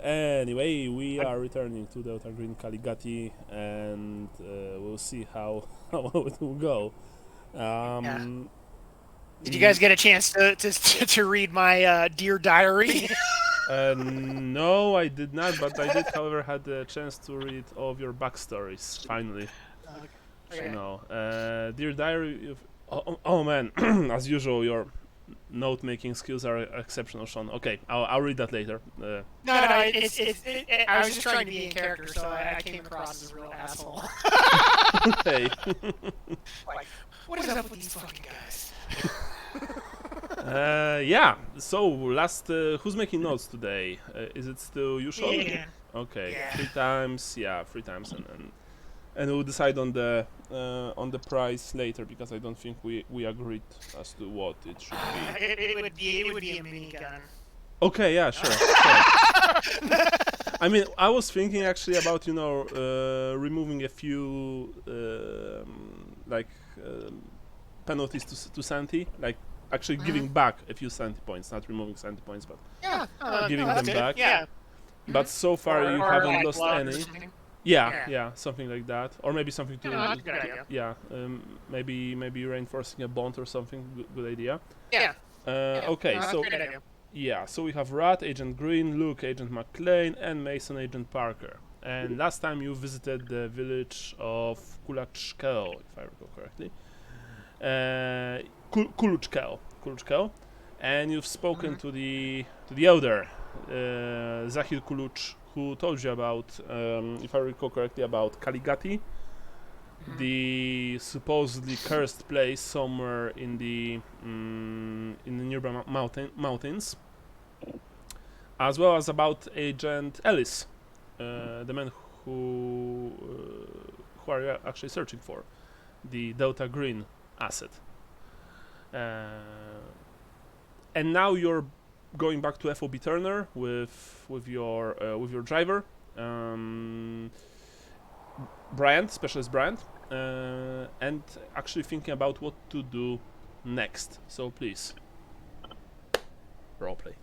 Anyway, we are returning to Delta Green Ghati, and we'll see how it will go. Did you guys get a chance to read my Dear Diary? No, I did not, but I did, however, had the chance to read all of your backstories, finally. Okay. Dear Diary, oh man, as usual, your note-making skills are exceptional, Sean. Okay, I'll read that later. No, I was just trying to be in character, so I came across as a real asshole. Hey. Like, what is up with these fucking guys? Yeah, so last, who's making notes today? Is it still you, Sean? Yeah. Okay, Yeah. 3 times, and we'll decide on the price later, because I don't think we agreed as to what it should be. It would be a minigun. Okay, yeah, sure. I mean, I was thinking actually about removing a few penalties to sanity, like actually giving back a few sanity points, not removing sanity points, but giving them back. Yeah. But so far you haven't like lost any. Yeah, something like that, or maybe something to that's a good idea. yeah, maybe reinforcing a bond or something. Good idea. Yeah. Okay, No, that's so a great idea. yeah, so we have Rat, Agent Green, Luke, Agent McLean, and Mason, Agent Parker. And last time you visited the village of Kulachkel, if I recall correctly. Kuluchkel, and you've spoken to the elder, Zahir Kuluch, who told you about, if I recall correctly, about Kaligati, the supposedly cursed place somewhere in the nearby mountains, as well as about Agent Ellis, the man who are you actually searching for, the Delta Green asset. And now you're going back to FOB Turner with your driver, Bryant, Specialist Bryant, and actually thinking about what to do next. So please, roleplay.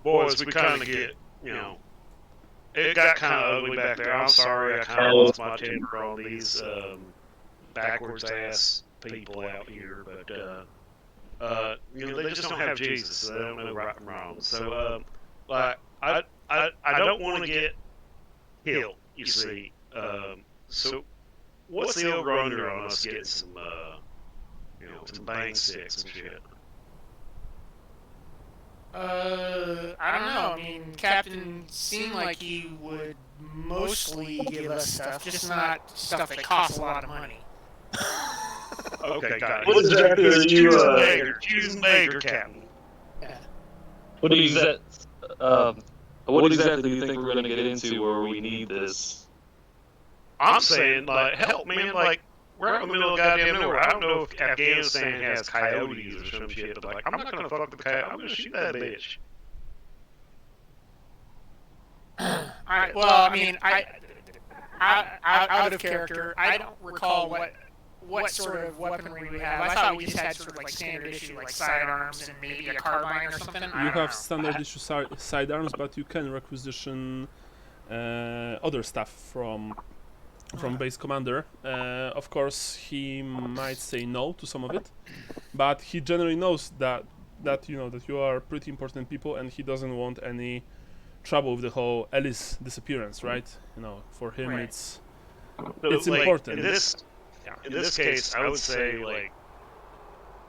Boys, we kind of get, it got kind of ugly back there. I'm sorry, I kind of lost my temper on these backwards ass people out here, but they just don't have Jesus. So they don't know right from wrong. So I don't want to get killed. You see. So what's the over/under on us getting some some bang sticks and shit? I don't know. I mean, Captain seemed like he would mostly give us stuff, just not stuff that costs a lot of money. Okay, got it. What exactly are you choosing Major Captain? Yeah. What exactly do you think we're going to get into where we need this? I'm saying, like, help, man, like, we're out in the middle of goddamn nowhere. I don't know if Afghanistan has coyotes or some shit, but, like, I'm not gonna fuck with the coyote. I'm gonna shoot that bitch. Alright, well, I mean, I out of character, I don't recall what sort of weaponry we have. I thought we just had sort of like standard issue, like sidearms and maybe a carbine or something. You have standard issue sidearms, but you can requisition other stuff from base commander. Of course, he might say no to some of it, but he generally knows that you are pretty important people, and he doesn't want any trouble with the whole Ellis disappearance, right? For him, Right. it's Like, important. In this case, I would say, like,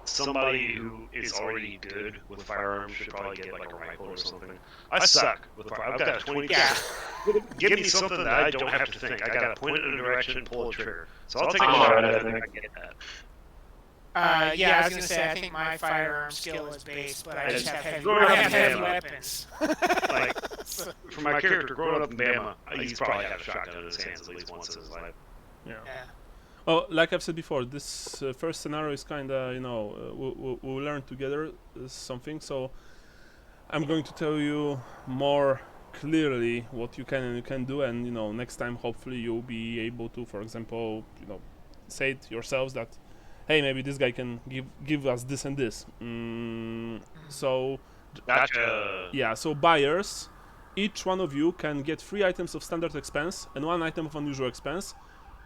somebody who is already good with firearms should probably get, like, a rifle or something. I suck with firearms. I've got a 20. Yeah. Give me something that I don't have to think. I gotta point it in a direction, pull a trigger. So I'll take a Alright, shot I at it. think. I get that. Yeah, I was gonna say I think my firearm skill is base, but I just have heavy, Growing up in heavy Bama. weapons. Like, for my character growing up in Bama, he's probably had a shotgun in his hands at least once in his life. Yeah. Yeah. Oh, like I've said before, this first scenario is kind of, we'll learn together something. So I'm going to tell you more clearly what you can and you can do, and next time hopefully you'll be able to, for example, say it yourselves that, hey, maybe this guy can give us this and this. So Gotcha. yeah, so buyers, each one of you can get 3 items of standard expense and 1 item of unusual expense,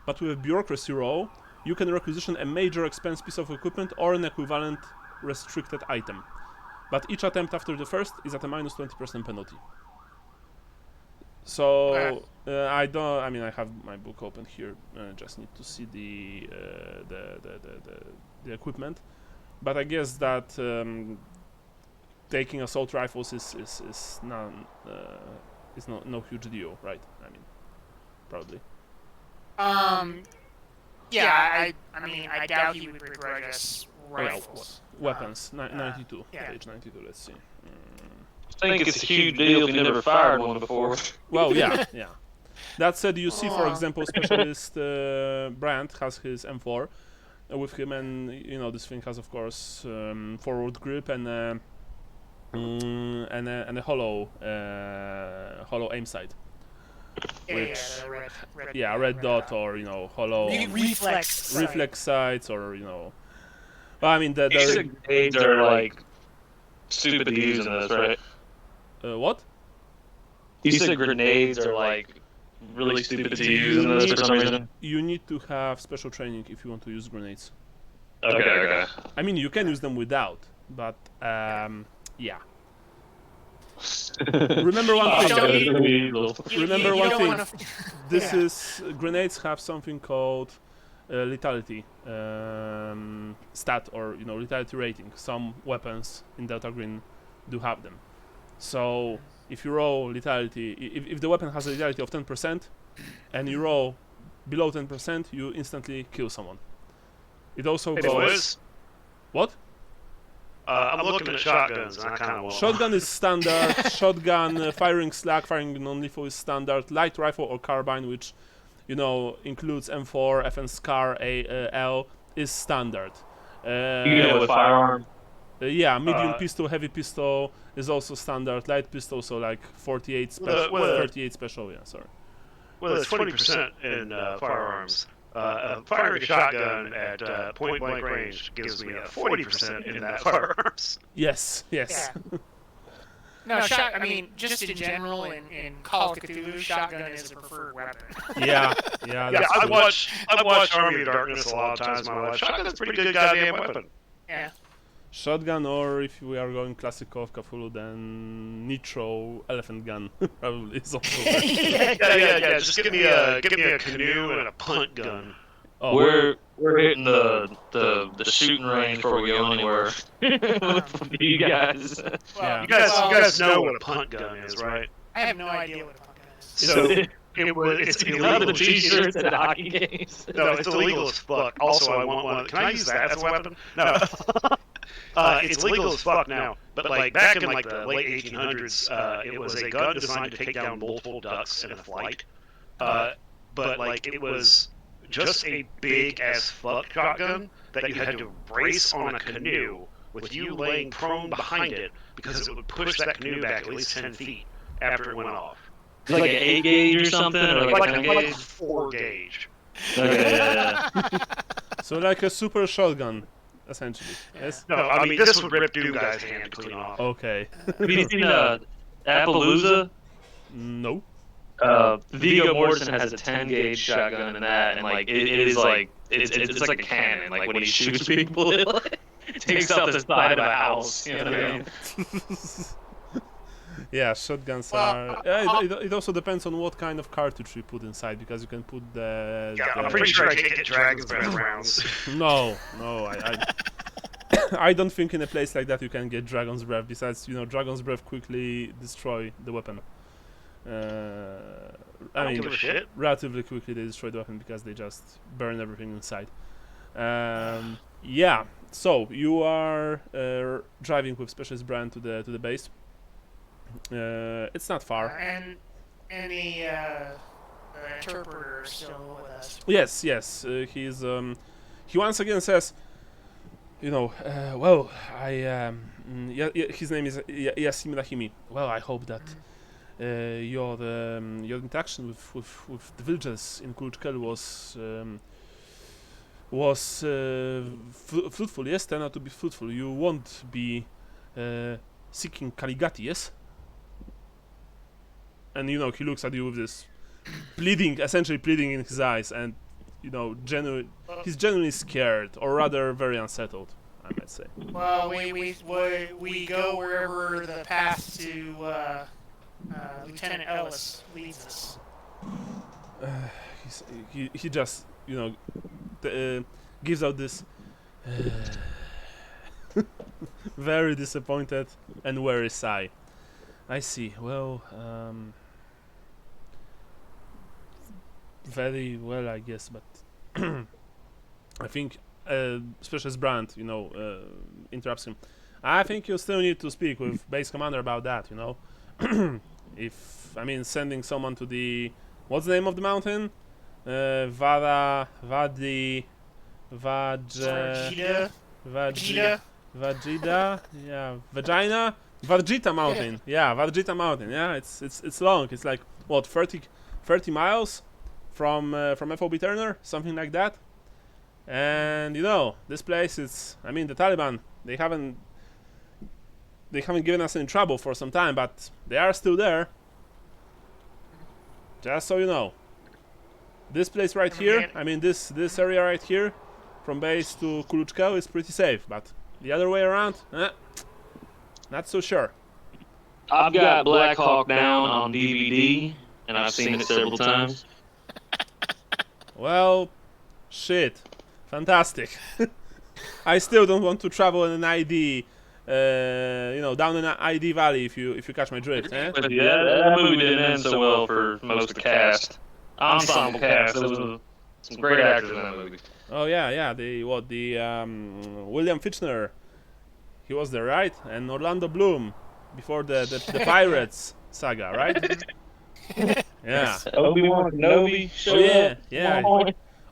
but with a bureaucracy roll, you can requisition a major expense piece of equipment or an equivalent restricted item. But each attempt after the first is at a minus 20% penalty. So I have my book open here. Just need to see the equipment. But I guess that taking assault rifles is no huge deal, right? I mean, probably. Yeah, I doubt he would begrudge us rifles. Weapons, 92, page 92, let's see. I think it's a huge deal if you never fired one before. Well, yeah. That said, you see, for example, Specialist Brand has his M4 with him, and this thing has, of course, forward grip and a hollow aim sight. Red dot, or hollow reflex sights, or Well, I mean, the grenades are like stupid to use in this, right? What? You said grenades are like really stupid to use in this for some reason. You need to have special training if you want to use grenades. Okay. I mean, you can use them without, but yeah. Remember one thing. This is grenades have something called lethality stat, or lethality rating. Some weapons in Delta Green do have them. So if you roll lethality, if the weapon has a lethality of 10% and you roll below 10%, you instantly kill someone. It also goes. What? I'm looking at shotguns, and I kind of want. Shotgun is standard. Shotgun, firing slack, firing non-lethal is standard. Light rifle or carbine, which includes M4, FN SCAR, L, is standard. You can do it with firearm. Medium pistol, heavy pistol is also standard. Light pistol, so like 48 special, 38 special. Yeah, sorry. Well, it's 20% in firearms. Firing a shotgun at point blank range gives me a 40% in that firearms. Yes. Yeah. No, just in general, in Call of Cthulhu, shotgun is the preferred weapon. Yeah. I've watched Army of Darkness a lot of times in my life. Shotgun's a pretty good goddamn weapon. Yeah. Shotgun, or if we are going classic Call of Cthulhu, then Nitro elephant gun probably is also. Yeah. Just give me a canoe and a punt gun. Oh. We're hitting the shooting range before we go anywhere. You guys. Well, you guys know what a punt gun is, right? I have no idea what a punt gun is. So it's illegal. T-shirts and hockey games. No, it's illegal as fuck. Also, I want one. Can I use that as a weapon? No. It's legal as fuck now, but like back in like the late 1800s, it was a gun designed to take down multiple ducks in a flight. But like it was just a big as fuck shotgun that you had to brace on a canoe with you laying prone behind it, because it would push that canoe back at least 10 feet after it went off. Like an 8 gauge or something, or like a 10 like gauge? 4 gauge. Yeah. So like a super shotgun, essentially. Yes. No, I mean this would rip Doom Guy's hand clean off. Okay. Have you seen Appaloosa? No. Viggo Mortensen has a 10 gauge shotgun in that, and like it is like it's like a cannon. Like when he shoots people, it like, takes out the side of a house. You know what I mean? Yeah, shotguns are. It also depends on what kind of cartridge you put inside, because you can put the. Yeah, I'm pretty sure I can't get Dragon's Breath rounds. No, I don't think in a place like that you can get Dragon's Breath. Besides, Dragon's Breath quickly destroy the weapon. I mean, relatively quickly they destroy the weapon because they just burn everything inside. Yeah. So you are driving with Specialist Brand to the base. It's not far. And the interpreter is still with us. Yes. He's he once again says, his name is Yasim Rahimi. Well, I hope that your interaction with the villagers in Kulchkel was fruitful. Yes, turned out to be fruitful. You won't be seeking Ghati, yes? and you know he looks at you with this pleading, essentially pleading in his eyes, and you know, he's genuinely scared, or rather very unsettled, I might say. Well, we go wherever the path to Lieutenant Ellis leads us. He just, you know, gives out this very disappointed and weary sigh. I see. Well, very well, I guess, but I think, especially as Brandt, you know, interrupts him. I think you still need to speak with base commander about that, you know. If, I mean, sending someone to the, what's the name of the mountain? Vajida? Yeah, Vagina? Varjita mountain. Yeah, Varjita mountain. Yeah, it's long. It's like, what, 30 miles from FOB Turner, something like that. And you know, this place is, I mean, the Taliban, they haven't given us any trouble for some time, but they are still there. Just so you know. This place right here, I mean this area right here, from base to Kuluchko is pretty safe, but the other way around, not so sure. I've got Black Hawk Down on DVD, and I've seen it several times. Well, shit. Fantastic. I still don't want to travel in an ID, you know, down an ID valley if you catch my drift, eh? But yeah, that movie didn't end so well for most of the cast. Ensemble cast. There was some great actors in that movie. Oh yeah, the William Fichtner, he was there, right? And Orlando Bloom, before the Pirates saga, right? Yeah. Obi-Wan Kenobi. Oh yeah.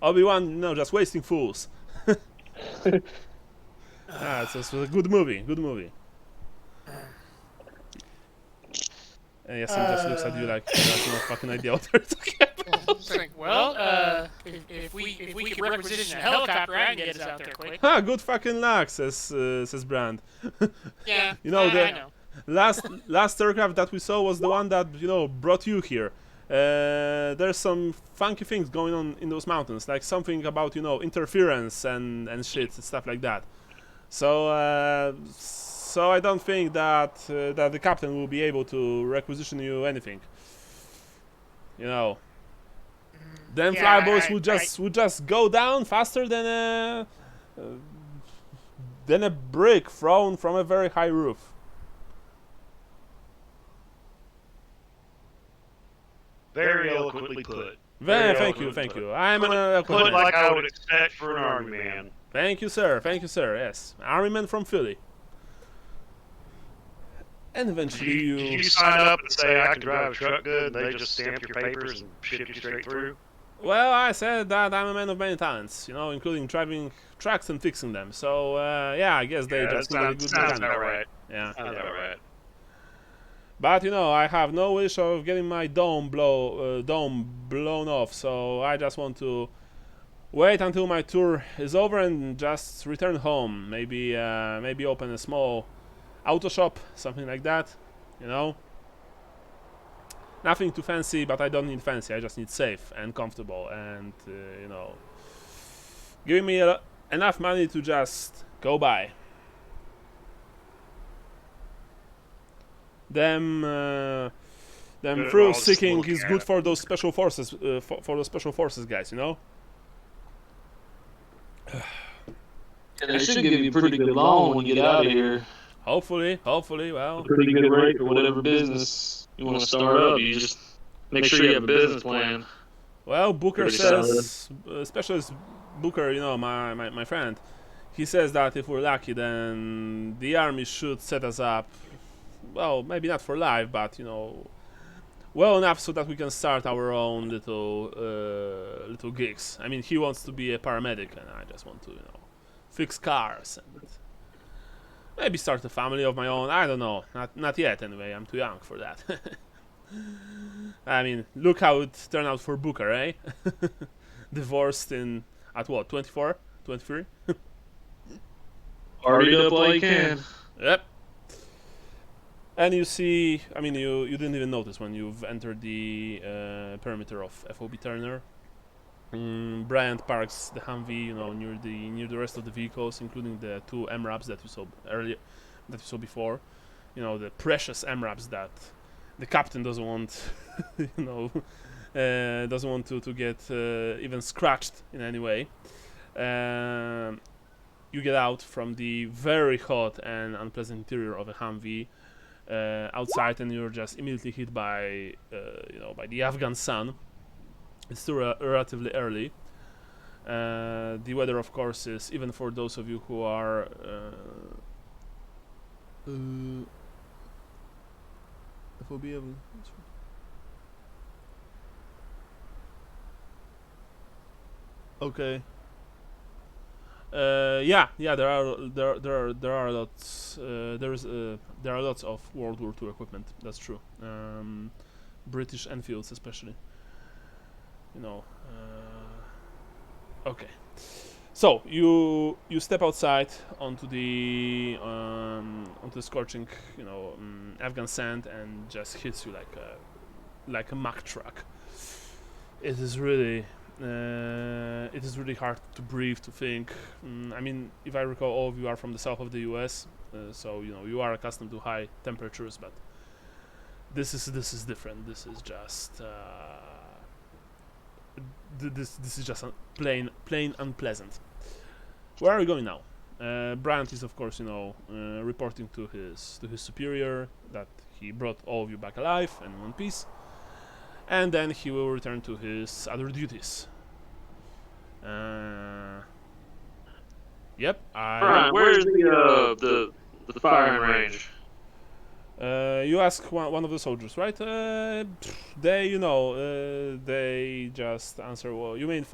Obi-Wan, you know, just wasting fools. It's a good movie. And Yasin just looks at you like you have no fucking idea what they're talking about. Well, if we could requisition a helicopter, I can get us out there quick. Good fucking luck, says Brand. Yeah, You know, I know. last aircraft that we saw was the one that, you know, brought you here. There's some funky things going on in those mountains, like something about, you know, interference and shit, stuff like that. So I don't think that the captain will be able to requisition you anything. You know, then flyboys would just go down faster than a brick thrown from a very high roof. Very eloquently put. Thank you. I'm an eloquent Put man. like I would expect for an army man. Thank you, sir. Yes, army man from Philly. And eventually Did you sign up and say I can drive a truck good, and they just stamp your papers and ship you straight through? Well, I said that I'm a man of many talents, you know, including driving trucks and fixing them. So yeah, I guess they just need a good sounds mechanic. about right. Yeah. Sounds about right. But you know, I have no wish of getting my dome blown off, so I just want to wait until my tour is over and just return home. Maybe open a small auto shop, something like that. You know, nothing too fancy, but I don't need fancy. I just need safe and comfortable, and you know, giving me enough money to just go by. Them thrill seeking is good for those special forces, for those special forces guys, you know. They should give you a pretty good loan when you get out of here. Hopefully, well. A pretty good rate for whatever business you want to start up. You just make sure you have a business plan. Well, Booker Pretty says, Specialist Booker, you know, my friend, he says that if we're lucky, then the army should set us up. Well, maybe not for life, but you know, well enough so that we can start our own little gigs. I mean, he wants to be a paramedic, and I just want to, you know, fix cars and maybe start a family of my own. I don't know, not yet. Anyway, I'm too young for that. I mean, look how it turned out for Booker, eh? Divorced at what, 24, 23? Party up while you can. Yep. And you see, I mean, you didn't even notice when you've entered the perimeter of FOB Turner. Bryant parks the Humvee, near the rest of the vehicles, including the two MRAPs that you saw earlier, that you saw before. The precious MRAPs that the captain doesn't want, doesn't want to get even scratched in any way. You get out from the very hot and unpleasant interior of a Humvee outside, and you're just immediately hit by, by the Afghan sun. It's still relatively early. The weather, of course, is, even for those of you who are okay. Yeah. There are lots. There are lots of World War II equipment. That's true. British Enfields, especially. Okay. So you step outside onto the scorching, Afghan sand, and just hits you like a Mack truck. It is really hard to breathe, to think. I mean, if I recall, all of you are from the south of the U.S., so you are accustomed to high temperatures, but this is different. This is just this is just plain unpleasant. Where are you going now? Bryant is, of course, reporting to his superior that he brought all of you back alive and in one piece, and then he will return to his other duties. Yep. Brian, where's the firing range? You ask one of the soldiers, right? They, they just answer. Well, you mean,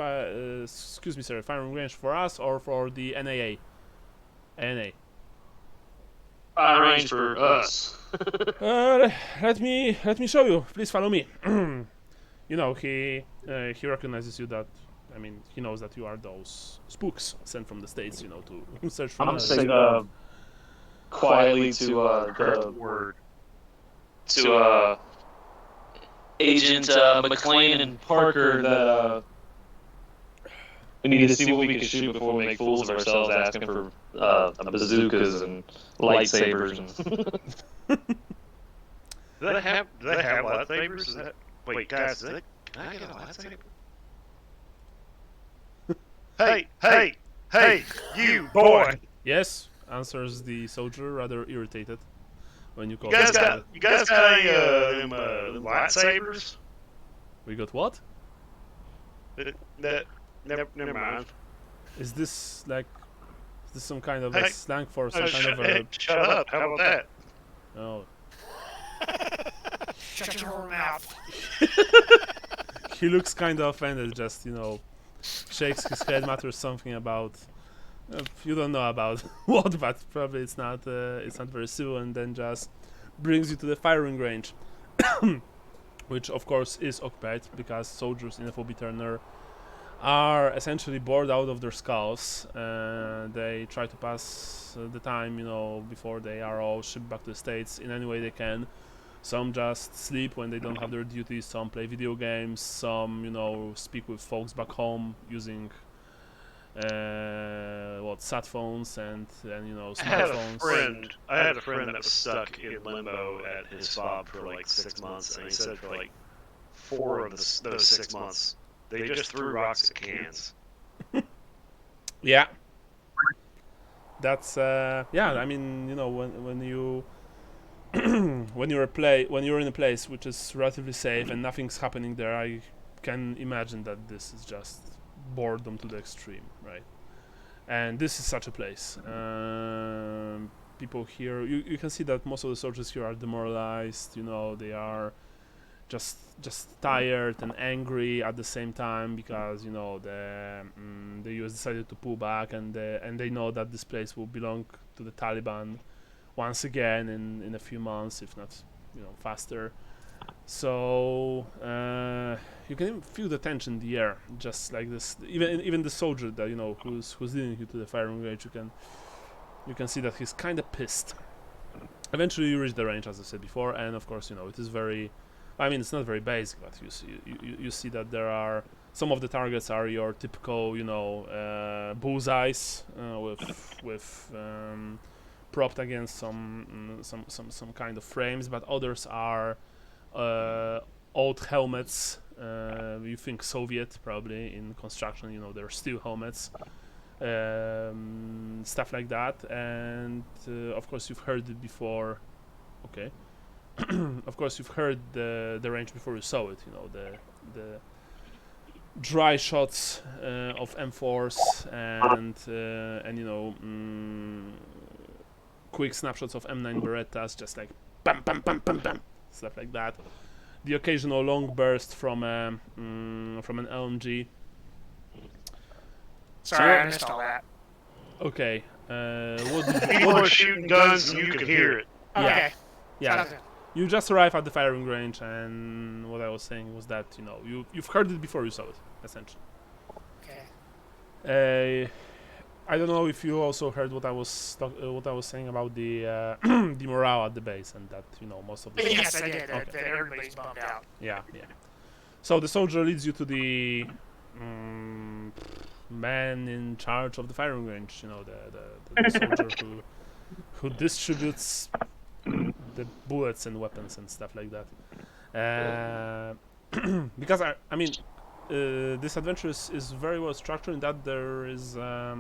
excuse me, sir, firing range for us or for the NAA? NA. Firing range for us. Let me show you. Please follow me. He recognizes you. That, I mean, he knows that you are those spooks sent from the States, to search for. I'm saying quietly to the word to Agent McLean and Parker that we need to see what we can shoot before we make fools of ourselves, asking for bazookas and lightsabers. Do they have lightsabers? Is that, wait, guys, can I get a lightsaber? Hey, you boy! Yes, answers the soldier, rather irritated when you call. You guys got any them lightsabers? We got what? Never mind. Is this some kind of a slang for some kind of a? Shut up! How about that? Oh. Shut your whole mouth. He looks kind of offended. Just shakes his head, mutters something about. You don't know about what, but probably it's not very civil, and then just brings you to the firing range, which of course is occupied because soldiers in FOB Turner are essentially bored out of their skulls. They try to pass the time, before they are all shipped back to the States in any way they can. Some just sleep when they don't have their duties, some play video games, some, speak with folks back home using sat phones and smartphones. I had a friend that was stuck in limbo at his fob for like 6 months, and he said for like 4 of those 6 months, they just threw rocks at cans. Yeah. That's yeah. I mean, when you when you're in a place which is relatively safe and nothing's happening there, I can imagine that this is just boredom to the extreme, right? And this is such a place. People here, you can see that most of the soldiers here are demoralized. They are just tired and angry at the same time because the US decided to pull back, and they know that this place will belong to the Taliban once again in a few months, if not faster. So you can feel the tension in the air, just like this. Even the soldier that who's leading you to the firing range, you can see that he's kind of pissed. Eventually you reach the range, as I said before, and of course, it is very, I mean, it's not very basic, but you see that there are some of the targets are your typical, bullseyes with propped against some kind of frames, but others are old helmets. You think Soviet probably in construction, they're steel helmets. Stuff like that, and of course you've heard it before. Okay. Of course you've heard the range before you saw it. The dry shots of M4s and quick snapshots of M9 Berettas, just like bam bam bam bam bam, stuff like that. The occasional long burst from an LMG. Sorry, I missed all that. Okay. What did People are shooting guns and you can hear it. Okay. yeah. Sounds good. You just arrived at the firing range, and what I was saying was that you've heard it before you saw it, essentially. Okay. I don't know if you also heard what I was saying about the the morale at the base, and that most of the Yes, I did. That everybody's bummed out. yeah. So the soldier leads you to the man in charge of the firing range. The soldier who distributes the bullets and weapons and stuff like that. Because I mean, this adventure is very well structured in that there's a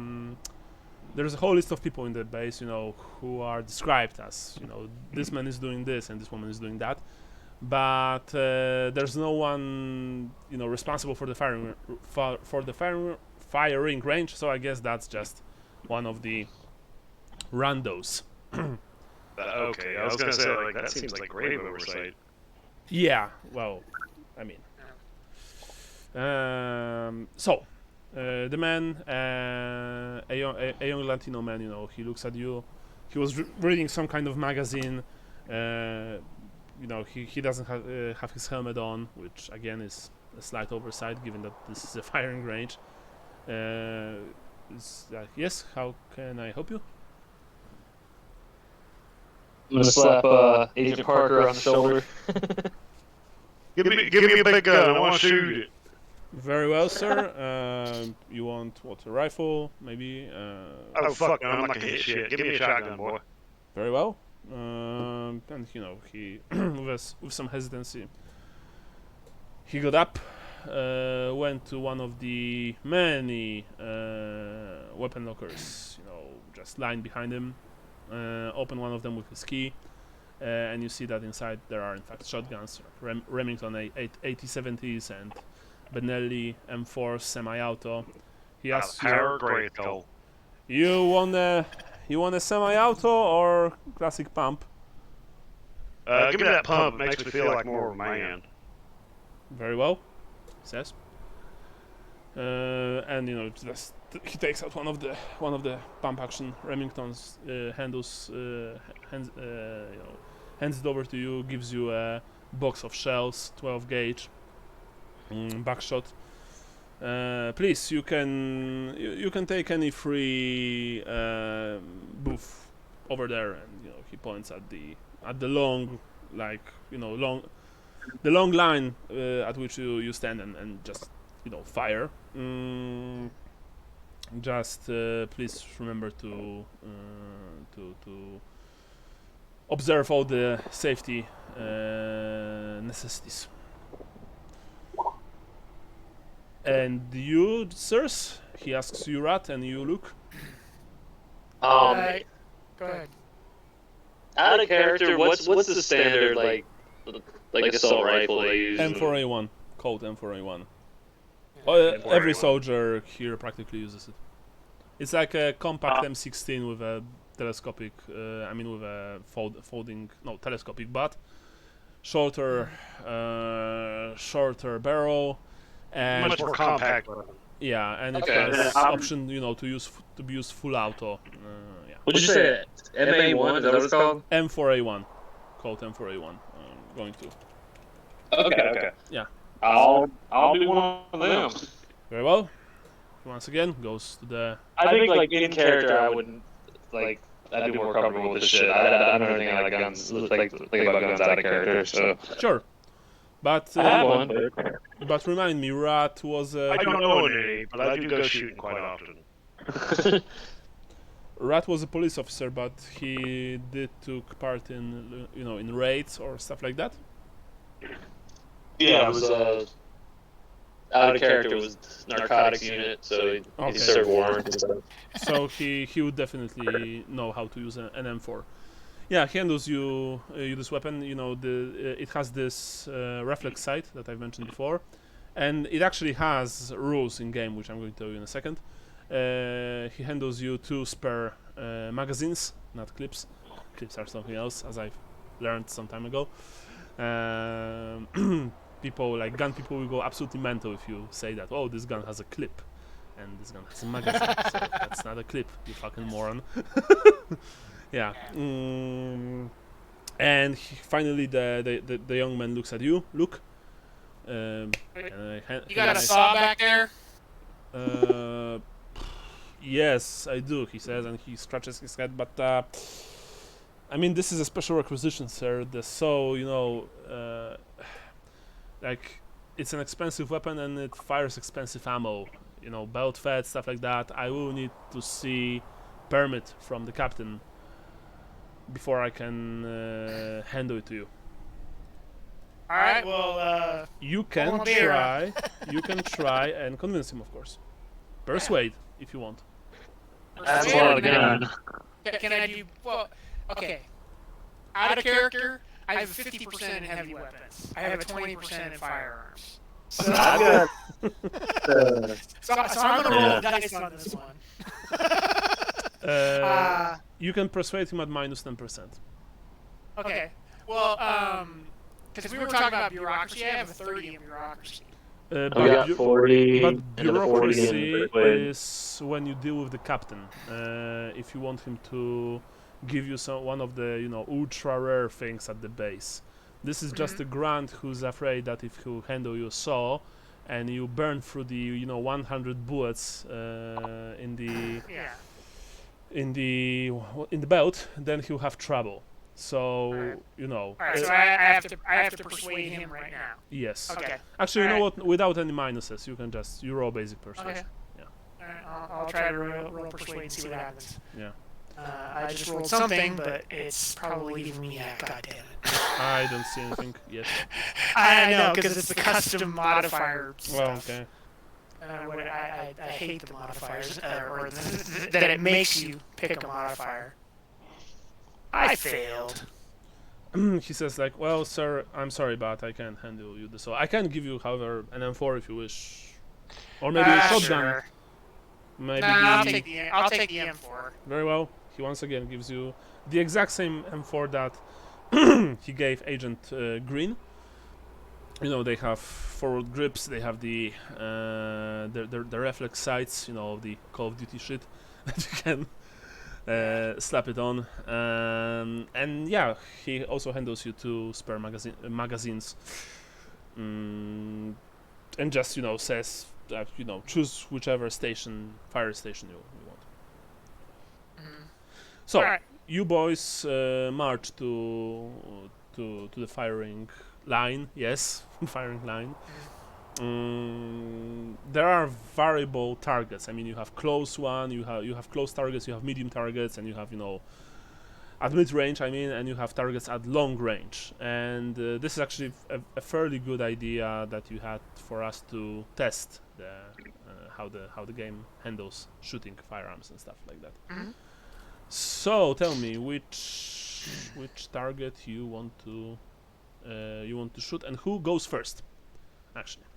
whole list of people in the base, who are described as, this man is doing this and this woman is doing that, but there's no one, responsible for the firing range. So I guess that's just one of the randos. Okay, I was gonna say, like, that seems like grave oversight. Yeah, well, I mean. So, the man, a young Latino man, he looks at you. He was reading some kind of magazine. He doesn't have his helmet on, which again is a slight oversight given that this is a firing range. Yes, how can I help you? I'm gonna slap Agent Parker on the shoulder. Give me a big gun. I want to shoot it. Very well, sir. You want what? A rifle, maybe? Oh fuck! I'm not gonna hit shit. Give me a shotgun, boy. Very well. And he with some hesitancy, he got up, went to one of the many weapon lockers, just lying behind him. Open one of them with his key, and you see that inside there are in fact shotguns, Remington 8070s and Benelli M4 semi-auto. He asks you want a semi-auto or classic pump? Give me that pump. It makes me feel like more of a man. Very well, he says. And just he takes out one of the pump action Remingtons, hands it over to you, gives you a box of shells, 12 gauge, backshot. Please, you can take any free booth over there, and he points at the long, the long line at which you stand and just fire. Just please remember to observe all the safety necessities. And you, sirs? He asks you, Rat, and you look. Go ahead. Out of character, what's the standard like assault rifle they use? M4A1, called M4A1. Every soldier here practically uses it. It's like a compact M16 with a telescopic, with a telescopic butt, shorter barrel, and much more compact. Yeah, and it has option, to be used full auto. Yeah. What did you say? MA1? Is that what it's called? M4A1, called M4A1. Going to. Okay. Yeah. I'll be one of them. Very well. Once again, goes to the. I think in character I wouldn't I'd be more comfortable with this shit. I don't know anything like guns, like about guns out of character. So Sure. But I have one. but remind me, Rat was I don't know any, but I do go shooting quite often. Rat was a police officer, but he did took part in in raids or stuff like that. Yeah, it was out of character was narcotics unit, so he served warrant and stuff. So he would definitely know how to use an M4. Yeah, he handles you this weapon. It has this reflex sight that I've mentioned before, and it actually has rules in game, which I'm going to tell you in a second. He handles you 2 spare magazines, not clips. Clips are something else, as I've learned some time ago. People like gun people will go absolutely mental if you say that. Oh, this gun has a clip, and this gun has a magazine. So that's not a clip, you fucking moron. Yeah. And finally, the young man looks at you. Look. You got a saw back there? Yes, I do, he says, and he scratches his head, but I mean, this is a special requisition, sir. The saw, like, it's an expensive weapon and it fires expensive ammo, belt fed, stuff like that. I will need to see permit from the captain before I can handle it to you. Alright, well, you can try and convince him, of course. Persuade, if you want. That's a lot of gun. Can I do... Well, okay. Out of character, I have 50% in heavy weapons. I have a 20% in firearms. So, so I'm going to roll dice on this one. You can persuade him at minus 10%. Okay. Well, because we were talking about bureaucracy, I have a 30 in bureaucracy. But got 40. But bureaucracy is when you deal with the captain. If you want him to give you one of the ultra rare things at the base. This is just a grunt who's afraid that if he'll handle your saw, and you burn through the 100 bullets in the belt, then he'll have trouble. So Alright, so I have to persuade him right now. Yes. Okay. Actually, you know what? Without any minuses, you can just roll basic persuasion. Okay. Yeah. Alright, I'll try to roll persuade and see what happens. Yeah. I just rolled something, but it's probably leaving me out. God damn it. I don't see anything yet. I know, because it's the custom modifier stuff. Well, okay. I hate the modifiers, or that it makes you pick a modifier. I failed. He says like, well, sir, I'm sorry, but I can't handle you this. So I can give you, however, an M4 if you wish, or maybe a shotgun. Sure. Maybe I'll take the M4. Very well. He once again gives you the exact same M4 that he gave Agent Green. They have forward grips. They have the reflex sights. The Call of Duty shit that you can slap it on. And yeah, he also handles you 2 spare magazines. And just says that choose whichever fire station you want. So Right. you boys march to the firing line. Yes, firing line. There are variable targets. I mean, you have close one, you have close targets, you have medium targets, and you have at mid range. I mean, and you have targets at long range. And this is actually a fairly good idea that you had for us to test how the game handles shooting firearms and stuff like that. So tell me which target you want to shoot, and who goes first? Actually,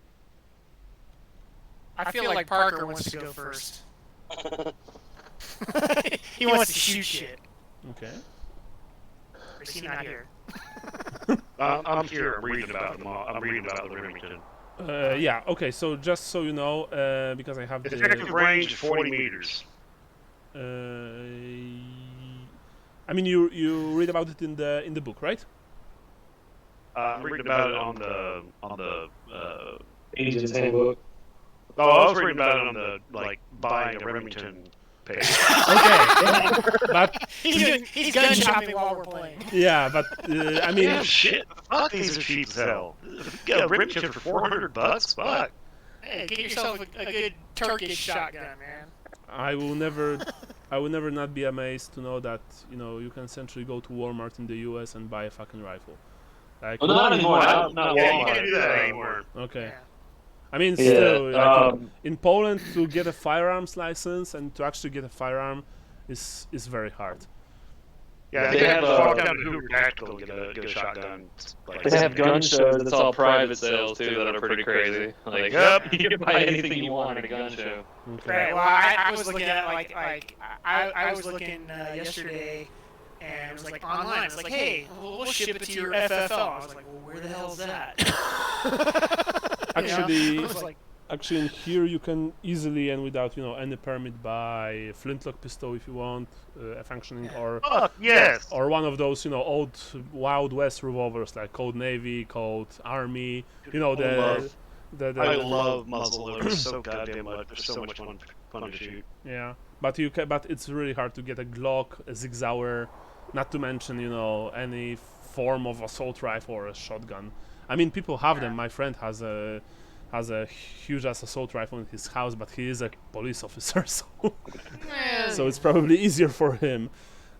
I feel like Parker wants to go first. He wants to shoot shit. okay. Or is he not here? I'm here. I'm reading about them. I'm reading about the Remington. Yeah. Okay. So just so you know, because I have Its the effective range is 40 meters. I mean, you read about it in the book, right? I'm reading about it on the Agent's handbook. Oh, I was reading about it on the buying a Remington page. Okay, but he's gun shopping while we're playing. yeah, but I mean, Yeah, shit. Fuck, these are cheap as hell. Get a rim chip for $400. Fuck. Hey, get yourself a good Turkish shotgun, man. I will never not be amazed to know that you can essentially go to Walmart in the U.S. and buy a fucking rifle. Like, Well, not anymore. Not Yeah, Walmart. you can't do that anymore. okay. Yeah. I mean, Yeah, still, like, in Poland, to get a firearms license and to actually get a firearm is very hard. Yeah, They they have, have to walk down to Hoover Tactical and get a shotgun. Like, They have gun shows that's all private sales too that are pretty crazy. Like, Yep. you can buy anything you want at a gun show. Okay. Right. Well, I was looking at I was looking yesterday, and it was like online. It's like, hey, we'll ship it to your FFL. I was like, well, where the hell's that? Actually, I was like, actually, in here you can easily and without any permit buy a flintlock pistol if you want, a functioning fuck, yes. or one of those old Wild West revolvers like Cold Navy, Cold Army. I love The muzzle loaders so goddamn much. They're so much fun to shoot. yeah. But but it's really hard to get a Glock, a Sig Sauer, not to mention any form of assault rifle or a shotgun. I mean, people have them. My friend has a huge ass assault rifle in his house, but he is a police officer, so it's probably easier for him.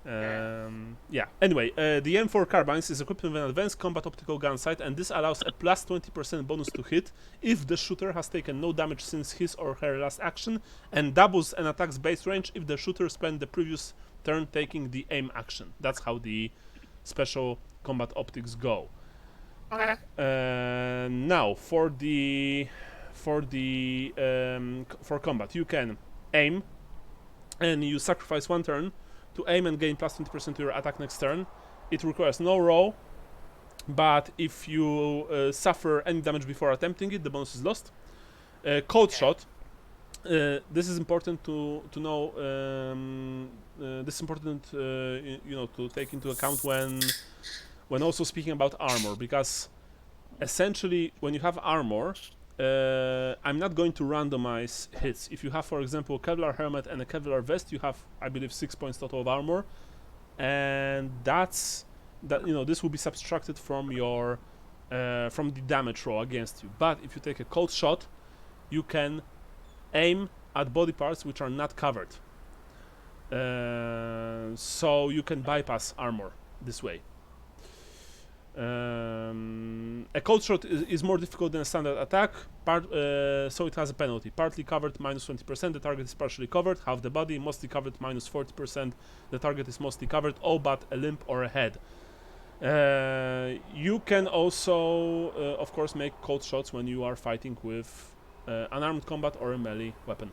Yeah. Anyway, the M4 carbines is equipped with an advanced combat optical gun sight, and this allows a plus 20% bonus to hit if the shooter has taken no damage since his or her last action, and doubles an attack's base range if the shooter spent the previous turn taking the aim action. That's how the special combat optics go. okay. Now for combat, you can aim, and you sacrifice one turn to aim and gain plus 20% to your attack next turn. It requires no roll, but if you suffer any damage before attempting it, the bonus is lost. Cold shot. This is important to know. This is important, to take into account when also speaking about armor, because essentially when you have armor, I'm not going to randomize hits. If you have, for example, a Kevlar helmet and a Kevlar vest, you have, I believe, 6 points total of armor, and this will be subtracted from your from the damage roll against you. But if you take a cold shot, you can aim at body parts which are not covered, so you can bypass armor this way. A cold shot is more difficult than a standard attack, so it has a penalty. Partly covered, minus 20%, the target is partially covered, half the body, mostly covered, minus 40%, the target is mostly covered, all but a limb or a head. You can also, of course, make cold shots when you are fighting with unarmed combat or a melee weapon.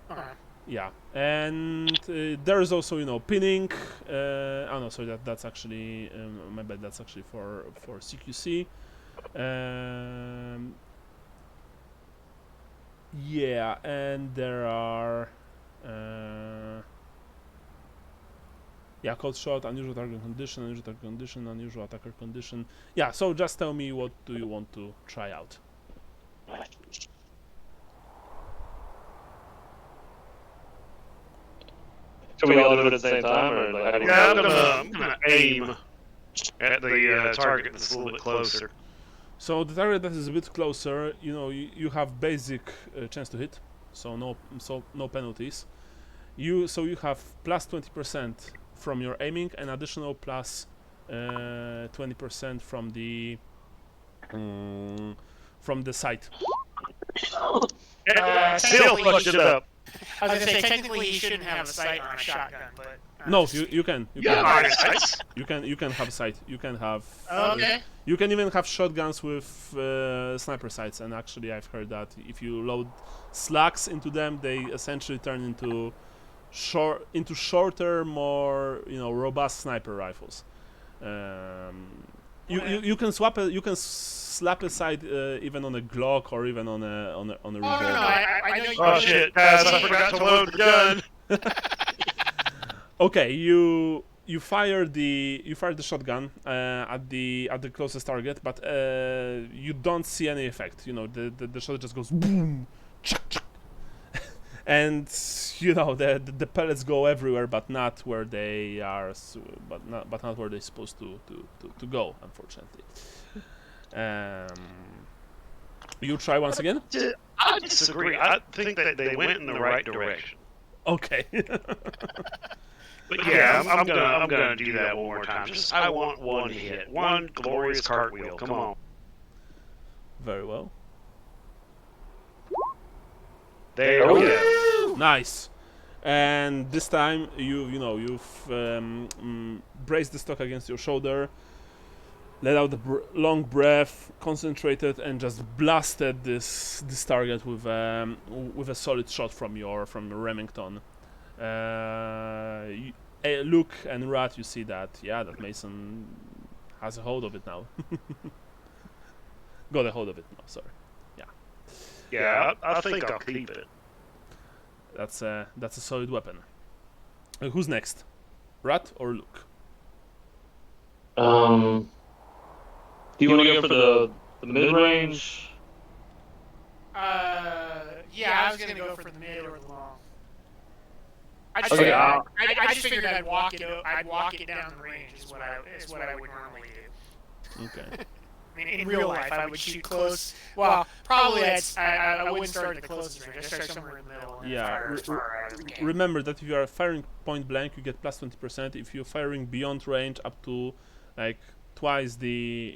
Alright. Yeah, and there is also pinning. Oh no, sorry, that's actually my bad. That's actually for CQC. Yeah, and there are cold shot, unusual target condition, unusual target condition, unusual attacker condition. Yeah, so just tell me what do you want to try out. Should we all do it at the same time, or like, how do you Yeah, I'm gonna aim at the target that's a little bit closer. So the target that is a bit closer, you have basic chance to hit, so no penalties. You have plus 20% from your aiming, and additional plus 20% from the sight. Still fucked it up. I was gonna say technically you shouldn't have a sight on a shotgun, but No, you can. Yeah, nice. You can have sight. You can have. okay. You can even have shotguns with sniper sights, and actually I've heard that if you load slugs into them, they essentially turn into shorter, more robust sniper rifles. You can slap a sight even on a Glock or even on a revolver. I know you. Oh shit, guys, I forgot to load the gun. Okay, you fire the shotgun at the closest target, but you don't see any effect. The shot just goes boom, chuck, chuck. and you know the pellets go everywhere, but not where they are, but not where they're supposed to go, unfortunately. You try once again. I disagree. I think that they went in the right direction. Okay. But yeah, I'm gonna do that one more time. Just I want one hit, one glorious cartwheel. Come on. Very well. There we go. Nice. And this time you've braced the stock against your shoulder, let out a long breath, concentrated, and just blasted this target with a solid shot from your Remington. Luke and Rat, you see that that Mason has a hold of it now. Got a hold of it now. Sorry. Yeah, I think I'll keep it. That's a solid weapon. Who's next? Rat or Luke? Do you want to go for the mid range? Yeah, I was gonna go for the mid or the long. I just figured I'd walk it down the range is what I would normally do. Okay. I mean, in real life, I would shoot close. Well, probably I wouldn't start at the closest range. I'd start somewhere in the middle. And fire as far as I can. Remember that if you are firing point blank, you get plus 20%. If you're firing beyond range, up to like twice the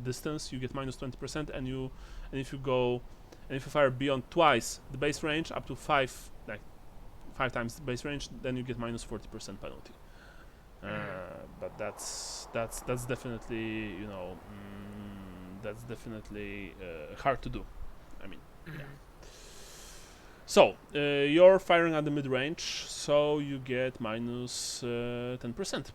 distance, you get minus 20%. And if you fire beyond twice the base range, up to five times the base range, then you get minus 40% penalty. But that's definitely hard to do. I mean, yeah. So you're firing at the mid range, so you get minus 10%.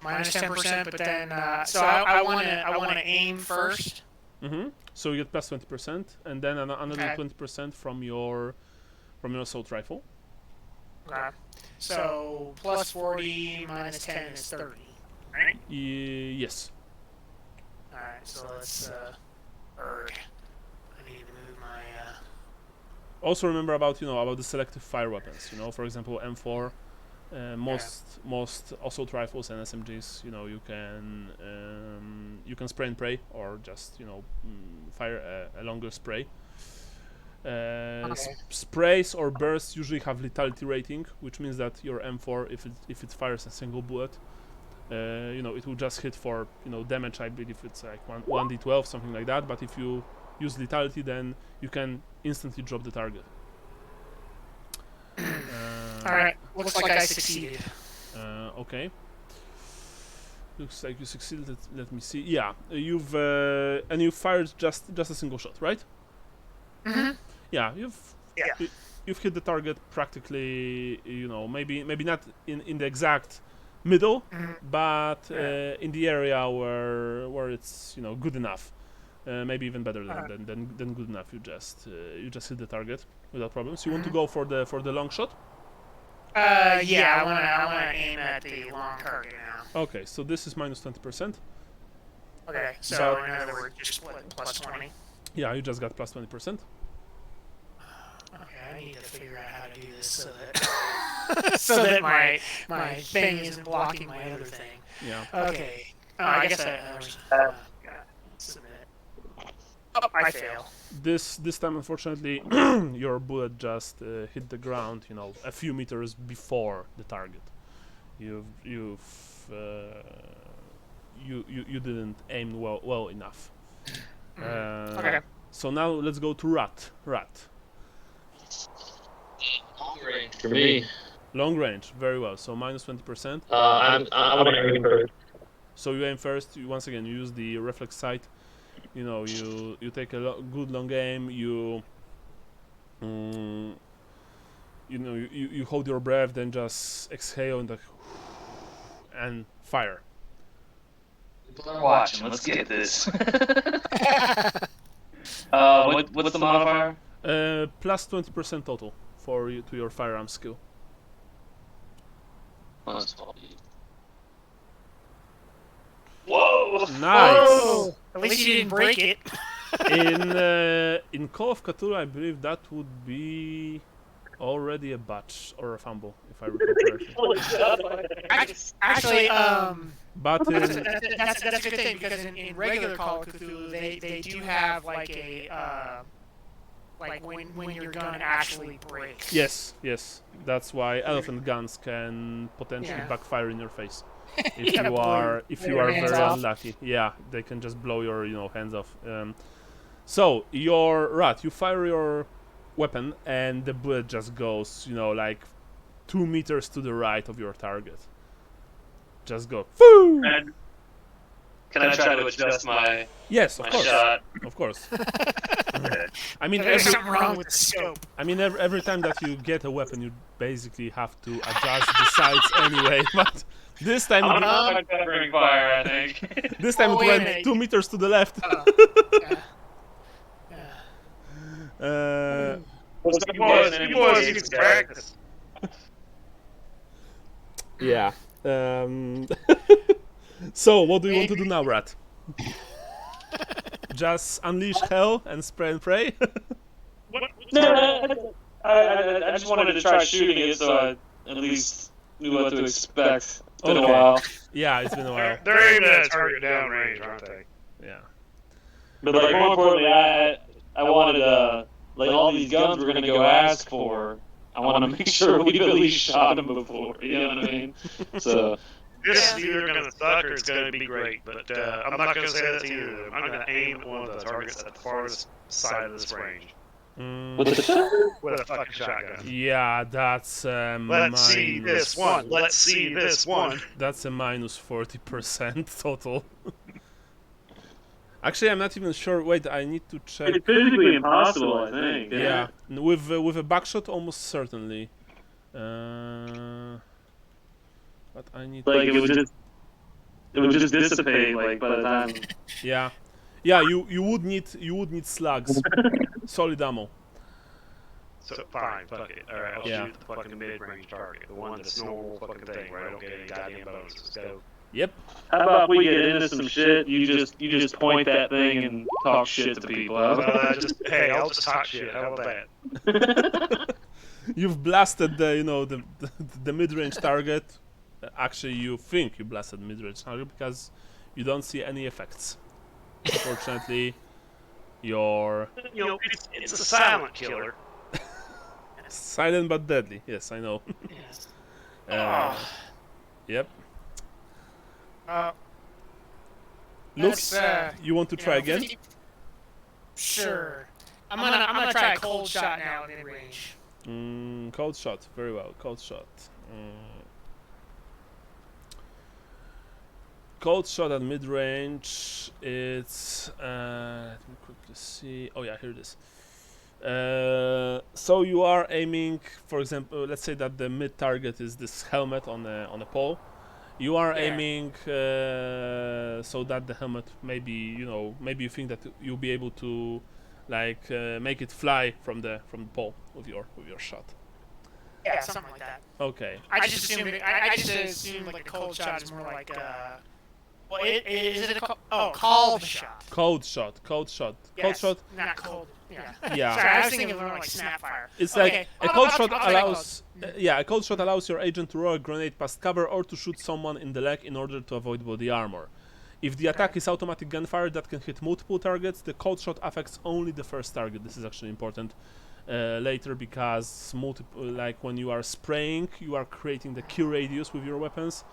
Minus 10%, but then so I want to aim first. Mm-hmm. So you get plus 20%, and then another 20% from your assault rifle. Okay. So plus 40 minus 10 is 30, right? Yes. All right. So let's. I need to move my. Also remember about the selective fire weapons. For example, M4. Most assault rifles and SMGs. You can spray and pray, or just fire a longer spray. Sprays or bursts usually have lethality rating, which means that your M4, if it fires a single bullet, it will just hit for damage. I believe it's like 1d12, something like that. But if you use lethality, then you can instantly drop the target. All right. Looks like I succeeded. Okay. Looks like you succeeded. Let me see. Yeah, you fired just a single shot, right? Mm-hmm. Yeah, you've hit the target practically. Maybe not in the exact middle, but in the area where it's good enough. Maybe even better than good enough. You just hit the target without problems. You want to go for the long shot? Yeah, I wanna aim at the long target now. Okay, so this is minus 20%. Okay, so in other words, just split plus 20. Yeah, you just got plus 20%. Okay, I need to figure out how to do this so that so that my thing isn't blocking my other thing. Yeah. Okay. I guess submit. Oh, I fail. This time, unfortunately, your bullet just hit the ground. A few meters before the target. You didn't aim well enough. Okay. So now let's go to Rat. Long range for me. Long range, very well. So minus 20%. I want to aim first. So you aim first. Once again, you use the reflex sight. You take a good long aim. You hold your breath, then just exhale and fire. People are watching. Let's get this. What's the modifier? Plus 20% total to your firearm skill. Plus 20. Whoa! Nice. Whoa! At least you didn't break it. In Call of Cthulhu, I believe that would be already a botch or a fumble, if I recall correctly. Actually, But that's in, a good thing because in regular Call of Cthulhu, they do have like a like when your gun actually breaks. yes, that's why elephant guns can potentially Yeah. backfire in your face if Yeah, you are hands very off. unlucky. Yeah, they can just blow your hands off. So your rat, you fire your weapon and the bullet just goes like 2 meters to the right of your target. Just go. Foo! Can I try to adjust my Yes, of course. shot? Of course. I mean, There's something wrong with the scope. every time that you get a weapon, you basically have to adjust the sights anyway. But this time, I'm not covering fire, I think. this time it wait a went minute. 2 meters to the left. Yeah. You boys need to practice. Yeah. So, what do you want to do now, Rat? Just unleash hell and spray and pray? No, I just wanted to try shooting it so I at least knew what to expect. It's been a Okay. while. Yeah, it's been a while. They're aiming at target down range, aren't they? Yeah. But like more importantly, I wanted like all these guns we're gonna go ask for. I want to make sure we've at least shot them before. You know what I mean? So This is either going to suck or it's going to be great, but I'm not going to say that to either of them. I'm going to aim at one of the targets at the farthest side of this range with the shot. with a fucking shotgun. Yeah, that's Let's see this one. Let's see this one. That's a minus 40% total. Actually, I'm not even sure. Wait, I need to check. It's physically impossible, I think. Yeah, with a backshot, almost certainly. But I need. Like it would just dissipate like by the time. Yeah, you would need slugs, solid ammo. So fine, fuck it. All right, I'll Yeah. shoot the fucking mid-range target, the one that's normal fucking thing where I don't get any goddamn bonuses. Go. Yep. How about we get into some shit? You just point that thing and talk shit to people. Hey, I'll just talk shit. How about that? You've blasted the mid-range target. Actually, you think you blasted mid-range target because you don't see any effects. Unfortunately, your It's a silent killer. silent but deadly. Yes, I know. Yes. Yep. That's, Looks. You want to try again? 50 Sure. I'm gonna try a cold shot now at mid range. Cold shot. Very well. Cold shot. Cold shot at mid range. It's. Let me quickly see. Oh yeah, here it is. So you are aiming, for example, let's say that the mid target is this helmet on a pole. You are aiming so that the helmet maybe you think that you'll be able to like make it fly from the pole with your shot. Yeah, something like that. Okay. I just assume like a cold shot is more like well, is it a called shot? Cold shot. Cold shot. Yes, Cold shot. Not cold. Yeah. Yeah. Sorry, I was thinking of more like snapfire. It's Okay. like a cold shot I'll take allows. A cold shot allows your agent to roll a grenade past cover or to shoot someone in the leg in order to avoid body armor. If the attack is automatic gunfire that can hit multiple targets, the cold shot affects only the first target. This is actually important later because like when you are spraying, you are creating the kill radius with your weapons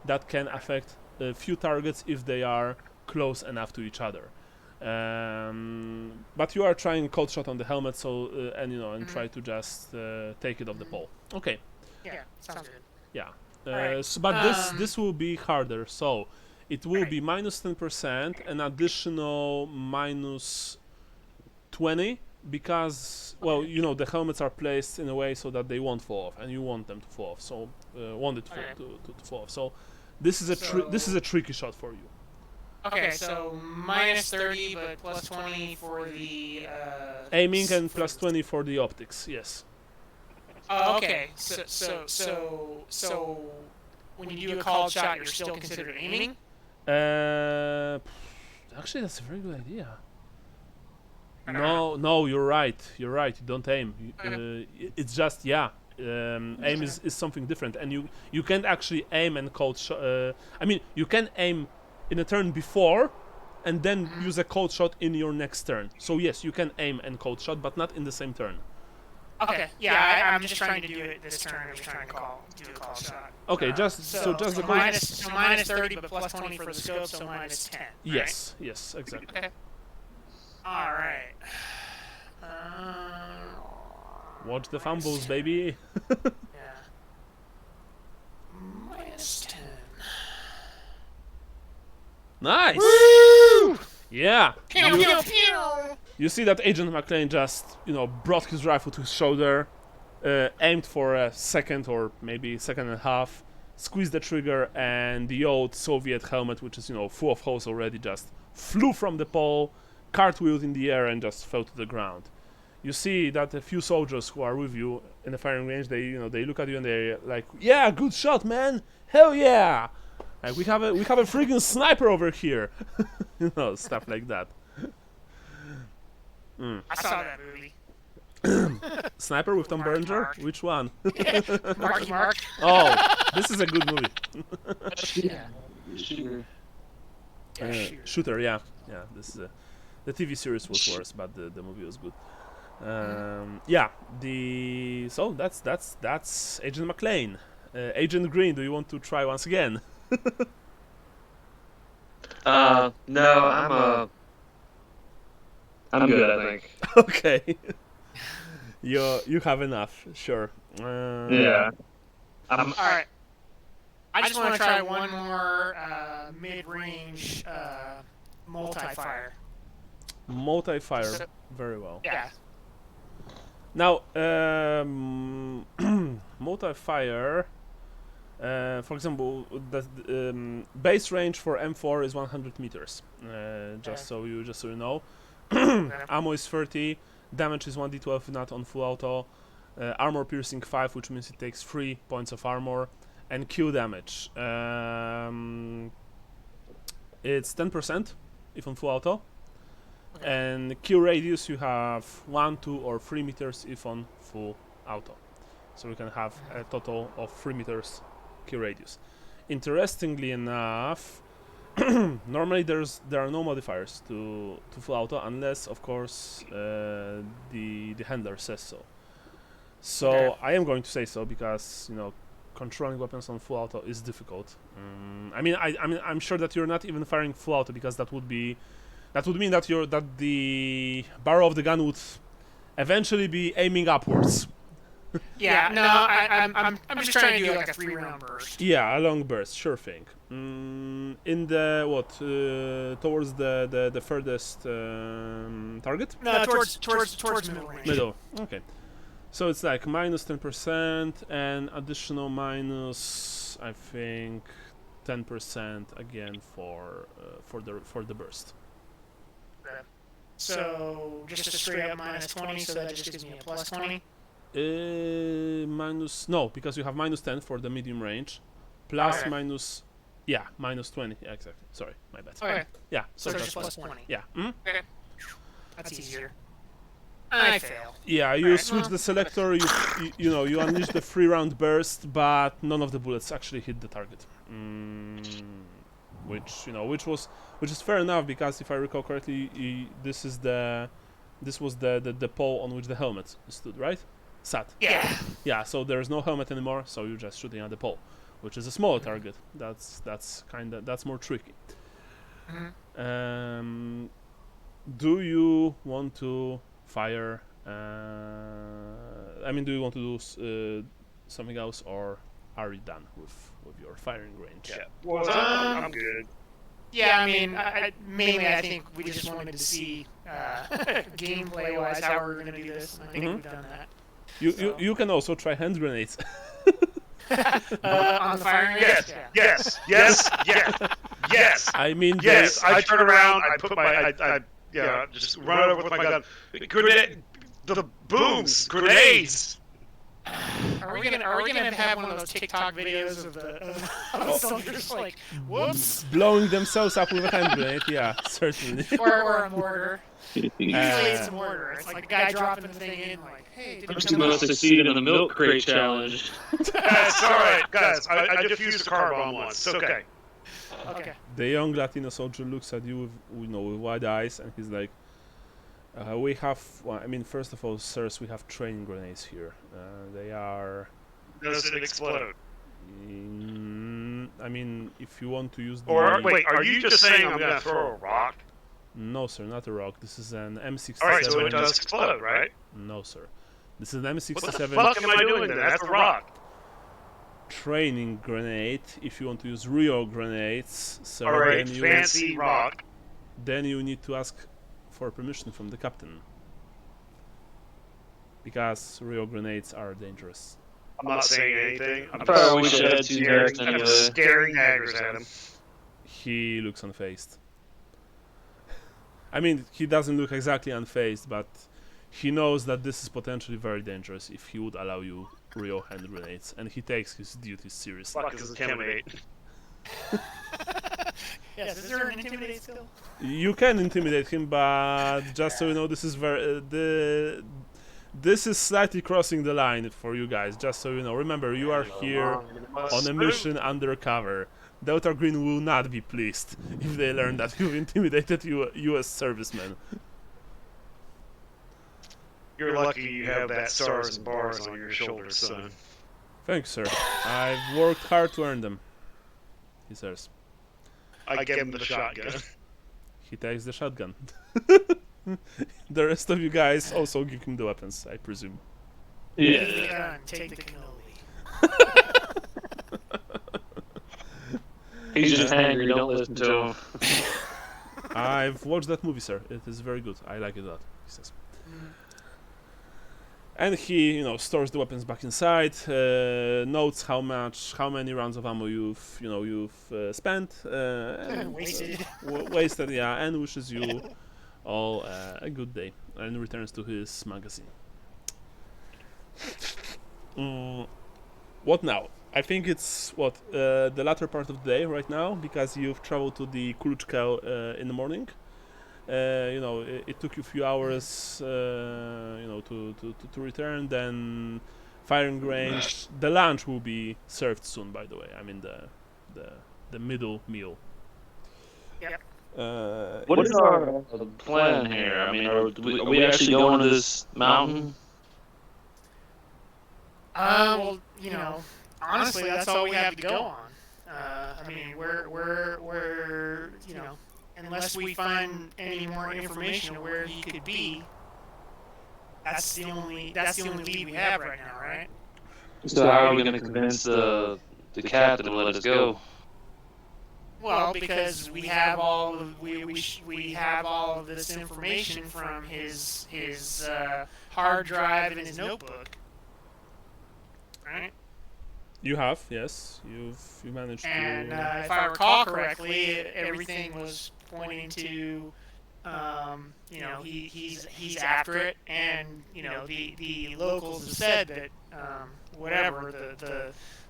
that can affect a few targets if they are close enough to each other. But you are trying cold shot on the helmet, so and try to just take it off the pole. Okay. Yeah, sounds good. Yeah. Alright. But this will be harder. So it will be minus 10%, an additional minus 20 because the helmets are placed in a way so that they won't fall off, and you want them to fall off. So want it to fall off. So this is a tricky shot for you. Okay, so minus 30, but plus 20 for the Aiming and plus 20 for the optics. Yes. Oh, okay. So when you do a called shot, you're still considered aiming? Actually, that's a very good idea. No, you're right. You're right. You don't aim. It's just aim is something different, and you can't actually aim and cold shot. I mean, you can aim in a turn before, and then use a cold shot in your next turn. So yes, you can aim and cold shot, but not in the same turn. Okay. Yeah, I'm just trying to do it this turn. I'm just trying to do a call shot. Okay, just the minus 30, but plus 20 for the scope, so minus 10. Yes, right? Yes, exactly. Okay. All right. Watch the fumbles, baby. Yeah. Minus 10. Nice. Woo! Yeah. Pew, pew, pew. You see that Agent McLean just, brought his rifle to his shoulder, aimed for a second or maybe second and a half, squeezed the trigger, and the old Soviet helmet, which is, full of holes already, just flew from the pole, cartwheeled in the air, and just fell to the ground. You see that a few soldiers who are with you in the firing range, they look at you and they're like, "Yeah, good shot, man! Hell yeah! Like, we have a freaking sniper over here," stuff like that. I saw that movie. Sniper with Tom Marky Berenger? Mark. Which one? Marky Mark. Oh, this is a good movie. Yeah. Shooter. Shooter, yeah. This is the TV series was worse, but the movie was good. So that's Agent McLean. Agent Green, do you want to try once again? No, I'm good, I think. Okay. You have enough, sure. Yeah. All right. I just want to try one more mid-range multi-fire. Multi-fire, very well. Yeah. Now, multi-fire. For example, the base range for M4 is 100 meters. Just so you know. Ammo is 30. Damage is 1d12 not on full auto. Armor piercing 5, which means it takes 3 points of armor. And Q damage. It's 10% if on full auto. Okay. And Q radius you have 1, 2, or 3 meters if on full auto. So you can have a total of 3 meters Q radius. Interestingly enough, normally there are no modifiers to full auto unless, of course, the handler says so. So Okay. I am going to say so because controlling weapons on full auto is difficult. I'm sure that you're not even firing full auto because that would mean that the barrel of the gun would eventually be aiming upwards. Yeah. No, I'm just trying to do like a 3-round burst. Yeah, a long burst, sure thing. In the towards the furthest target? No, towards middle range. Middle. Okay. So it's like minus 10% and additional minus, I think, 10% again for the burst. Okay. So just a straight up minus 20, so that just gives me a plus 20. No, because you have minus 10 for the medium range, plus Okay. minus 20. Yeah, exactly. Sorry, my bad. Okay. Yeah, So that's just fine. plus 20. Yeah. Okay. That's easier. I fail. Yeah, you Alright, switch well. the selector. You unleash the 3-round burst, but none of the bullets actually hit the target. Which is fair enough because if I recall correctly, this was the pole on which the helmet stood, right? Sat. Yeah. Yeah. So there's no helmet anymore, so you're just shooting at the pole, which is a smaller target. That's more tricky. Mhm. Do you want to fire? Do you want to do something else, or are you done with your firing range? Yeah. Well, I'm good. Yeah, mainly I think we just wanted to see gameplay-wise how we're going to do this. I think we've done that. You can also try hand grenades. On the firing range? Yes. I mean, Yes. I turn around. I put my. Just run over with my gun. Grenade. The booms. Grenades. Are we gonna have one of those TikTok videos of the soldiers like, whoops, blowing themselves up with a hand grenade? Yeah, certainly. or a mortar? Usually it's a Uh, mortar. It's like the guy dropping the thing in, like, hey, did First it you come must out? succeed in the milk crate challenge. It's all right, guys. I defused a car bomb once. It's okay. Okay. the young Latino soldier looks at you with with wide eyes, and he's like, "We have. Well, I mean, first of all, sirs, we have training grenades here. They are. Does it explode? I mean, if you want to use the. Or wait, are you just saying I'm gonna throw a rock? No, sir, not a rock. This is an M67. All right, so it does explode, right? No, sir. This is an What the M67 fuck am I doing then? That's a rock. training grenade. If you want to use real grenades, so All right, then fancy rock. then you need to ask for permission from the captain. Because real grenades are dangerous. I'm not saying anything. I'm Probably just should have had two staring, guards I'm anyway. staring daggers at him. He looks unfazed. I mean, he doesn't look exactly unfazed, but he knows that this is potentially very dangerous if he would allow you real hand grenades, and he takes his duties seriously. Fuck is intimidate. Yes. Is there an intimidate skill? You can intimidate him, but just so you know, this is this is slightly crossing the line for you guys. Just so you know, remember you are here on a mission undercover. The Outer Green will not be pleased if they learn that you've intimidated U.S. servicemen. You're lucky you have that stars and bars on your shoulders, son. Thanks, sir. I've worked hard to earn them. He says. I give him the shotgun. He takes the shotgun. The rest of you guys also give him the weapons, I presume. Yeah. Take the cannoli. He's just angry, don't listen to him. I've watched that movie, sir. It is very good. I like it a lot, he says. And he, stores the weapons back inside, notes how many rounds of ammo you've spent, and wasted, yeah, and wishes you all a good day, and returns to his magazine. What now? I think it's the latter part of the day right now, because you've traveled to the Kuluchka in the morning. It took you a few hours, to return. Then firing range. The lunch will be served soon, by the way. I mean the middle meal. Yep. What is our plan here? I mean, are we actually going to this mountain? Well, honestly, that's all we have to go on. I mean, we're unless we find any more information of where he could be, that's the only lead we have right now, right? So how are we going to convince the captain to let us go? Well, because we have all of we have all of this information from his hard drive and his notebook, right? You have, yes. You managed and, to. And if I recall correctly, everything was pointing to, he's after it, and the locals have said that whatever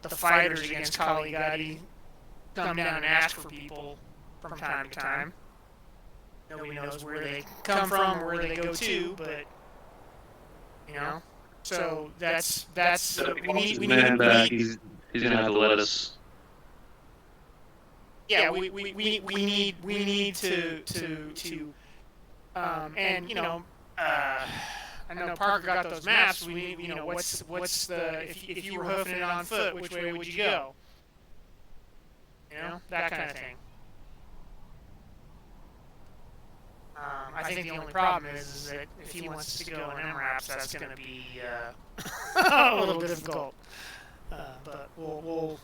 the fighters against Ghati come down and ask for people from time to time. Nobody knows where they come from or where they go to, but so that's we need. He's gonna have to let us. Yeah, we need to and I know Parker got those maps. We need what's the if you were hoofing it on foot, which way would you go? That kind of thing. I think the only problem is that if he wants to go in MRAPs, that's going to be a little difficult. But we'll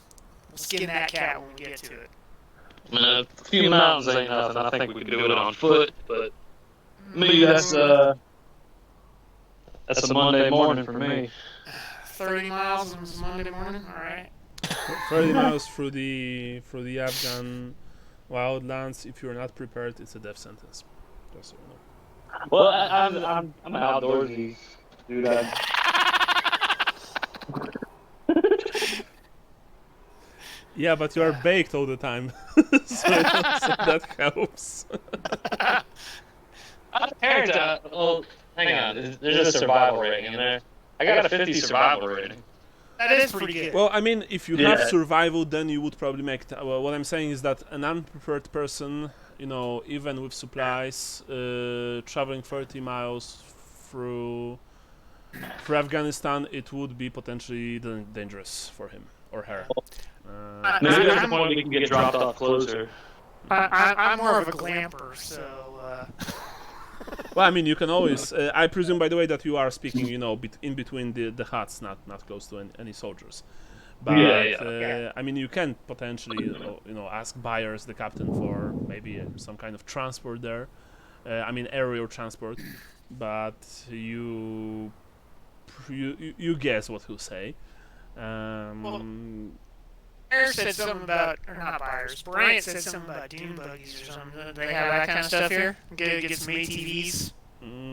skin that cat when we get to it. I mean, a few mountains ain't nothing. I think we could do it on foot, but maybe that's a Monday morning for me. 30 miles on Monday morning. All right. 30 miles through the Afghan wildlands. If you're not prepared, it's a death sentence. Just so you know. Well, I'm outdoorsy, do that. Yeah, but you are Yeah. baked all the time, so that helps. Well, hang on. There's a survival rating in there. I got a 50 survival rating. That is pretty good. Well, I mean, if you have Yeah. survival, then you would probably make. Well, what I'm saying is that an unprepared person, even with supplies, traveling 30 miles through Afghanistan, it would be potentially dangerous for him or her. Maybe there's a point we can get dropped off closer. I'm more of a glamper, so. Well, I mean, you can always. I presume, by the way, that you are speaking, in between the huts, not close to any soldiers. But Yeah. I mean, you can potentially, ask buyers, the captain, for maybe some kind of transport there. I mean, aerial transport. But you guess what he'll say. Buyers said something about, or not buyers. Bryant said something about dune buggies or something. Do they have that kind of stuff here? Get some ATVs,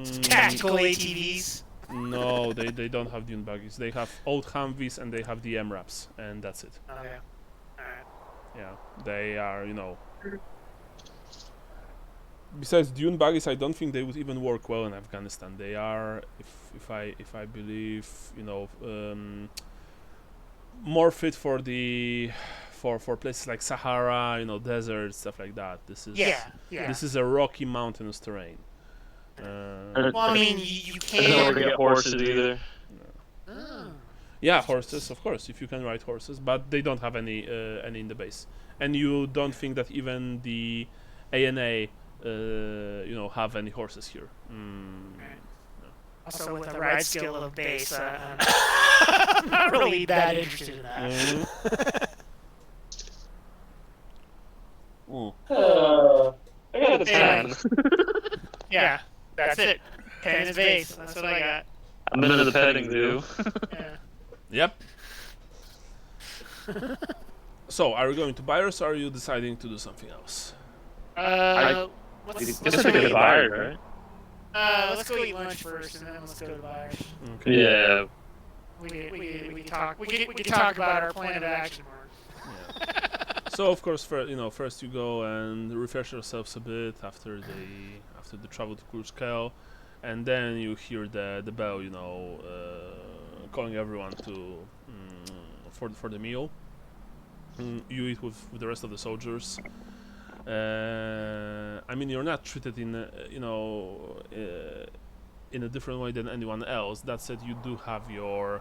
some tactical ATVs. No, they don't have dune buggies. They have old Humvees and they have the MRAPs, and that's it. Okay. Alright. Yeah, they are, Besides dune buggies, I don't think they would even work well in Afghanistan. They are, if I believe, more fit for for places like Sahara, deserts, stuff like that. This is This is a rocky, mountainous terrain. Well, I mean, you I don't know where to can. get horses either. Oh. Yeah, horses, of course, if you can ride horses, but they don't have any in the base, and you don't think that even the ANA, have any horses here. Also, with the ride skill of base, I'm not really that interested in that. I got a 10. Yeah, that's it. 10 is base. That's what I got. I'm into the petting zoo. Yeah. Yep. So, are you going to buyers, or are you deciding to do something else? Let's This is go a good eat buyer, right? Let's go eat lunch first, and then let's go to buyers. Okay. Yeah. We can talk about our plan of action more. Yeah. So of course, first you go and refresh yourselves a bit after the travel to Kurchkel, and then you hear the bell, calling everyone to for the meal. You eat with the rest of the soldiers. I mean, you're not treated in a different way than anyone else. That said, you do have your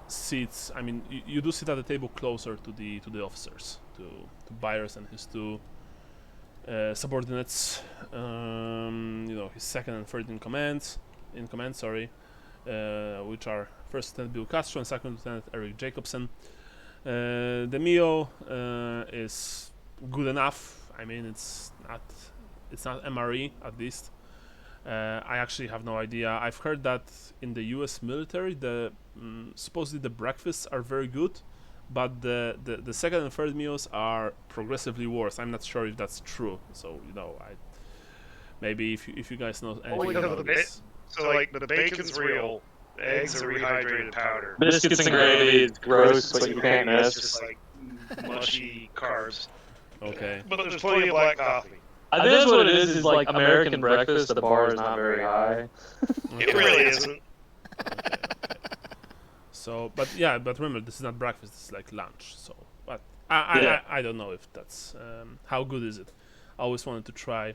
seats. I mean, you do sit at the table closer to the officers, to Byers and his two subordinates. His second and third in command, which are First Lieutenant Bill Castro and Second Lieutenant Eric Jacobson. The meal is good enough. I mean, it's not MRE at least. I actually have no idea. I've heard that in the U.S. military, supposedly the breakfasts are very good, but the second and third meals are progressively worse. I'm not sure if that's true. So maybe if you guys know anything about this. So like the bacon's real, the eggs are rehydrated powder. Biscuits and gravy, it's gross, but you can't It's miss. just like mushy carbs. Okay. But there's plenty of black coffee. I think that's what it is like American breakfast, the bar is not very high. It really isn't. So, but remember, this is not breakfast. This is like lunch. So, but I don't know if that's how good is it. I always wanted to try a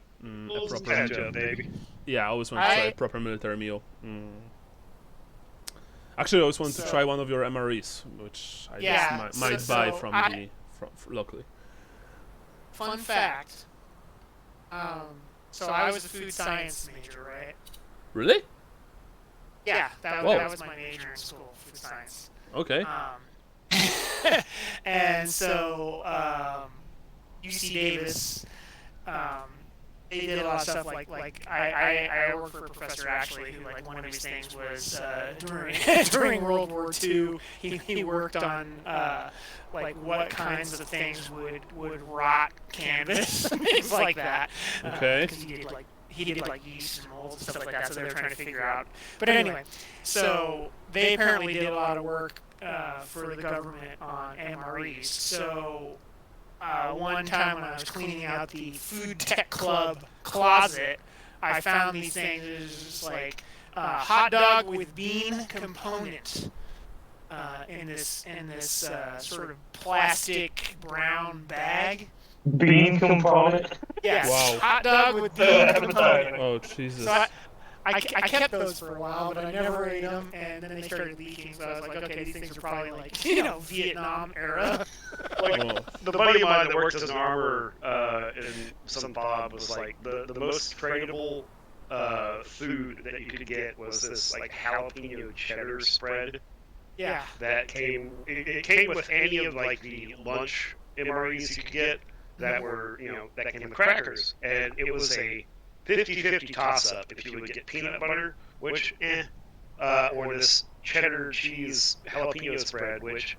proper Ketchup, baby. Yeah, I always wanted to try a proper military meal. Actually, I always wanted to try one of your MREs, which I just might buy from locally. Fun fact. So I was a food science major, right? Really? Yeah, that was my major in school, food science. Okay. And so UC Davis, they did a lot of stuff like I worked for a professor actually who like one of his things was during World War II he worked on like what kinds of things would rot canvas things like that. Okay. Because he did like yeast and mold and stuff like that, so they were trying to figure out. But anyway, so they apparently did a lot of work for the government on MREs. So one time when I was cleaning out the food tech club closet, I found these things. It was just like hot dog with bean component in this sort of plastic brown bag. Bean component. Yes, Wow. hot dog with bean component. Oh Jesus. So I kept those for a while, but I never ate them, and then they started leaking. So I was like, okay, these things are probably like Vietnam era. Oh. The buddy of mine that worked as an armor in some fob was like the most tradable food that you could get was this like jalapeno cheddar spread Yeah. that came. It came with any of like the lunch MREs you could get that were that came with crackers, and it was a 50-50 toss-up if you would get peanut butter, which or this cheddar cheese jalapeno spread, which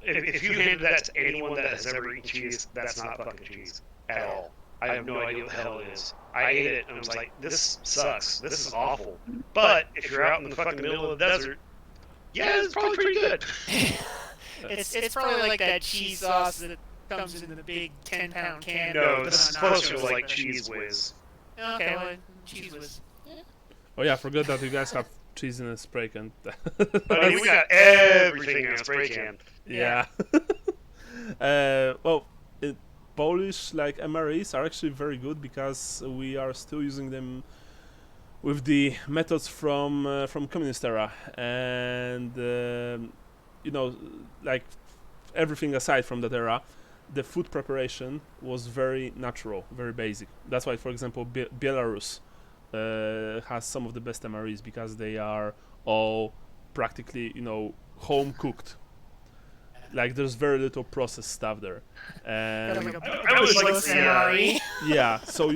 if you handed that to anyone that has ever eaten cheese, that's not fucking cheese at all. I have no idea what the hell it is. I ate it and I was like, this sucks. This is awful. But if you're out in the fucking middle of the desert, yeah, it's probably pretty good. It's probably like that cheese sauce that comes in the big 10-pound can. No, this is closer to like Cheese Whiz. Okay, well, cheese whiz. Oh yeah, forgot that you guys have cheese in a spray can. I mean, we got everything in a spray can. Yeah. Well, Polish like MREs are actually very good because we are still using them with the methods from communist era, and like everything aside from that era, the food preparation was very natural, very basic. That's why, for example, Belarus has some of the best MREs because they are all practically, home cooked. Like there's very little processed stuff there, and I was like, MRE. yeah. So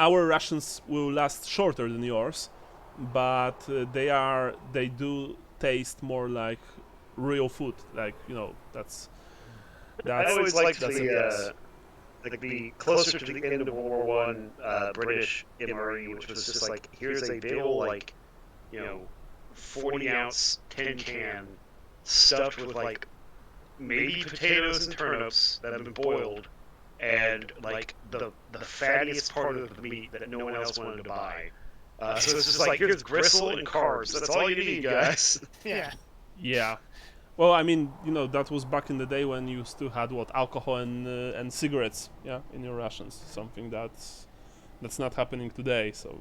our rations will last shorter than yours, but they do taste more like real food. Like that's. I always liked that's the closer to the end of World War I British MRE, which was just like, here's a big old 40-ounce tin can stuffed with like maybe potatoes and turnips that have been boiled, and like the fattiest part of the meat that no one else wanted to buy. So it's just like, here's gristle and carbs. That's all you need, guys. Yeah. Yeah. Well, I mean, that was back in the day when you still had alcohol and cigarettes, in your rations. Something that's not happening today. So,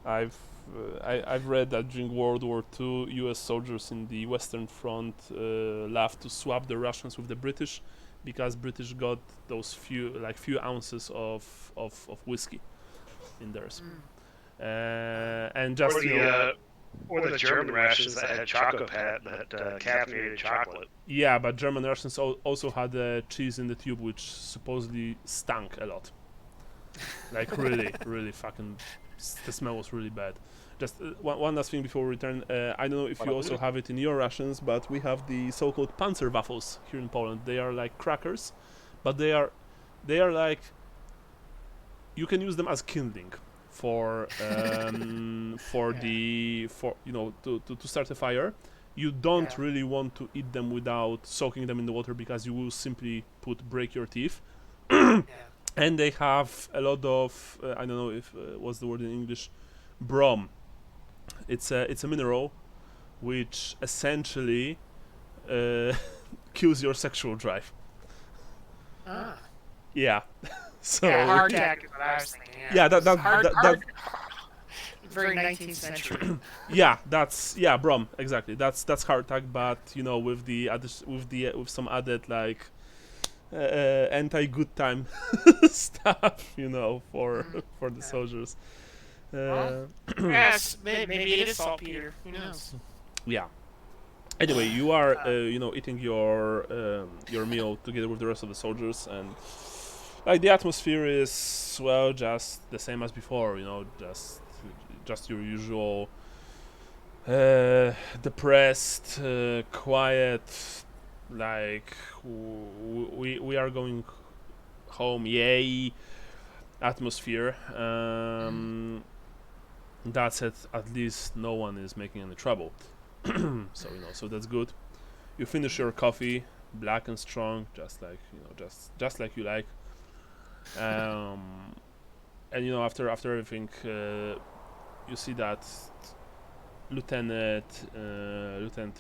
I've read that during World War II, U.S. soldiers in the Western Front loved to swap their rations with the British, because British got those few ounces of whiskey in theirs, and just or the German rations that had caffeinated chocolate. Yeah, but German rations also had cheese in the tube, which supposedly stunk a lot. Like really, really fucking, the smell was really bad. Just one last thing before we return. I don't know if you also have it in your rations, but we have the so-called Panzerwaffles here in Poland. They are like crackers, but they are like, you can use them as kindling for to start a fire. You don't really want to eat them without soaking them in the water, because you will simply break your teeth. And they have a lot of I don't know if what's the word in English, brom. It's a mineral which essentially kills your sexual drive. Yeah. So hardtack is what I was thinking. Yeah, that very 19th century. Yeah, that's brom, exactly. That's hardtack, but with some added like anti-good time stuff, for the soldiers. Yes, maybe it is saltpeter. Who knows? Yeah. Anyway, you are eating your meal together with the rest of the soldiers, and like the atmosphere is just the same as before. Just your usual depressed, quiet. Like we are going home, yay! Atmosphere. That's it. At least no one is making any trouble. So that's good. You finish your coffee, black and strong, just like just like you like. And after everything, you see that Lieutenant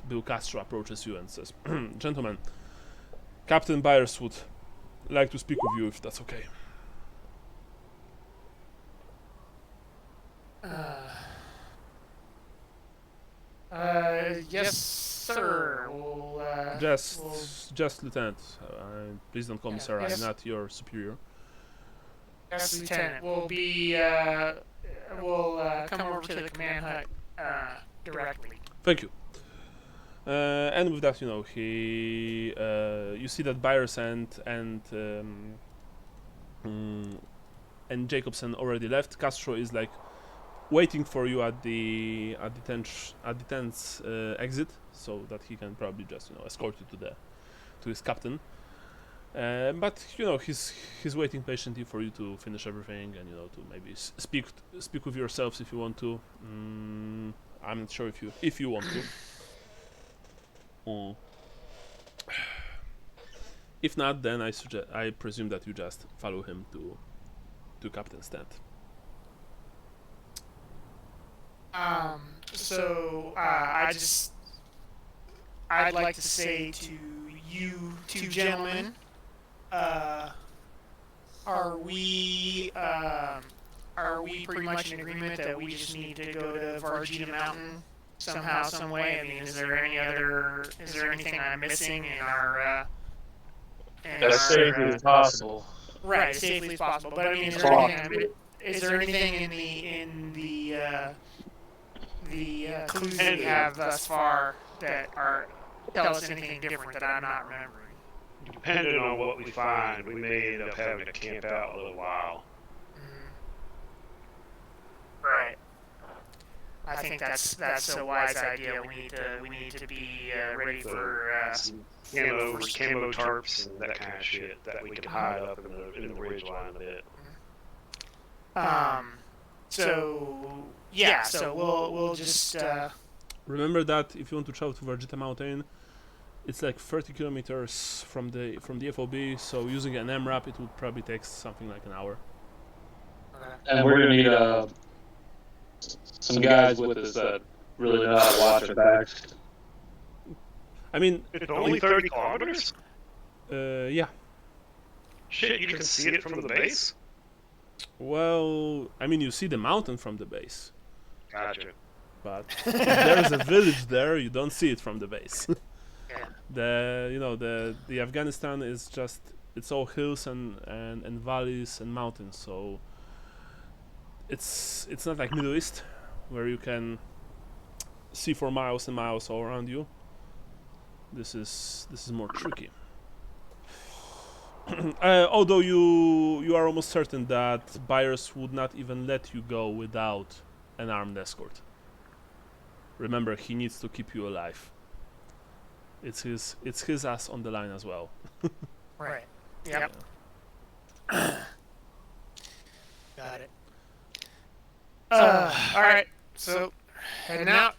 Bill Castro approaches you and says, "Gentlemen, Captain Byers would like to speak with you, if that's okay." Yes, sir. We'll, Just Lieutenant. Please don't call me sir. yes. I'm not your superior. yes, Lieutenant. We'll come over to the command hut directly. Thank you. And with that, you see that Byers and Jacobson already left. Castro is like waiting for you at the tent's exit, so that he can probably just escort you to his captain. But he's waiting patiently for you to finish everything, and to maybe speak with yourselves if you want to. I'm not sure if you want to. If not, then I presume that you just follow him to Captain's tent. I'd like to say to you two gentlemen, are we pretty much in agreement that we just need to go to Varjita Mountain somehow, some way? I mean, is there anything I'm missing in our As safely as possible. Right, as safely as possible. But I mean, is there anything in the clues that we have thus far that tell us anything different that I'm not remembering? Depending on what we find, we may end up having to camp out a little while. Right. I think that's a wise idea. We need to be ready for Camo tarps and that kind of shit that we can hide up in the ridge line a bit. So we'll just remember that if you want to travel to Varjita Mountain, it's like 30 kilometers from the FOB. So using an MRAP, it would probably take something like an hour. And we're gonna need some guys with us that really know how to watch our backs. I mean, It's only 30 kilometers? yeah. Shit, you can see it from the base? Well, I mean, you see the mountain from the base, Gotcha. but if there's a village there, you don't see it from the base. Yeah. The Afghanistan is it's all hills and valleys and mountains, so it's not like Middle East where you can see for miles and miles all around you. This is more tricky. Although you are almost certain that Byers would not even let you go without an armed escort. Remember, he needs to keep you alive. It's his ass on the line as well. Right. Yep. Got it. All right. So heading out.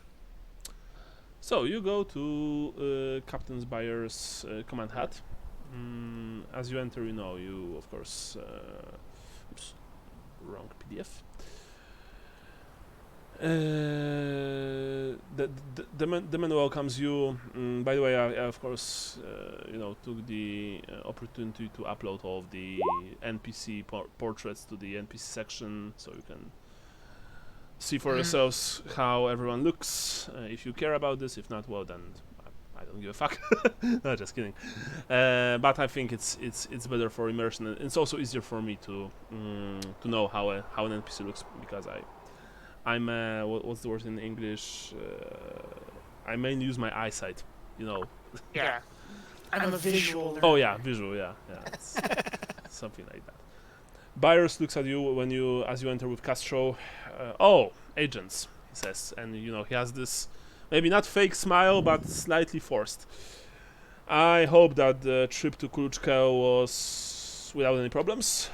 So you go to Captain Byers' command hut. As you enter, you of course. Oops, wrong PDF. The man welcomes you. By the way, I of course took the opportunity to upload all of the NPC portraits to the NPC section, so you can see for yourselves how everyone looks. If you care about this, if not, well then I don't give a fuck. No, just kidding. But I think it's better for immersion, and it's also easier for me to know how an NPC looks, because I'm what's the word in English? I mainly use my eyesight, Yeah. I'm a visual learner. Oh yeah, visual. Yeah. It's something like that. Byers looks at you as you enter with Castro. Oh, agents, he says, and he has this maybe not fake smile, but slightly forced. I hope that the trip to Kuluchka was without any problems.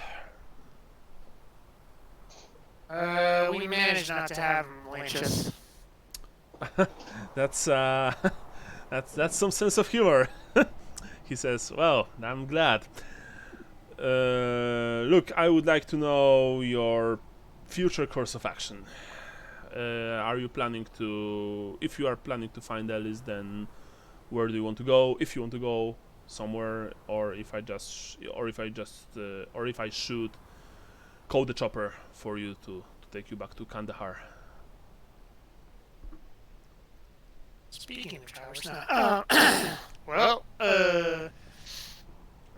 We managed not to have him malicious. That's some sense of humor. he says, "Well, I'm glad. Look, I would like to know your future course of action. Are you planning to? If you are planning to find Alice, then where do you want to go? If you want to go somewhere, or if I should call the chopper for you to take you back to Kandahar." Speaking of towers now, well,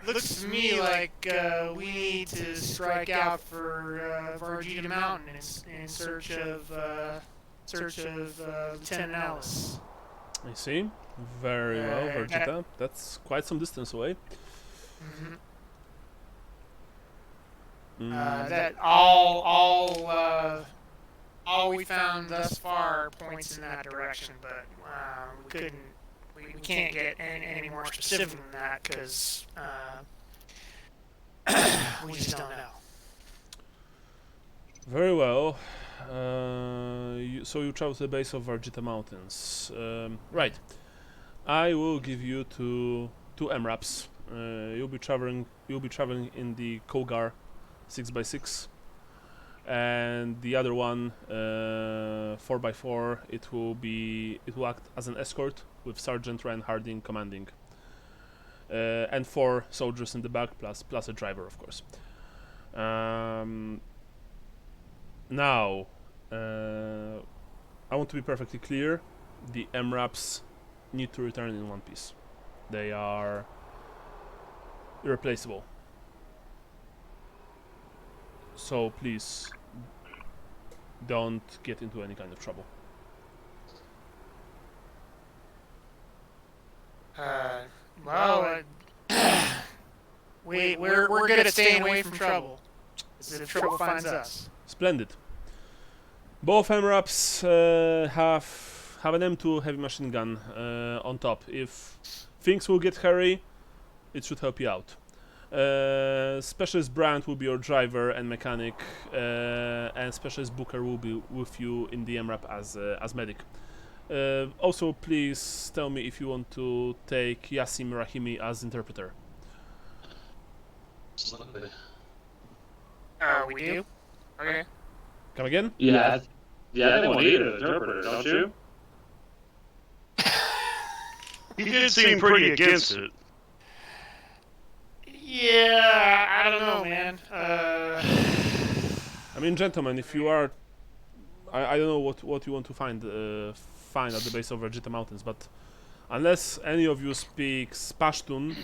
looks to me like we need to strike out for Varjita Mountain in search of Lieutenant Alice. I see. Very well, that- Vergita. That's quite some distance away. Mhm. Mm, All we found thus far points in that direction, but we can't get any more specific than that because we just don't know. Very well. So you travel to the base of Varjita Mountains. Right. I will give you two MRAPs. You'll be traveling in the Kogar 6x6, and the other one 4x4. It will act as an escort with Sergeant Ryan Harding commanding, and 4 soldiers in the back plus a driver, of course. Now, I want to be perfectly clear. The MRAPs need to return in one piece. They are irreplaceable. So please don't get into any kind of trouble. We're good at staying away from trouble. If trouble finds us. Splendid. Both MRAPs have an M2 heavy machine gun on top. If things will get hairy, it should help you out. Specialist Brandt will be your driver and mechanic, and Specialist Booker will be with you in the MRAP as medic. Also, please tell me if you want to take Yasim Rahimi as interpreter. Absolutely. We do? Okay. Come again? Yeah, I think we'll need an interpreter, don't you? He did seem pretty against it. Yeah, I don't know, man. I mean, gentlemen, if you are, I don't know what you want to find at the base of Vergita Mountains, but unless any of you speaks Pashtun,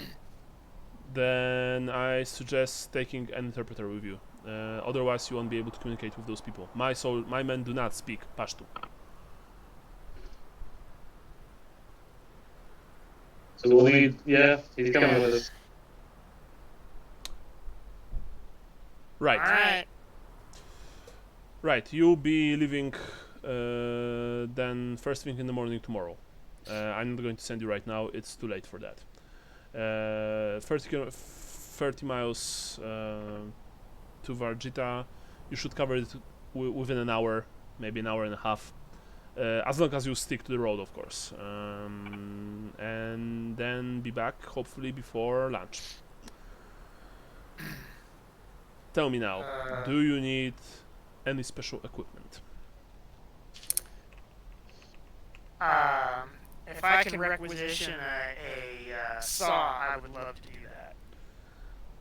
then I suggest taking an interpreter with you. Otherwise, you won't be able to communicate with those people. My men do not speak Pashto. So we'll need, he's coming with us. Right. Alright. Right. You'll be leaving then first thing in the morning tomorrow. I'm not going to send you right now. It's too late for that. 30 miles to Varjita. You should cover it within an hour, maybe an hour and a half. As long as you stick to the road, of course. And then be back, hopefully, before lunch. Tell me now, do you need any special equipment? If I can requisition a saw, I would love to do that.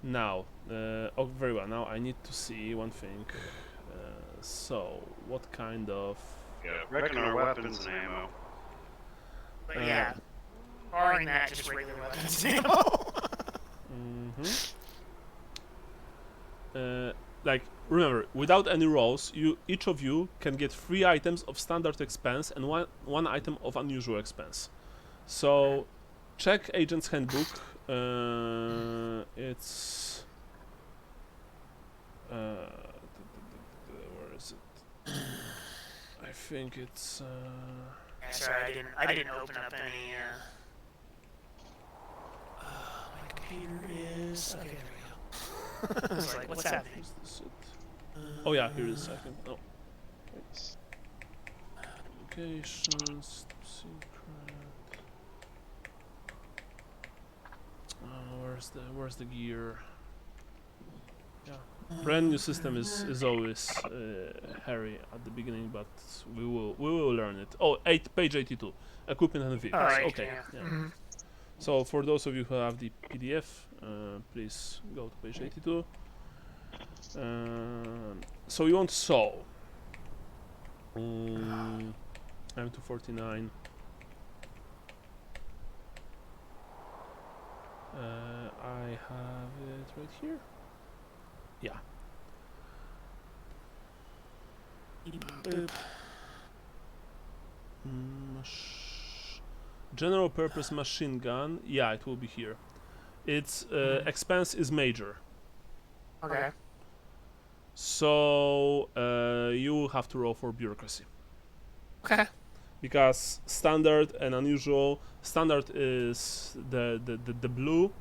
Now, very well. Now I need to see one thing. So, what kind of? Yeah, reckon our weapons and ammo. But yeah, barring that, just regular weapons and ammo. Like, remember, without any rolls, each of you can get 3 items of standard expense and one item of unusual expense. So, check Agent's Handbook. It's where is it? I think it's. Yeah, sorry, I didn't open up any. My computer is. Okay, there we go. I was like, what's happening? Is this it? Oh yeah, here it is. I can. Oh. Locations, secret. where's the gear? Yeah, brand new system is always hairy at the beginning, but we will learn it. Oh, page 82, equipment and vehicles. Alright, Okay. yeah. Yeah. Mhm. So for those of you who have the PDF, please go to page 82. So you want saw. M249. I have it right here. Yeah. Boop. General purpose machine gun. Yeah, it will be here. Its expense is major. Okay. So you have to roll for bureaucracy. Okay. Because standard and unusual. Standard is the blue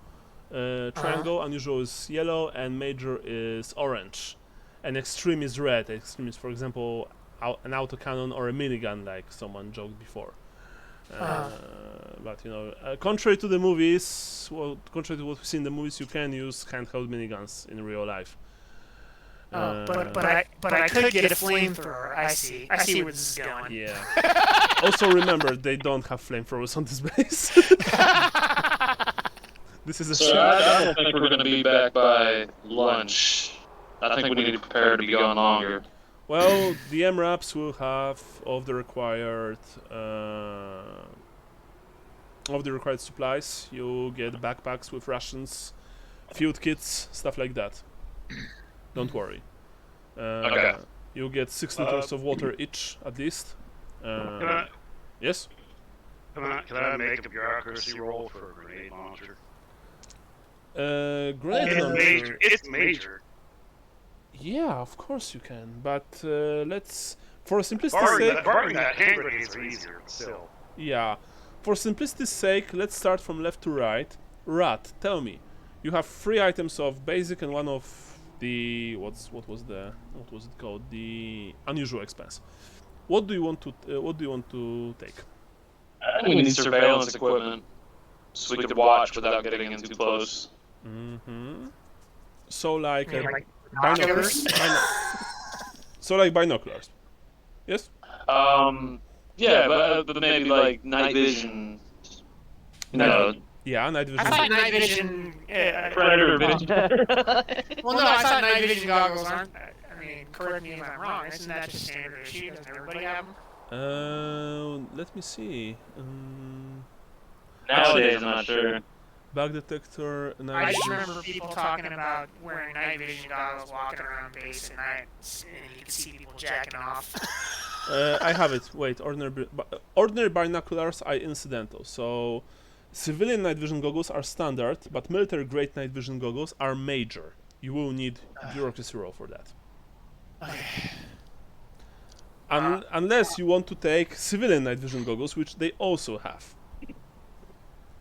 triangle, unusual is yellow, and major is orange. And extreme is red. Extreme is, for example, an autocannon or a minigun, like someone joked before. But you know, contrary to the movies, contrary to what we see in the movies, you can use handheld miniguns in real life. But I could get a flamethrower. I see where this is going. Yeah. Also remember, they don't have flamethrowers on this base. This is a So I don't think we're going to be back by lunch. I think we need to prepare to be gone longer. Well, the MRAPs will have of the required supplies. You get backpacks with rations, field kits, stuff like that. Don't worry. Okay. You'll get 6 liters of water each, at least. Yes? Can I make a bureaucracy roll for a grenade launcher? Grenade launcher. It's major. Yeah, of course you can, but let's, for simplicity's sake... Barring that, hand grenades are easier, still. Yeah, for simplicity's sake, let's start from left to right. Rat, tell me, you have 3 items of basic and one of the what was it called? The unusual expense. What do you want to take? I think we need surveillance equipment so we could watch without getting in too close. So like, Binoculars? So like binoculars. Yes? Yeah, but maybe like night vision. No. Yeah, night vision. I thought night vision. Predator vision. Well, no, I thought night vision goggles aren't. I mean, correct me if I'm wrong. Isn't that just standard issue? Doesn't everybody have them? Let me see. Nowadays, I'm not sure. Bug detector. I just remember people talking about wearing night vision goggles, walking around base at night, and you can see people jacking off. I have it. Wait, ordinary binoculars are incidental. So, civilian night vision goggles are standard, but military-grade night vision goggles are major. You will need bureaucracy roll for that. Unless you want to take civilian night vision goggles, which they also have.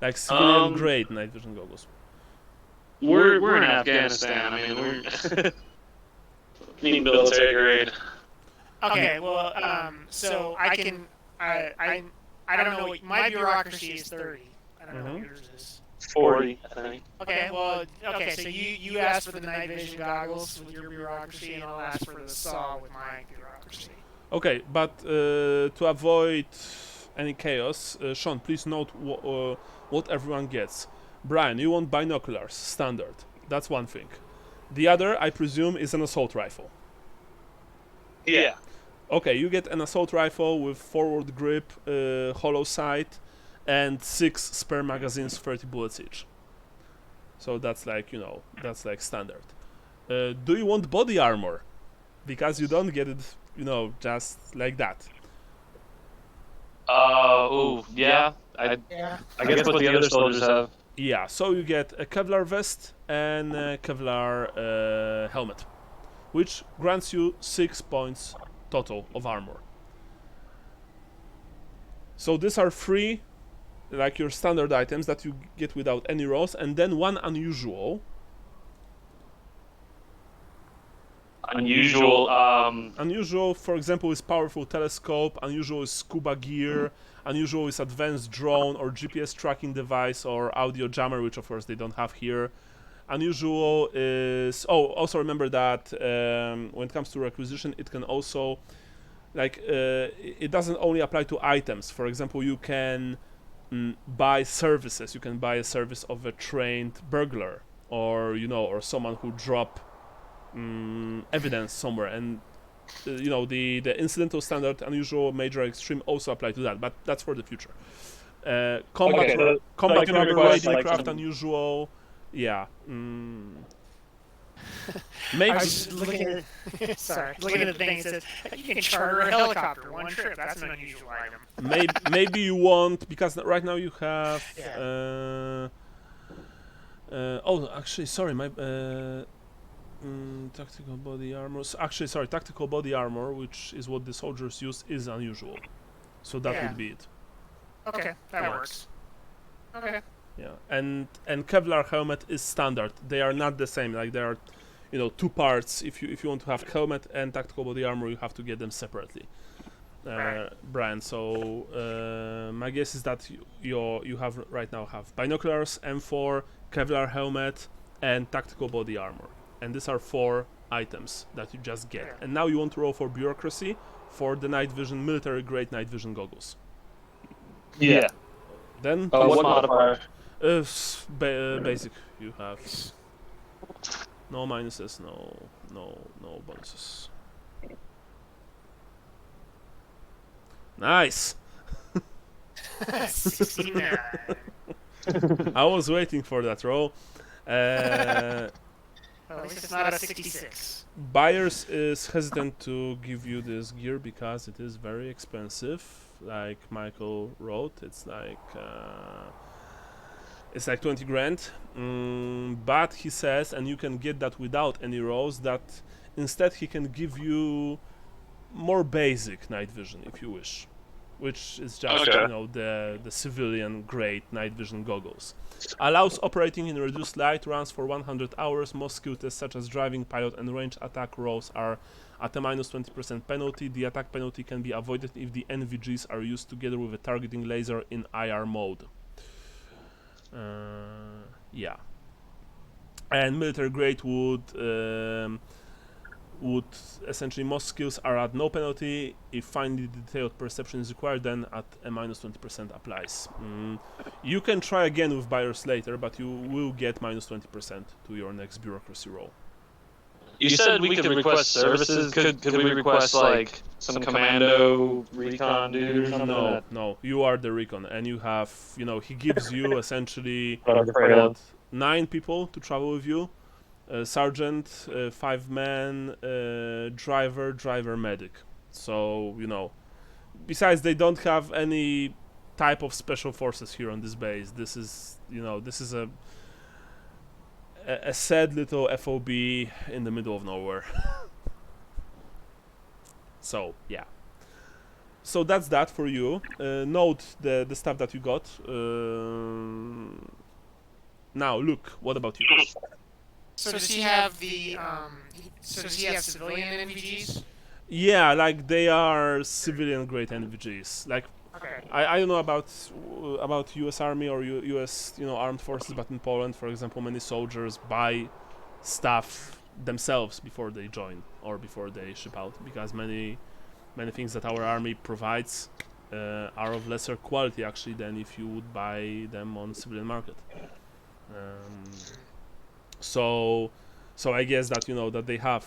Like civilian-grade night vision goggles. We're in Afghanistan. I mean, we're need military grade. Okay, well, so I can, I don't know. My bureaucracy is 30. I don't know what yours is. 40, I think. Okay, well, okay, so you asked for the night vision goggles with your bureaucracy, and I'll ask for the saw with my bureaucracy. Okay, but to avoid any chaos, Sean, please note what everyone gets. Brian, you want binoculars, standard. That's one thing. The other, I presume, is an assault rifle. Yeah. Okay, you get an assault rifle with forward grip, hollow sight, and 6 spare magazines, 30 bullets each. So that's like, you know, that's like standard. Do you want body armor? Because you don't get it, you know, just like that. Yeah. I guess what the other soldiers have. Yeah, so you get a Kevlar vest and a Kevlar helmet, which grants you 6 points total of armor. So these are 3, like your standard items that you get without any rolls, and then 1 unusual. Unusual. Unusual, for example, is powerful telescope. Unusual is scuba gear. Unusual is advanced drone or GPS tracking device or audio jammer, which of course they don't have here. Unusual is... Oh, also remember that when it comes to requisition, it can also... Like, it doesn't only apply to items. For example, you can buy services. You can buy a service of a trained burglar, or or someone who drop evidence somewhere. And the incidental, standard, unusual, major, extreme also apply to that. But that's for the future. Combat, Okay, combat so rubber, request, radiocraft, some... unusual. Yeah. I Maybe. was just looking at looking at the thing. It says you can charter a helicopter one trip. That's an unusual item. Maybe you want, because right now you have. Yeah. Oh, actually, sorry, my tactical body armor. Actually, sorry, tactical body armor, which is what the soldiers use, is unusual. So that would be it. Okay, that works. Okay. Yeah, and Kevlar helmet is standard. They are not the same. Like, there are, two parts. If you want to have helmet and tactical body armor, you have to get them separately. Brand. So my guess is that you have right now have binoculars, M4, Kevlar helmet, and tactical body armor. And these are 4 items that you just get. And now you want to roll for bureaucracy for the night vision, military grade night vision goggles. Yeah. Then What modifier? Basic. You have no minuses, no bonuses. Nice. 69. I was waiting for that roll. Well, at least it's not a 66. Buyers is hesitant to give you this gear because it is very expensive. Like Michael wrote, it's like 20 grand. But he says, and you can get that without any rolls, that instead he can give you more basic night vision if you wish, which is just the civilian grade night vision goggles. Allows operating in reduced light, runs for 100 hours. Most skill tests such as driving, pilot, and range attack rolls are at a minus 20% penalty. The attack penalty can be avoided if the NVGs are used together with a targeting laser in IR mode. Yeah. And military grade would essentially, most skills are at no penalty. If finely detailed perception is required, then at a minus 20% applies. You can try again with buyers later, but you will get minus 20% to your next bureaucracy roll. You said we could request services. Could we request like some commando recon dude or something? No. You are the recon, and you have, he gives you essentially 9 people to travel with you. Sergeant, 5-man, driver, medic. So, besides they don't have any type of special forces here on this base. This is a sad little FOB in the middle of nowhere. So, yeah. So that's that for you. Note the stuff that you got. Now, look, what about you? So does he have the does he have civilian NVGs? Yeah, like they are civilian grade NVGs. Like, okay. I don't know about U.S. Army or U.S. armed forces, but in Poland, for example, many soldiers buy stuff themselves before they join or before they ship out, because many things that our army provides are of lesser quality actually than if you would buy them on the civilian market. So I guess that that they have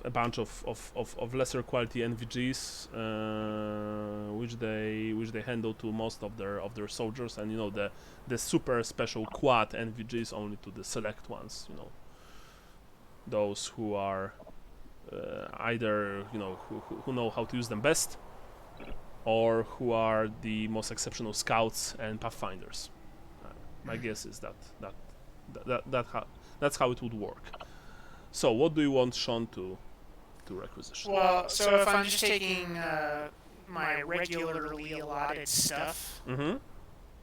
a bunch of lesser quality NVGs, which they handle to most of their soldiers, and the super special quad NVGs only to the select ones, those who are either who know how to use them best, or who are the most exceptional scouts and pathfinders. My guess is that's how it would work. So, what do you want Sean to requisition? Well, so if I'm just taking my regularly allotted stuff,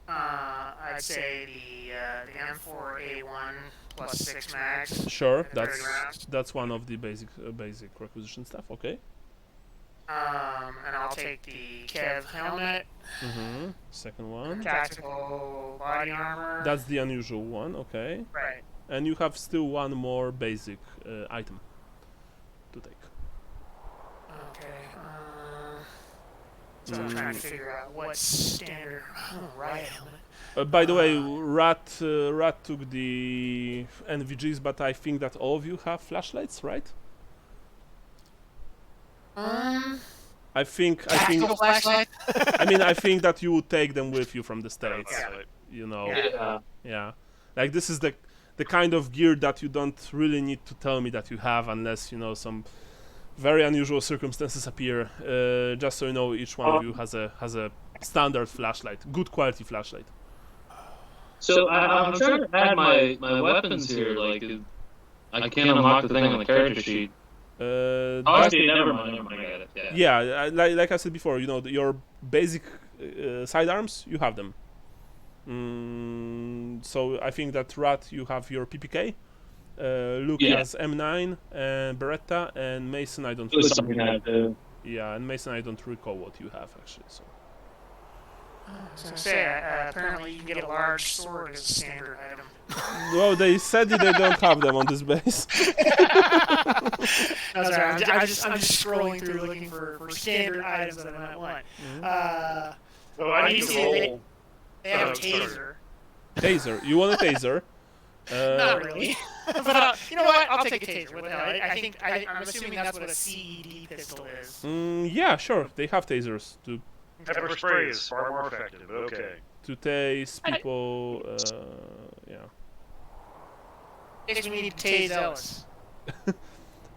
I'd say the M4A1 plus 6 mags. Sure, and 30 rounds. that's one of the basic requisition stuff. Okay. And I'll take the Kev helmet, Second one. tactical body armor. That's the unusual one. Okay. right. And you have still one more basic item to take. Okay. So I'm trying to figure out what standard riot helmet. By the way, Rat took the NVGs, but I think that all of you have flashlights, right? I think Tactical flashlight. I think that you would take them with you from the States. Yeah. You know. Yeah. Yeah. Like this is the kind of gear that you don't really need to tell me that you have unless, you know, some very unusual circumstances appear. Just so you know, each one of you has a standard flashlight, good quality flashlight. So I'm trying to add my weapons here. Like, I can't unlock the thing on the character sheet. Actually, never mind. I got it. Yeah. Yeah, like I said before, you know, your basic sidearms, you have them. So I think that Rat, you have your PPK. Luke has M9 and Beretta, and Mason I don't. Yeah, and Mason I don't recall what you have actually. So. Apparently you can get a large sword as a standard item. Well, they said that they don't have them on this base. No, sorry, I'm just scrolling through looking for standard items that I might want. Oh, I need to roll. They have a taser. Taser. You want a taser? Not really. But you know what? I'll take a taser. What the hell? I'm assuming that's what a CED pistol is. Yeah, sure. They have tasers to Pepper spray is far more effective, but okay. to tase people. Yeah. I guess we need to tase Ellis.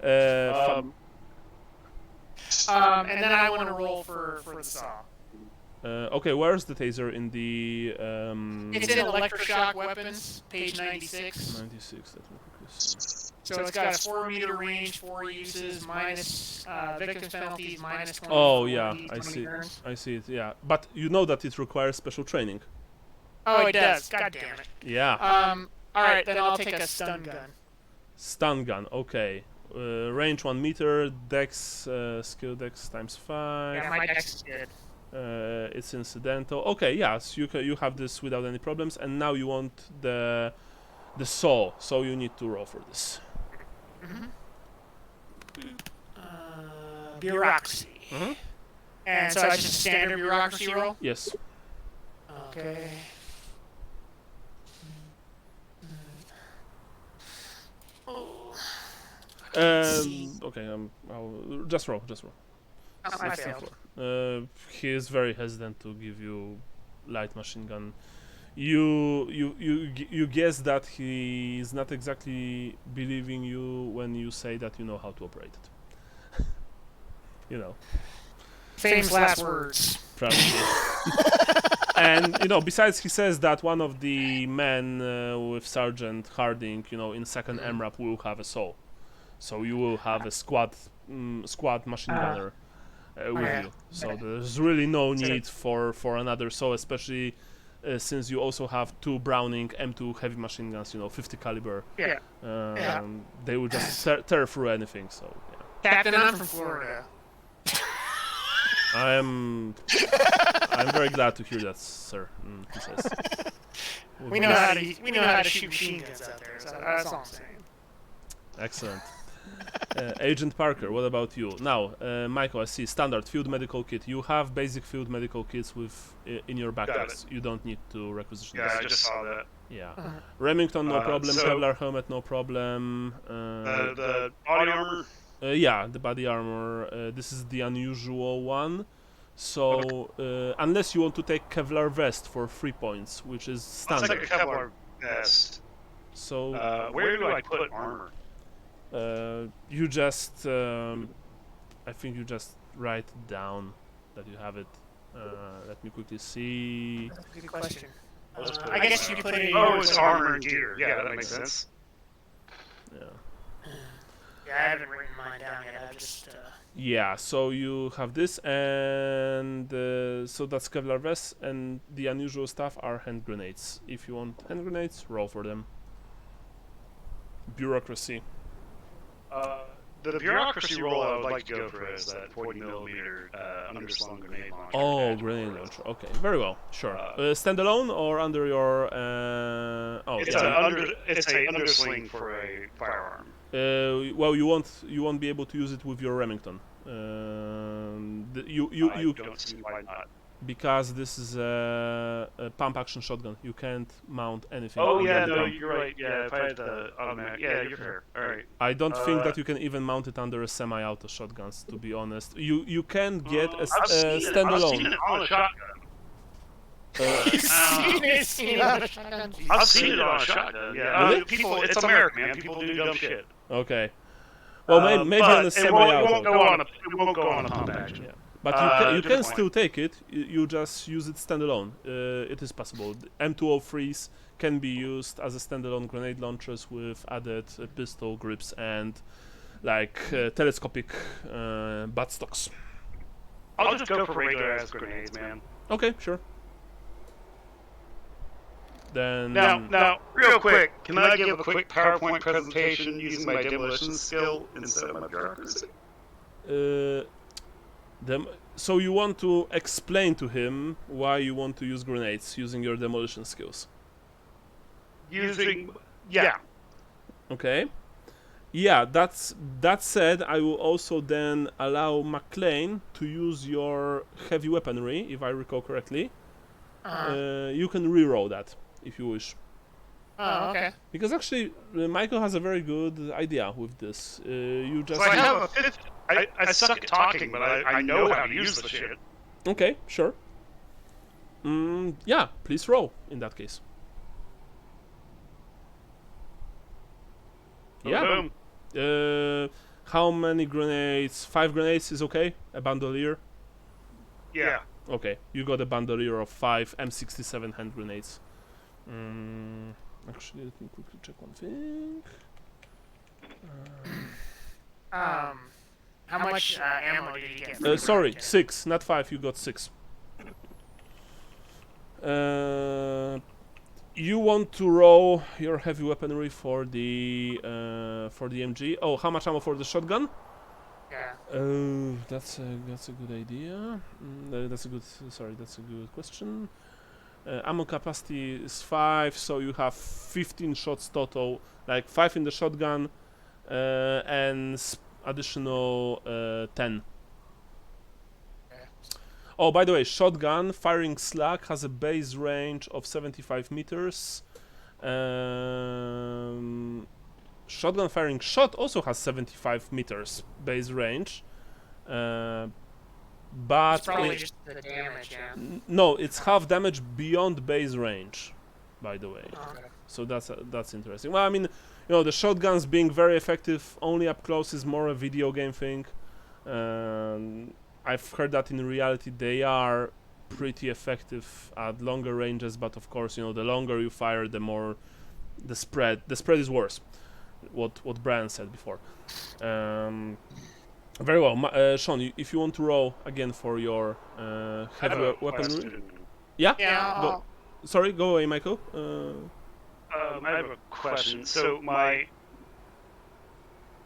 Fun. And then I want to roll for the saw. Okay, where's the taser in the? It's in Electroshock Weapons, page 96. 96. Let me quickly see. So it's got a 4-meter range, 4 uses, minus victims penalties, minus 20. Oh yeah, 20 I see. turns. I see it. Yeah, but you know that it requires special training. Oh, it does. God damn it. Yeah. All right, then I'll take a stun gun. Stun gun. Okay. Range 1 meter. Dex skill dex times 5. Yeah, my dex is good. It's incidental. Okay, yes, you have this without any problems, and now you want the saw, so you need to roll for this. Bureaucracy. And so it's just a standard bureaucracy roll? Yes. Okay. Okay. I'll just roll. I failed. He is very hesitant to give you light machine gun. You guess that he is not exactly believing you when you say that you know how to operate it. You know. Famous last words. Probably. And you know, besides, he says that one of the men with Sergeant Harding, you know, in second MRAP will have a saw, so you will have a squad machine gunner with you. So there's really no need for another saw, especially since you also have 2 Browning M2 heavy machine guns, you know, 50 caliber. They will just tear through anything. So yeah. Captain, I'm from Florida. I'm very glad to hear that, sir. He says. We know how to shoot machine guns out there. So that's all I'm saying. Excellent. Agent Parker, what about you? Now, Michael, I see standard field medical kit. You have basic field medical kits in your backpacks. You don't need to requisition. Yeah, I just saw that. Yeah. Remington, no problem. so- Kevlar helmet, no problem. The body armor. Yeah, the body armor. This is the unusual one. So, unless you want to take Kevlar vest for 3 points, which is I'll standard. take a Kevlar vest. So, Where do I put armor? you just, I think you just write down that you have it. Let me quickly see. That's a good question. I guess you put it in Oh, your it's armor and gear. Yeah, that makes sense. Yeah. Yeah, I haven't written mine down yet. Yeah, so you have this, and so that's Kevlar vests, and the unusual stuff are hand grenades. If you want hand grenades, roll for them. Bureaucracy. The bureaucracy roll I would like to go for is that 40mm underslung grenade launcher. Oh, grenade launcher. Okay, very well. Sure. Standalone or under your? It's a undersling for a firearm. Well, you won't be able to use it with your Remington. You don't see why not. Because this is a pump action shotgun. You can't mount anything. Oh on yeah, the no, pump. you're right. Yeah, if I had the automatic, yeah, you're fair. All right. I don't think that you can even mount it under a semi-auto shotguns. To be honest, you can get a standalone. I've seen it on a shotgun. I've I've seen it on a shotgun. Yeah, Really? people. It's America, man. People do dumb shit. Okay. Well, maybe on a semi-auto. It won't go on a pump action. Yeah. But you can still take it. You just use it standalone. It is possible. The M203s can be used as a standalone grenade launchers with added pistol grips and like telescopic buttstocks. I'll just go for regular ass grenades, man. Okay, sure. Then Now, real quick, can I give a quick PowerPoint presentation using my demolition skill instead of my bureaucracy? So you want to explain to him why you want to use grenades using your demolition skills. Yeah. Okay. Yeah, that said, I will also then allow McLean to use your heavy weaponry, if I recall correctly. You can reroll that if you wish. Oh, okay. Because actually, Michael has a very good idea with this. You just. So I have a 50. I suck at talking, but I know how to use the shit. Okay, sure. Yeah, please roll in that case. Yeah. Boom. How many grenades? 5 grenades is okay? A bandolier? Yeah. Okay, you got a bandolier of 5 M67 hand grenades. Actually, let me quickly check one thing. How much ammo did you get? Sorry, 6, not 5. You got 6. You want to roll your heavy weaponry for the MG? Oh, how much ammo for the shotgun? Yeah. That's a good idea. That's a good question. Ammo capacity is 5, so you have 15 shots total, like 5 in the shotgun, and additional 10. Oh, by the way, shotgun firing slug has a base range of 75 meters. Shotgun firing shot also has 75 meters base range. But It's probably just the damage, yeah. no, it's half damage beyond base range, by the way. Okay. So that's interesting. Well, I mean, the shotguns being very effective only up close is more a video game thing. I've heard that in reality they are pretty effective at longer ranges, but of course, the longer you fire, the more the spread is worse. What Brian said before. Very well, Sean. If you want to roll again for your heavy weaponry, yeah. Yeah. Sorry, go away, Michael. I have a question. So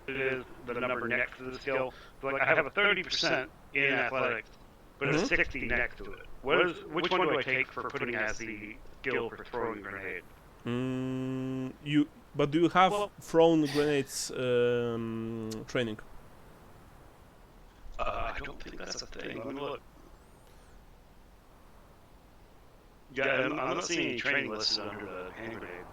it is the number next to the skill. So like I have a 30% in athletics, but a 60 next to it. Which one do I take for putting as the skill for throwing a grenade? But do you have thrown grenades training? I don't think that's a thing. Let me look. Yeah, I'm not seeing any training listed under the hand grenade.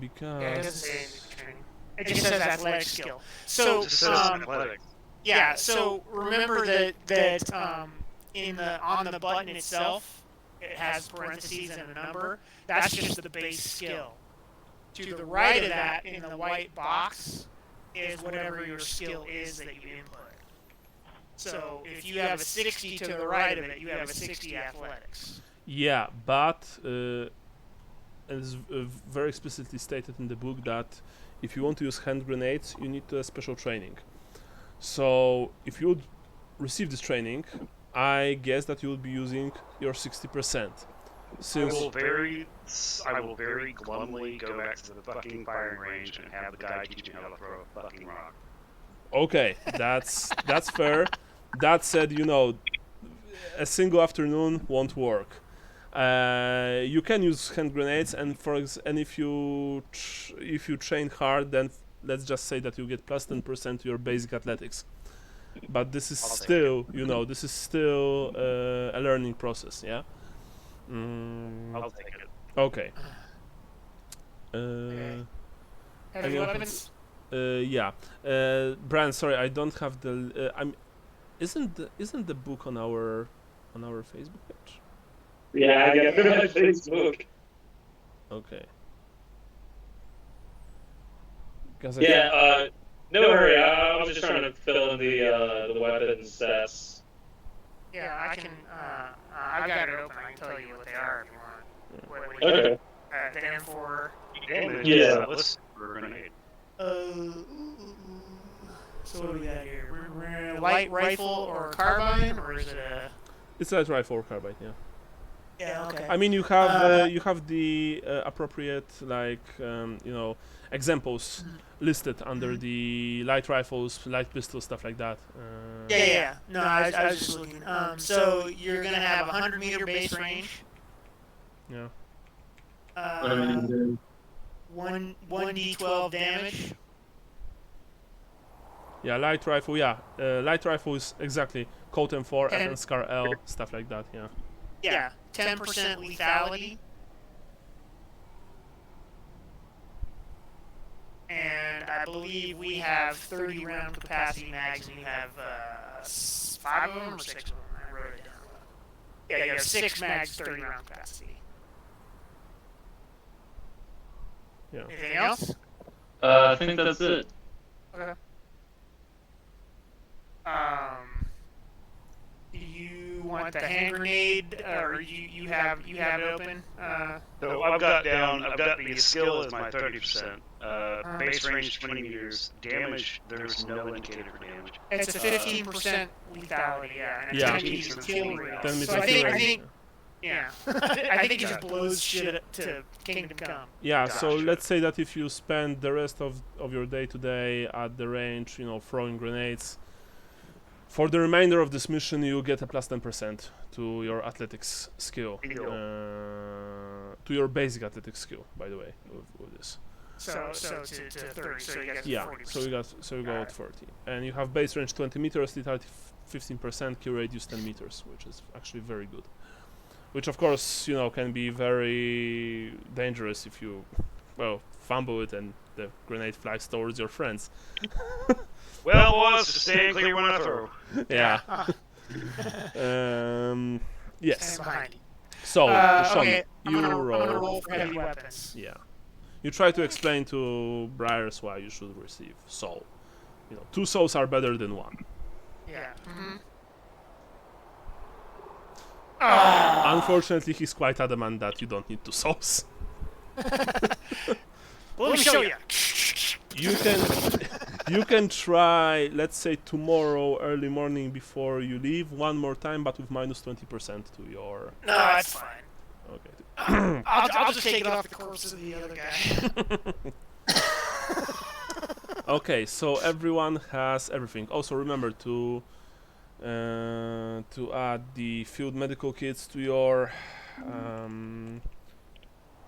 Because Yeah, it doesn't say anything for training. It just says athletic skill. So, It just says athletics. yeah. So remember that on the button itself, it has parentheses and a number. That's just the base skill. To the right of that, in the white box, is whatever your skill is that you input. So if you have a 60 to the right of it, you have a 60 athletics. yeah, but it's very explicitly stated in the book that if you want to use hand grenades, you need to have special training. So if you would receive this training, I guess that you would be using your 60%. Since I will very glumly go back to the fucking firing range and have the guy teach me how to throw a fucking rock. okay, that's fair. That said, you know, a single afternoon won't work. You can use hand grenades, and if you train hard, then let's just say that you get plus 10% to your basic athletics. But this is still, you know, this is still a learning process, yeah. I'll take it. Okay. Heavy weapons? Yeah. Brian, sorry, I don't have the. Isn't the book on our Facebook page? Yeah, I got it on Facebook. Okay. No hurry. I was just trying to fill in the weapons sets. Yeah, I can. I've got it open. I can tell you what they are if you want. Okay. The M4. Yeah. Let's for a grenade. So what do we got here? Light rifle or carbine, or is it a? It's a rifle or carbine, yeah. Yeah. Okay. I mean, you have the appropriate you know, examples listed under the light rifles, light pistols, stuff like that. Yeah. No, I was just looking. So you're gonna have 100-meter base range. Yeah. 1d12 damage. Yeah, light rifle. Yeah, light rifle is exactly Colt M4, And- FN Scar L, stuff like that. Yeah. Yeah, 10% lethality. And I believe we have 30 round capacity mags, and you have 5 of them or 6 of them. I wrote it down. Yeah, you have 6 mags, 30 round capacity. Yeah. Anything else? I think that's it. Okay. Do you want the hand grenade, or you have it open? So I've got the skill as my 30%. Base range 20 meters. Damage, there's no indicator for damage. It's a 15% lethality, yeah. And a Yeah. 10 meter kill rate. 10 So meter I kill think, rate, yeah. I think it just blows shit to Kingdom Come. Yeah, so Gotcha. let's say that if you spend the rest of your day today at the range, you know, throwing grenades, for the remainder of this mission you get a plus 10% to your athletics skill. To your basic athletics skill, by the way, with this. So to 30, so you get Yeah, 40%. so you go at 40. And you have base range 20 meters, lethality 15%, kill radius 10 meters, which is actually very good. Which of course, you know, can be very dangerous if you, well, fumble it and the grenade flies towards your friends. Well, boys, just stay clear when I throw. Yeah. Yes. Stand behind you. So, Sean, Okay, I'm you gonna roll. roll for heavy weapons. Yeah. You try to explain to Briars why you should receive soul. You know, 2 souls are better than 1. Yeah. Unfortunately, he's quite adamant that you don't need 2 souls. Well, let me show you. You can try, let's say tomorrow early morning before you leave, one more time, but with minus 20% to your. No, that's fine. Okay. I'll just take it off the corpse of the other guy. Okay, so everyone has everything. Also remember to add the field medical kits to your.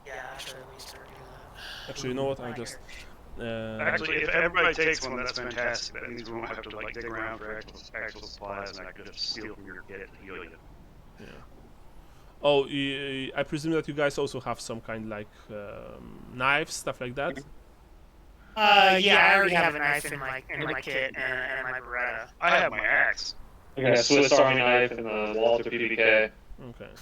Yeah, actually, we start doing that. Actually, you know what? I just. Actually, if everybody takes one, that's fantastic. That means we won't have to like dig around for actual supplies, and I could just steal from your kit to heal you. Yeah. Oh, I presume that you guys also have some kind like knives, stuff like that. Yeah, I already have a knife in my kit and my Beretta. I have my axe. I got a Swiss Army knife and a Walter PPK. Okay.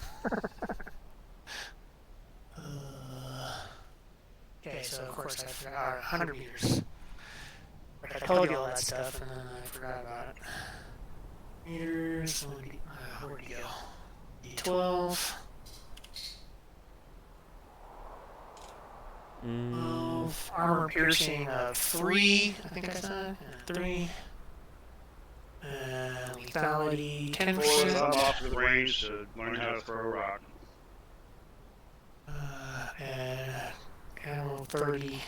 Okay, so of course I forgot 100 meters. Like I told you all that stuff, and then I forgot about it. Meters, where'd he go? D12. 12, armor piercing of 3, I think I said. 3. Lethality, 10%. I'm off to the range to learn how to throw a rock. And ammo 30.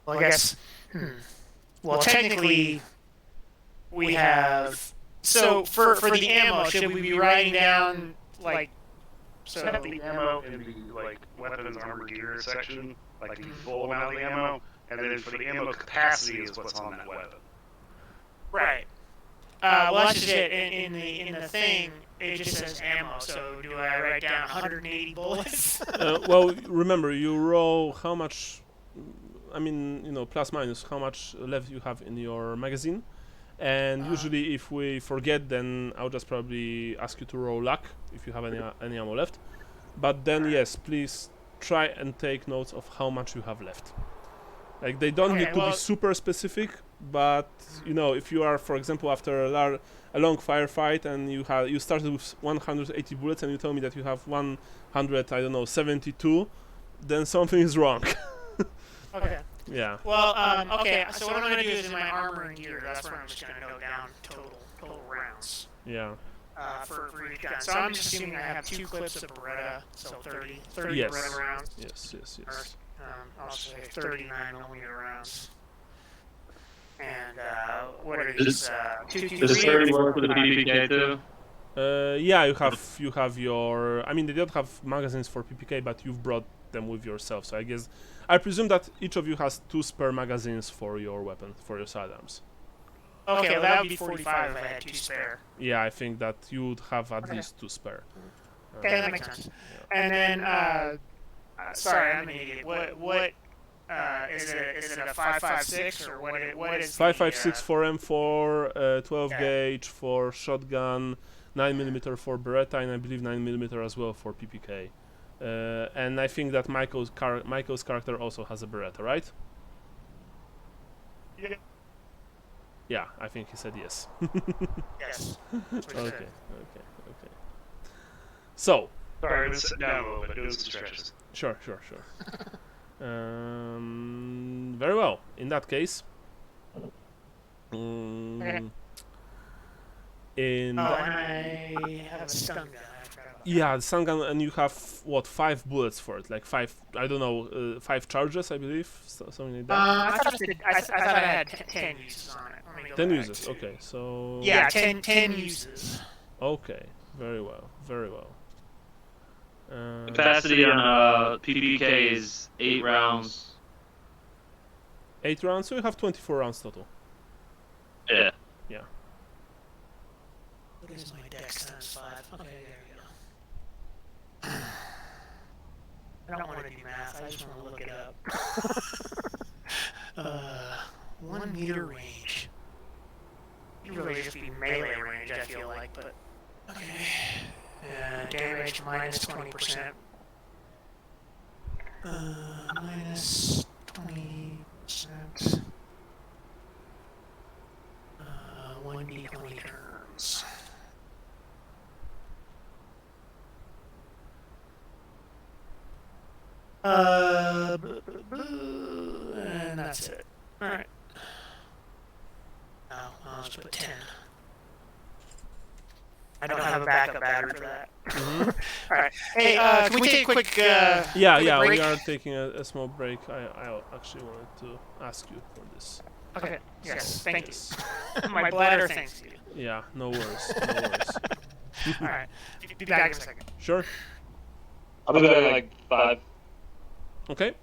Well, I guess. Well, technically, we have. So for the ammo, should we be writing down like? So Set the ammo in the like weapons, armor, gear section, like the full amount of the ammo, and then for the ammo capacity is what's on that weapon. Right. Well, that's just it. In the thing, it just says ammo. So do I write down 180 bullets? Well, remember, you roll how much, I mean, you know, plus minus how much left you have in your magazine. And usually if we forget, then I'll just probably ask you to roll luck if you have any ammo left. But then, yes, please try and take notes of how much you have left. Like, they don't need to be super specific, but, you know, if you are, for example, after a long firefight and you started with 180 bullets and you tell me that you have 100, I don't know, 72, then something is wrong. Okay. Yeah. Well, okay, so what I'm going to do is in my armor and gear, that's where I'm just going to note down total rounds. Yeah. For each gun. So I'm just assuming I have 2 clips of Beretta, so 30 Yes. Beretta rounds. Yes. I'll say 39mm rounds. And what are these? Does 30 work for the PPK too? Yeah, you have your. I mean, they don't have magazines for PPK, but you've brought them with yourself. So I presume that each of you has 2 spare magazines for your weapon, for your sidearms. Okay, well that would be 45 if I had 2 spare. Yeah, I think that you would have at least 2 spare. Okay, that makes sense. Yeah. And then, sorry, I'm an idiot. What is it a 5.56 or what is 5.56 for M4, 12 gauge for shotgun, 9mm for Beretta, and I believe 9mm as well for PPK. And I think that Michael's character also has a Beretta, right? Yeah. Yeah, I think he said yes. Yes. Okay. So. Sorry, let's sit down a little bit, doing some stretches. Sure. Very well. In that case, and I have a stun gun. Yeah, the stun gun, and you have what, 5 bullets for it, like 5. I don't know, 5 charges, I believe, something like that. I thought I had 10 uses on it. 10 uses. Okay, so. Yeah, 10 uses. Okay, very well. Capacity on PPK is 8 rounds. 8 rounds, so you have 24 rounds total. Yeah. What is my dex times 5? Okay, there we go. I don't want to do math, I just want to look it up. 1 meter range. It really just be melee range, I feel like, but... Okay. Damage minus 20%. Minus 20%. 1d20 turns. And that's it. Alright. Now, I'll just put 10. I don't have a backup battery for that. Alright. Hey, can we take a quick Yeah, break? we are taking a small break. I actually wanted to ask you for this. Okay, yes, thank you. My bladder thanks you. Yeah, no worries. Alright, be back in a second. Sure. I'll be back in like 5. Okay.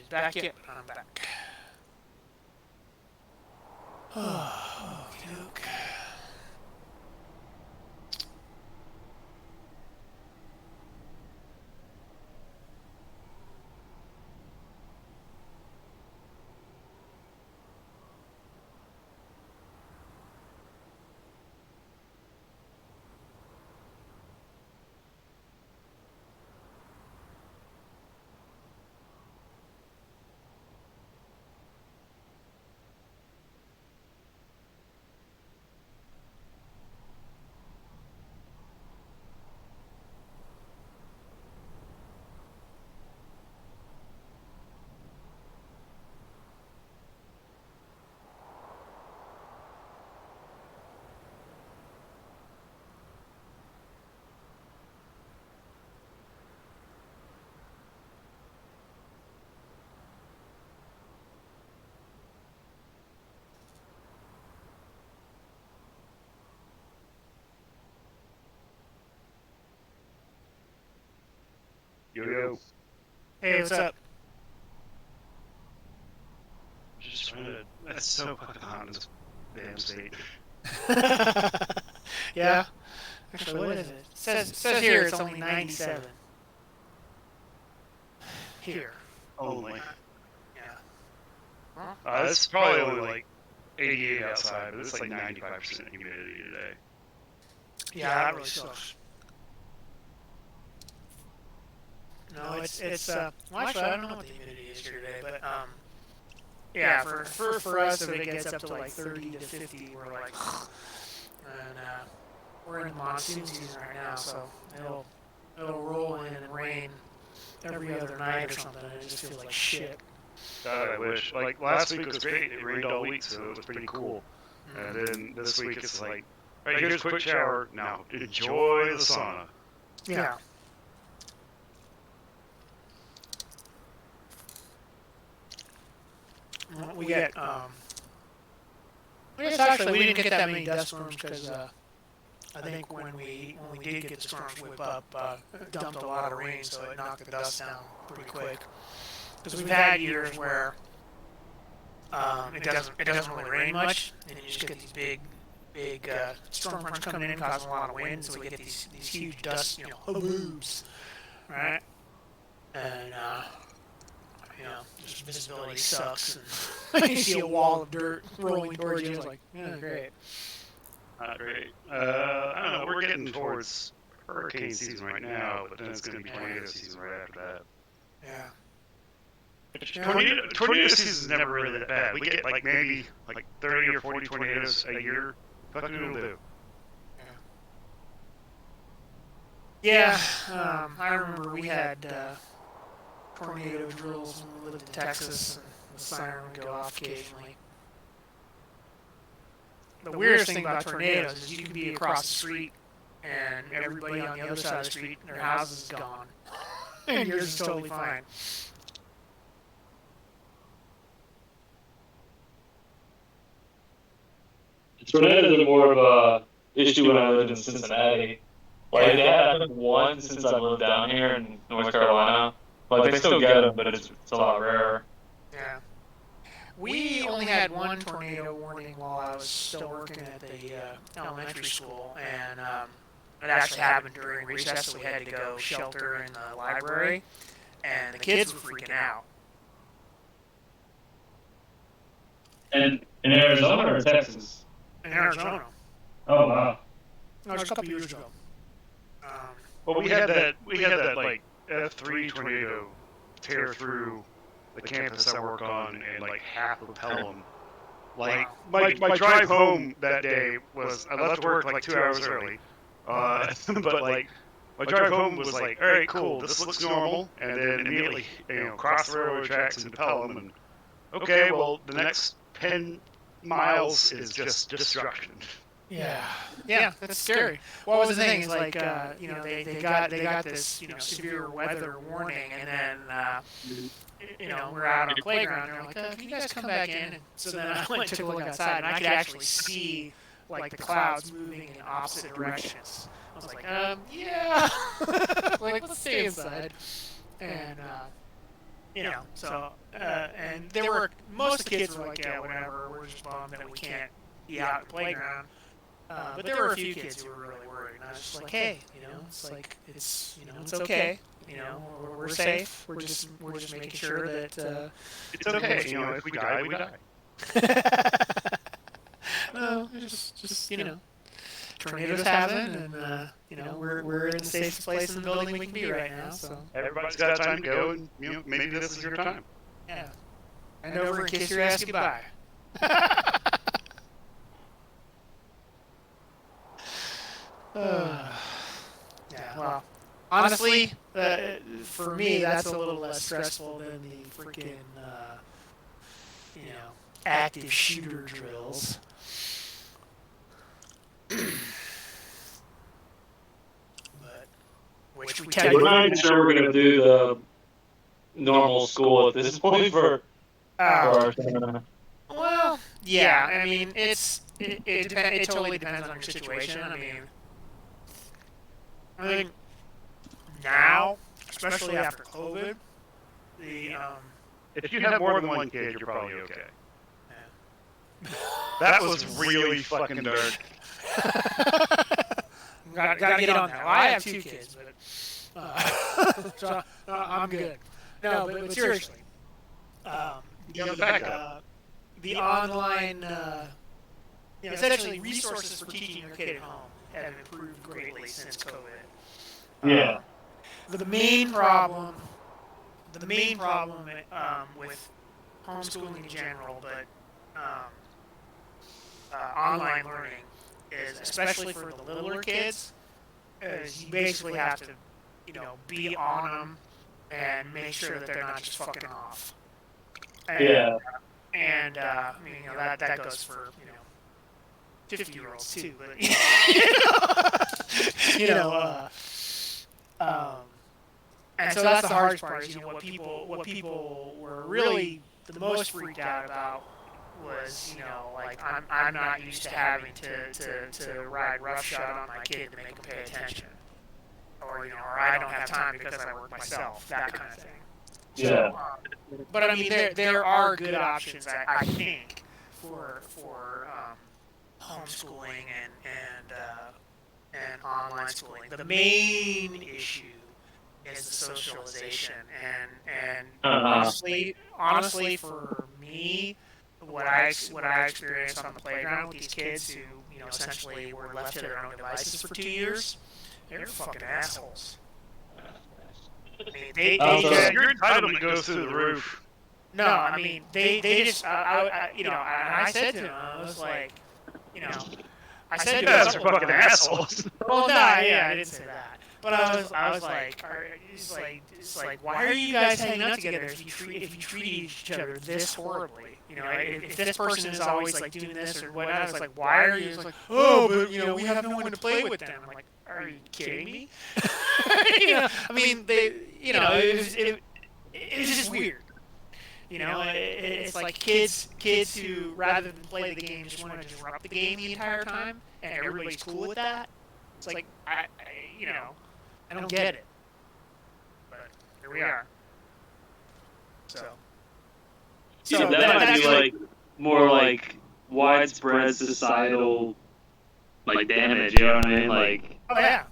back yet. I'm back. Okey doke. Yo. Hey, what's up? Just trying to. That's so fucking hot in this damn state. Yeah. Actually, what is it? Says here it's only 97. Here. Only. Yeah. It's probably only like 88 outside, but it's like 95% humidity today. Yeah, that really sucks. No, it's well, actually, I don't know what the humidity is here today, but yeah, for us, if it gets up to like 30 to 50, we're like, and we're in monsoon season right now, so it'll roll in and rain every other night or something, and it just feels like shit. God, I wish. Like last week was great. It rained all week, so it was pretty cool. And then this week it's like, all right, here's a quick shower. Now enjoy the sauna. Yeah. We get, I guess actually we didn't get that many dust storms because I think when we did get the storms whip up, it dumped a lot of rain, so it knocked the dust down pretty quick. Because we've had years where it doesn't really rain much, and you just get these big storm fronts coming in, causing a lot of wind, so we get these huge dust, haboobs, right? And just visibility sucks, and you see a wall of dirt rolling towards you. It's like, yeah, great. Not great. I don't know. We're getting towards hurricane season right now, but then it's going to be tornado season right after that. Yeah. Tornado season is never really that bad. We get like maybe like 30 or 40 tornadoes a year. Fucking it'll do. Yeah. I remember we had tornado drills when we lived in Texas, and the siren would go off occasionally. The weirdest thing about tornadoes is you can be across the street, and everybody on the other side of the street, their house is gone, and yours is totally fine. Tornadoes are more of a issue when I lived in Cincinnati. Like, they had, I think, one since I lived down here in North Carolina. Like, they still get them, but it's a lot rarer. Yeah. We only had one tornado warning while I was still working at the elementary school, and it actually happened during recess, so we had to go shelter in the library, and the kids were freaking out. And in Arizona or Texas? In Arizona. Oh, wow. That was a couple years ago. Well, we had that like F3 tornado tear through the campus I work on and like half of Pelham. Like my drive home that day was I left work like 2 hours early, but like my drive home was like, all right, cool, this looks normal, and then immediately cross the railroad tracks into Pelham, and okay, well the next 10 miles is just destruction. Yeah, that's scary. What was the thing? Is like, they got this, severe weather warning, and then, we're out on the playground, and they're like, can you guys come back in? And so then I went and took a look outside, and I could actually see, like, the clouds moving in opposite directions. I was like, yeah, like, let's stay inside. And, So and there were most of the kids were like, yeah, whatever. We're just bummed that we can't be out at the playground. But there were a few kids who were really worried, and I was just like, hey, it's like it's okay. We're safe. We're just making sure that It's okay. If we die, we die. no, just tornadoes happen, and we're in the safest place in the building we can be right now. So Everybody's got time to go, and maybe this is your time. yeah, and over and kiss your ass goodbye. Yeah, well, honestly, for me, that's a little less stressful than the freaking, active shooter drills. But which we We're technically, not even sure we're gonna do the normal school at this point for our seminar. well, yeah, I mean, it totally depends on your situation. I think now, especially after COVID, If you have more than one kid, you're probably okay. That was really fucking dark. Gotta get on that. Well, I have 2 kids, but so, I'm good. No, but seriously, the online, essentially resources for teaching your kid at home have improved greatly since COVID. Yeah. The main problem with homeschooling in general, but online learning is, especially for the littler kids, is you basically have to, be on them and make sure that they're not just fucking off. And, And that goes for 50-year-olds too, but and so that's the hardest part. Is what people were really the most freaked out about was like I'm not used to having to ride roughshod on my kid to make him pay attention, or I don't have time because I work myself, that kind of thing. Yeah. But I mean, there are good options, I think, for homeschooling and online schooling. The main issue is the socialization, and honestly, for me, what I experienced on the playground with these kids who essentially were left to their own devices for 2 years, they're fucking assholes. I mean, your entitlement goes through the roof. No, I mean, they just, I said to them, I was like, I said You to them, guys are fucking assholes. well, no, yeah, I didn't say that. But I was like, it's like, why are you guys hanging out together if you treat each other this horribly? If this person is always like doing this or whatnot, it's like, why are you? It's like, oh, but we have no one to play with them. I'm like, are you kidding me? I mean, it was just weird. It's like kids who, rather than play the game, just want to disrupt the game the entire time, and everybody's cool with that. It's like, I don't get it. But here we are. So that might be like more like widespread societal like damage. You know what I mean? Like, oh yeah.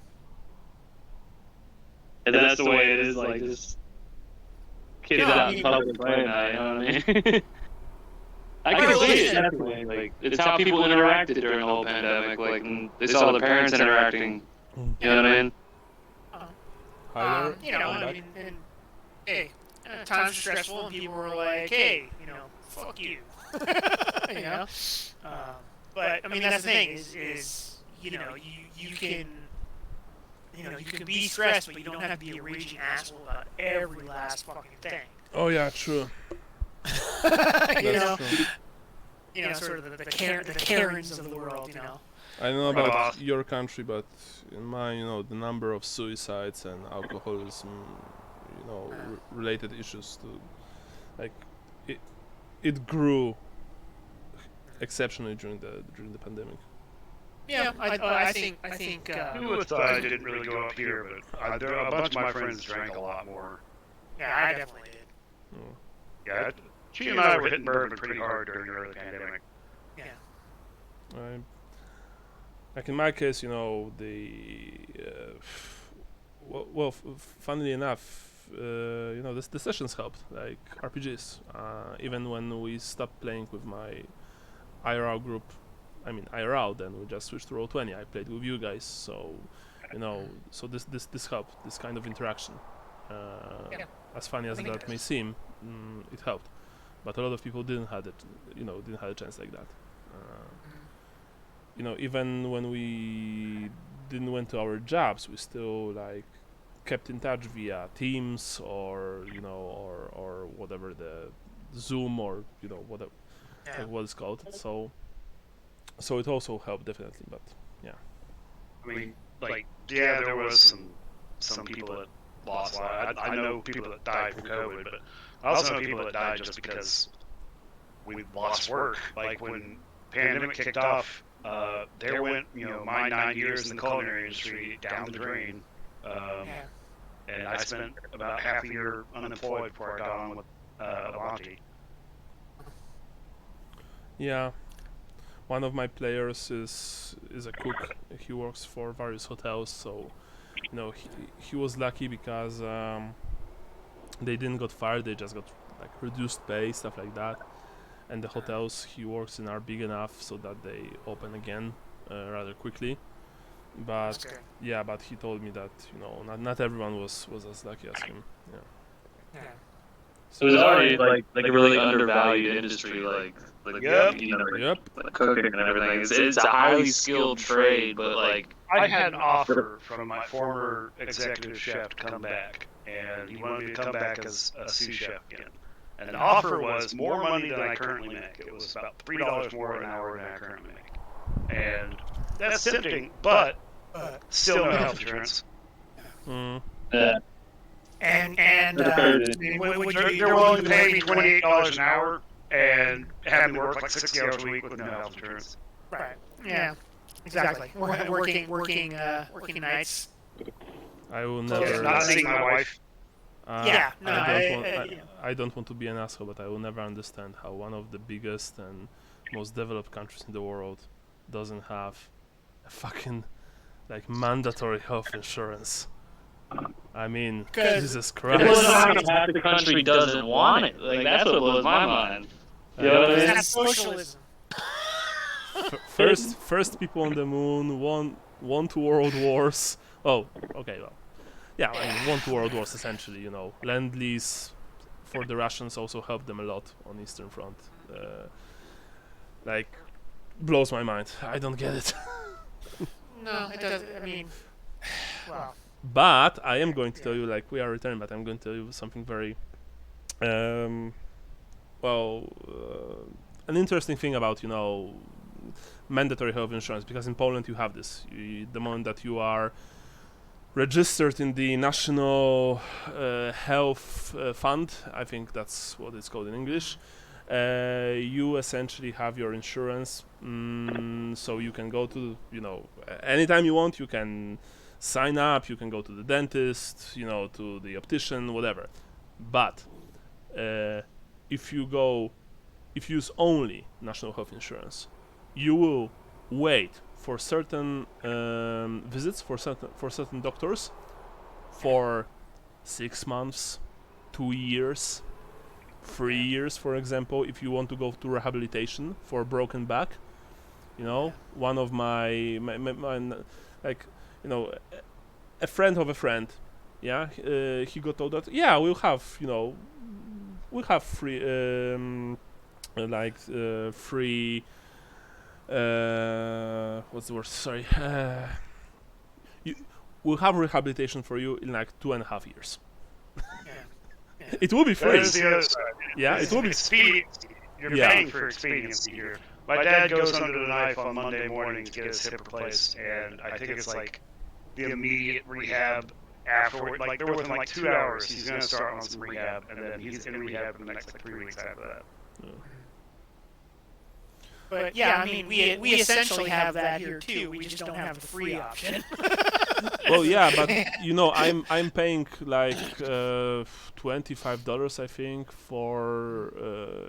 And that's the way it is. Like just kids out in public playing that. You know what I mean? I can see it definitely. Like it's how people interacted during the whole pandemic. Like they saw the parents interacting. You know what I mean? Hey, times are stressful, and people were like, hey, fuck you. But I mean, that's the thing is you can be stressed, but you don't have to be a raging asshole about every last fucking thing. Oh yeah, true. Sort of the Karens of the world, I don't know about your country, but in mine, the number of suicides and alcoholism, related issues to, like, it grew exceptionally during the pandemic. Yeah, I think. Suicide didn't really go up here, but a bunch of my friends drank a lot more. Yeah, I definitely did. Yeah, she and I were hitting bourbon pretty hard during the early pandemic. Yeah. Like in my case, funnily enough, the sessions helped, like RPGs. Even when we stopped playing with my IRL group, I mean IRL, then we just switched to Roll20. I played with you guys, so so this helped, this kind of interaction. As funny as that may seem, it helped. But a lot of people didn't have a chance like that. Even when we didn't went to our jobs, we still like kept in touch via Teams or or whatever, the Zoom or whatever what it's called. So it also helped definitely. But yeah. I mean, there was some people that lost lives. I know people that died from COVID, but I also know people that died just because we lost work. Like when pandemic kicked off, there went my 9 years in the culinary industry down the drain, and I spent about half a year unemployed before I got on with Avanti. Yeah. One of my players is a cook. He works for various hotels, so he was lucky because they didn't got fired. They just got like reduced pay, stuff like that. And the hotels he works in are big enough so that they open again rather quickly. But but he told me that not everyone was as lucky as him. Yeah. So it was already like a really undervalued industry, like cooking and everything. It's a highly skilled trade, but like I had an offer from my former executive chef to come back, and he wanted me to come back as a sous chef again. And the offer was more money than I currently make. It was about $3 more an hour than I currently make, and that's tempting, but still no health insurance. yeah. And They're willing to pay me $28 an hour and have me work like 60 hours a week with no health insurance. Right. Yeah. Exactly. Working nights. I will never. Not seeing my wife. I don't want to be an asshole, but I will never understand how one of the biggest and most developed countries in the world doesn't have a fucking like mandatory health insurance. I mean, Jesus Christ. Half the country doesn't want it. Like that's what blows my mind. You know what I mean? That's socialism. First people on the moon, won 2 world wars. Oh, okay, well. Yeah, I mean, won 2 world wars essentially, Lend-Lease for the Russians also helped them a lot on Eastern Front. Blows my mind. I don't get it. No, it doesn't. I mean, well. But I am going to tell you, we are returning, but I'm going to tell you something very, an interesting thing about, mandatory health insurance, because in Poland you have this. The moment that you are registered in the National Health Fund, I think that's what it's called in English, you essentially have your insurance, so you can go to, anytime you want, you can sign up, you can go to the dentist, to the optician, whatever. But if you use only national health insurance, you will wait for certain visits for certain doctors for 6 months, 2 years, 3 years, for example. If you want to go to rehabilitation for a broken back, one of my a friend of a friend, he got told that we'll have free free what's the word, sorry, we'll have rehabilitation for you in 2.5 years. It will be free. It will be speed. You're paying for expediency here. My dad goes under the knife on Monday morning to get his hip replaced, and I think it's the immediate rehab afterward. They're within 2 hours. He's going to start on some rehab, and then he's in rehab for the next 3 weeks after that. But yeah, I mean, we essentially have that here too. We just don't have the free option. Well, yeah, but you know, I'm paying like $25, I think, for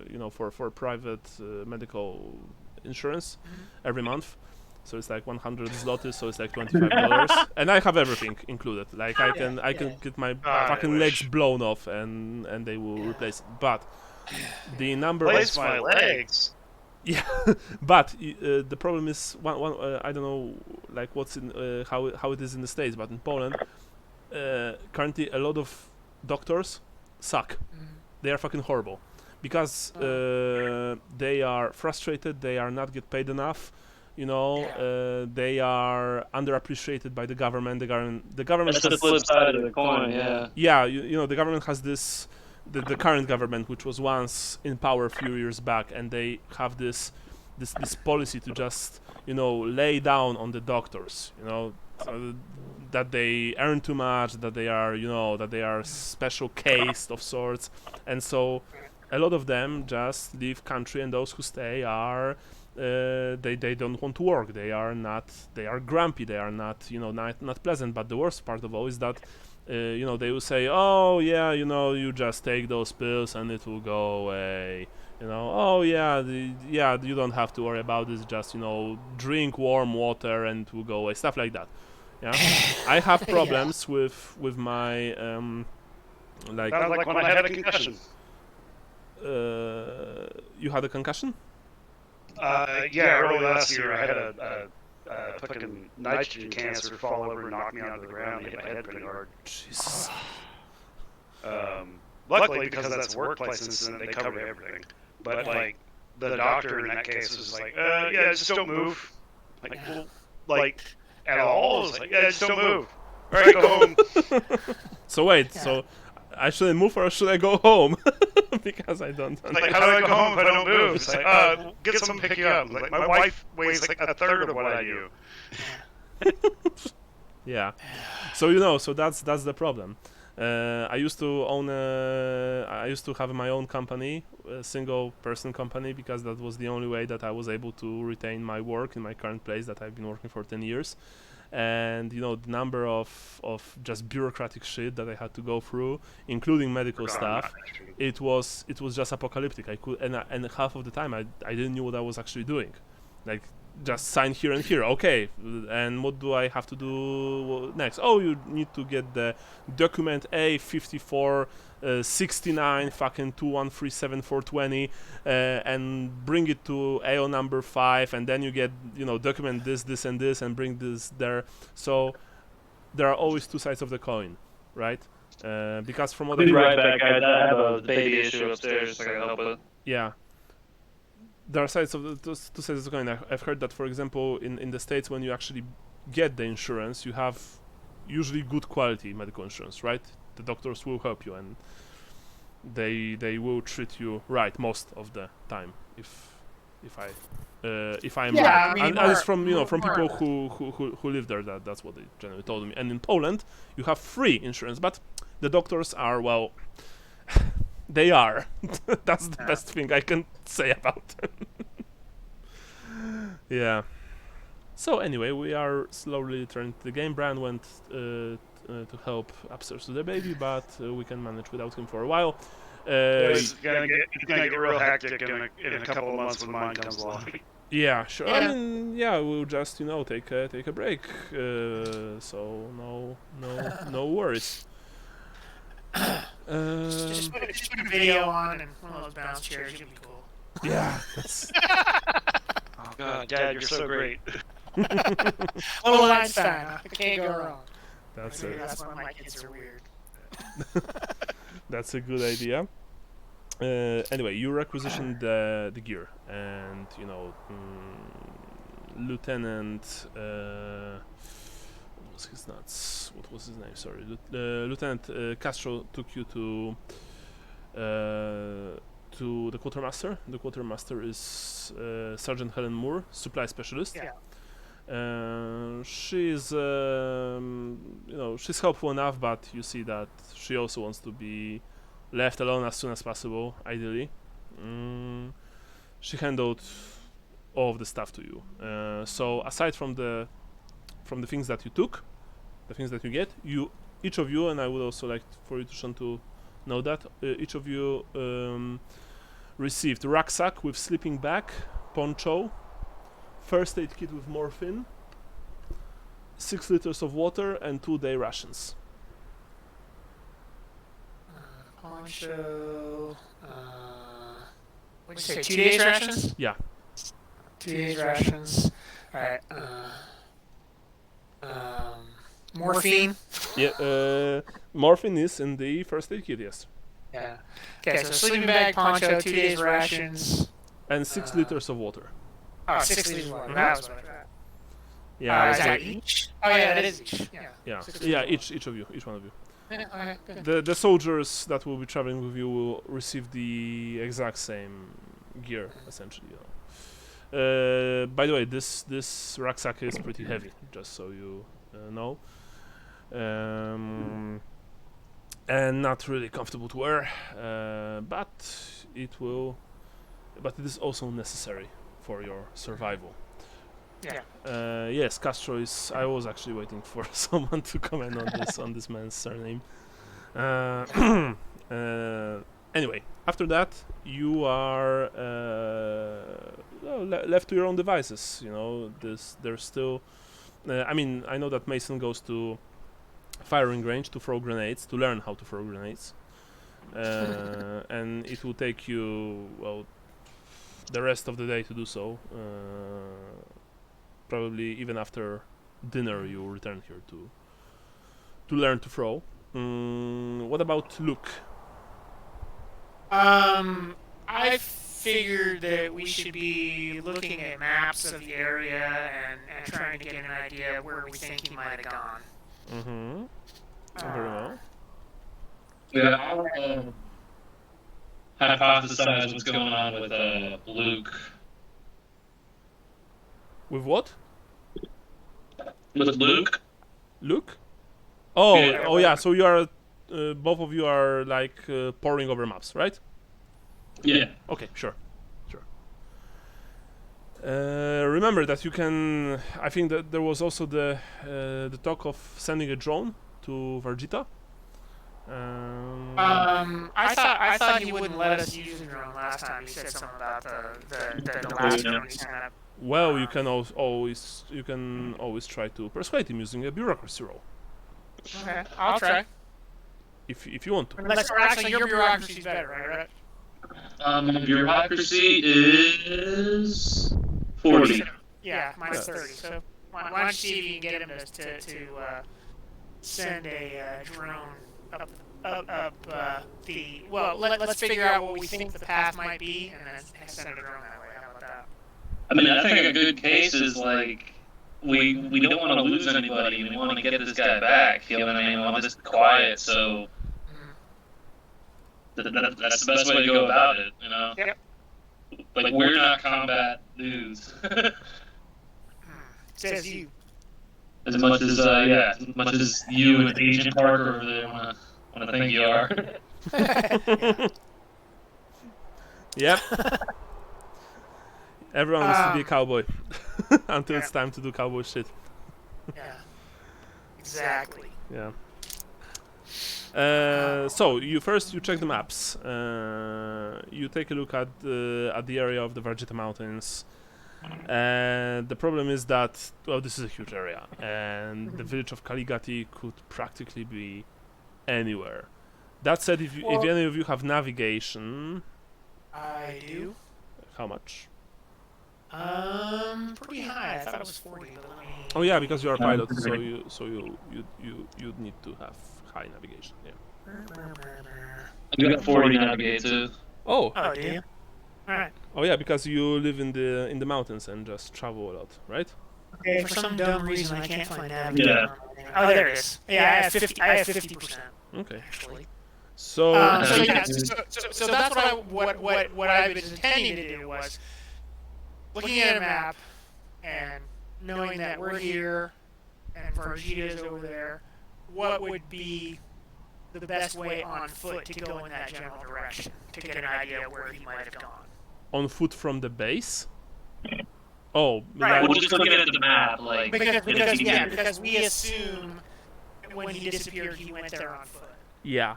you know, for private medical insurance every month. So it's like 100 zlotys, so it's like $25, and I have everything included. Like I can get my I fucking legs wish. blown off, and they will replace it. But the number Place of my legs. yeah, but the problem is one I don't know like what's in how it is in the States, but in Poland currently a lot of doctors suck. They are fucking horrible because they are frustrated. They are not get paid enough. You know, they are underappreciated by the government. The government That's the has flip side of the coin, yeah. yeah, you know, the government has this, the current government, which was once in power a few years back, and they have this policy to just, you know, lay down on the doctors, you know, that they earn too much, that they are, you know, that they are special case of sorts, and so a lot of them just leave country, and those who stay are they don't want to work. They are grumpy. They are not, you know, not pleasant. But the worst part of all is that you know, they will say, oh yeah, you know, you just take those pills and it will go away. You know, oh yeah, yeah, you don't have to worry about this. Just, you know, drink warm water and it will go away. Stuff like that. Yeah, I have problems with my like. Sounds like when I had a concussion. You had a concussion? Yeah, early last year I had a fucking nitrogen cancer fall over and knock me onto the ground and hit my head pretty hard. Jesus. Luckily, because that's a workplace incident, they covered everything. But like the doctor in that case was like, yeah, just don't move. Like, well, like at all? I was like, yeah, just don't move. All right, go home. So wait, so I should move or should I go home? Because I don't. Like, how do I go home if I don't move? It's like, get someone to pick you up. Like, my wife weighs like a third of what I do. Yeah. So you know, so that's the problem. I used to have my own company, a single person company, because that was the only way that I was able to retain my work in my current place that I've been working for 10 years. And you know, the number of just bureaucratic shit that I had to go through, including medical stuff, it was just apocalyptic. I could and half of the time I didn't know what I was actually doing, like just sign here and here, okay, and what do I have to do next? Oh, you need to get the document A5469 fucking 2137420 and bring it to AO number 5, and then you get, you know, document this and this and bring this there. So there are always two sides of the coin, right? Because from what I'll be right back, guys. I have a baby issue upstairs I gotta help with. Yeah. There are sides of the two sides of the coin. I've heard that, for example, in the States, when you actually get the insurance, you have usually good quality medical insurance, right? The doctors will help you and they will treat you right most of the time. If I'm Yeah, right, I mean, and it's from, you know, from more- people who live there. That's what they generally told me. And in Poland, you have free insurance, but the doctors are, well, they are. That's the best thing I can say about them. Yeah. So anyway, we are slowly turning to the game. Brian went to help upstairs to the baby, but we can manage without him for a while. It's gonna get real hectic in a couple of months when mine comes along. Yeah, sure. I Yeah. mean, yeah, we'll just, you know, take a break. So no worries. Just put a video on and one of those bounce chairs. It'll be cool. Yeah, that's Oh God, Dad, you're so great. Little Einstein. I can't go wrong. that's Maybe a that's why my kids are weird. that's a good idea. Anyway, you requisitioned the gear, and you know, Lieutenant. What was his nuts? What was his name? Sorry, Lieutenant Castro took you to the quartermaster. The quartermaster is Sergeant Helen Moore, supply specialist. Yeah. She's you know, she's helpful enough, but you see that she also wants to be left alone as soon as possible, ideally. She handled all of the stuff to you. So aside from the things that you took, the things that you get. Each of you, and I would also like for you to know that each of you received rucksack with sleeping bag, poncho, first aid kit with morphine, 6 liters of water, and 2-day rations. Poncho. What'd you say? 2 days rations? Yeah. 2 days rations. All right. Morphine. Yeah. Morphine is in the first aid kit, yes. Yeah. Okay, so sleeping bag, poncho, 2 days rations. And 6 liters of water. Oh, 6 liters of water. That was what I got. Yeah. Is that each? Oh yeah, that is each. Yeah. Yeah. 6 Yeah. liters. Each one of you. Yeah, okay, good. The soldiers that will be traveling with you will receive the exact same gear, essentially. By the way, this rucksack is pretty heavy, just so you know, and not really comfortable to wear, but it is also necessary for your survival. Yeah. Yes, Castro is. I was actually waiting for someone to comment on this man's surname. Anyway, after that, you are left to your own devices. You know, there's still. I mean, I know that Mason goes to firing range to throw grenades, to learn how to throw grenades, and it will take you the rest of the day to do so. Probably even after dinner, you will return here to learn to throw. What about Luke? I figured that we should be looking at maps of the area and trying to get an idea of where we think he might have gone. Mm-hmm. Very well. Yeah, I'll hypothesize what's going on with Luke. With what? With Luke? Luke? Oh, Yeah. oh yeah. So you are, both of you are like poring over maps, right? Yeah. Okay, sure. Remember that you can. I think that there was also the talk of sending a drone to Varjita. I thought he wouldn't let us use the drone last time. He said something about the last drone he sent up. Well, you can always try to persuade him using a bureaucracy roll, Okay, I'll try. if you want to. Actually, your bureaucracy's better, right? Bureaucracy is 40. Yeah, minus 30. So why don't you see if you can get him to send a drone up the. Well, let's figure out what we think the path might be, and then send a drone that way. How about that? I mean, I think a good case is like we don't want to lose anybody. We want to get this guy back. You know what I mean? We want this quiet, so that's the best way to go about it. You know? Yep. Like we're not combat dudes. Says you. As much as you and Agent Parker over there want to think you are. Yep. Everyone wants to be a cowboy until it's time to do cowboy shit. Yeah. Exactly. Yeah. So you check the maps. You take a look at the area of the Varjita Mountains, and the problem is that this is a huge area, and the village of Ghati could practically be anywhere. That said, if any of you have navigation, I do. how much? Pretty high. I thought it was 40. But let me... Oh yeah, because you are a pilot, so you need to have high navigation. Yeah. You got 40 navigate too. Oh. Oh, do you? All right. Oh yeah, because you live in the mountains and just travel a lot, right? Okay. For some dumb reason, I can't find navigate. Yeah. Oh, there it is. Yeah, I have 50. I have 50%. Okay. Actually. So. So that's what I was intending to do was looking at a map and knowing that we're here and Varjita's over there. What would be the best way on foot to go in that general direction to get an idea of where he might have gone? On foot from the base? Oh, Right. We're just looking at the map, like Because we assume when he disappeared, he went there on foot. Yeah.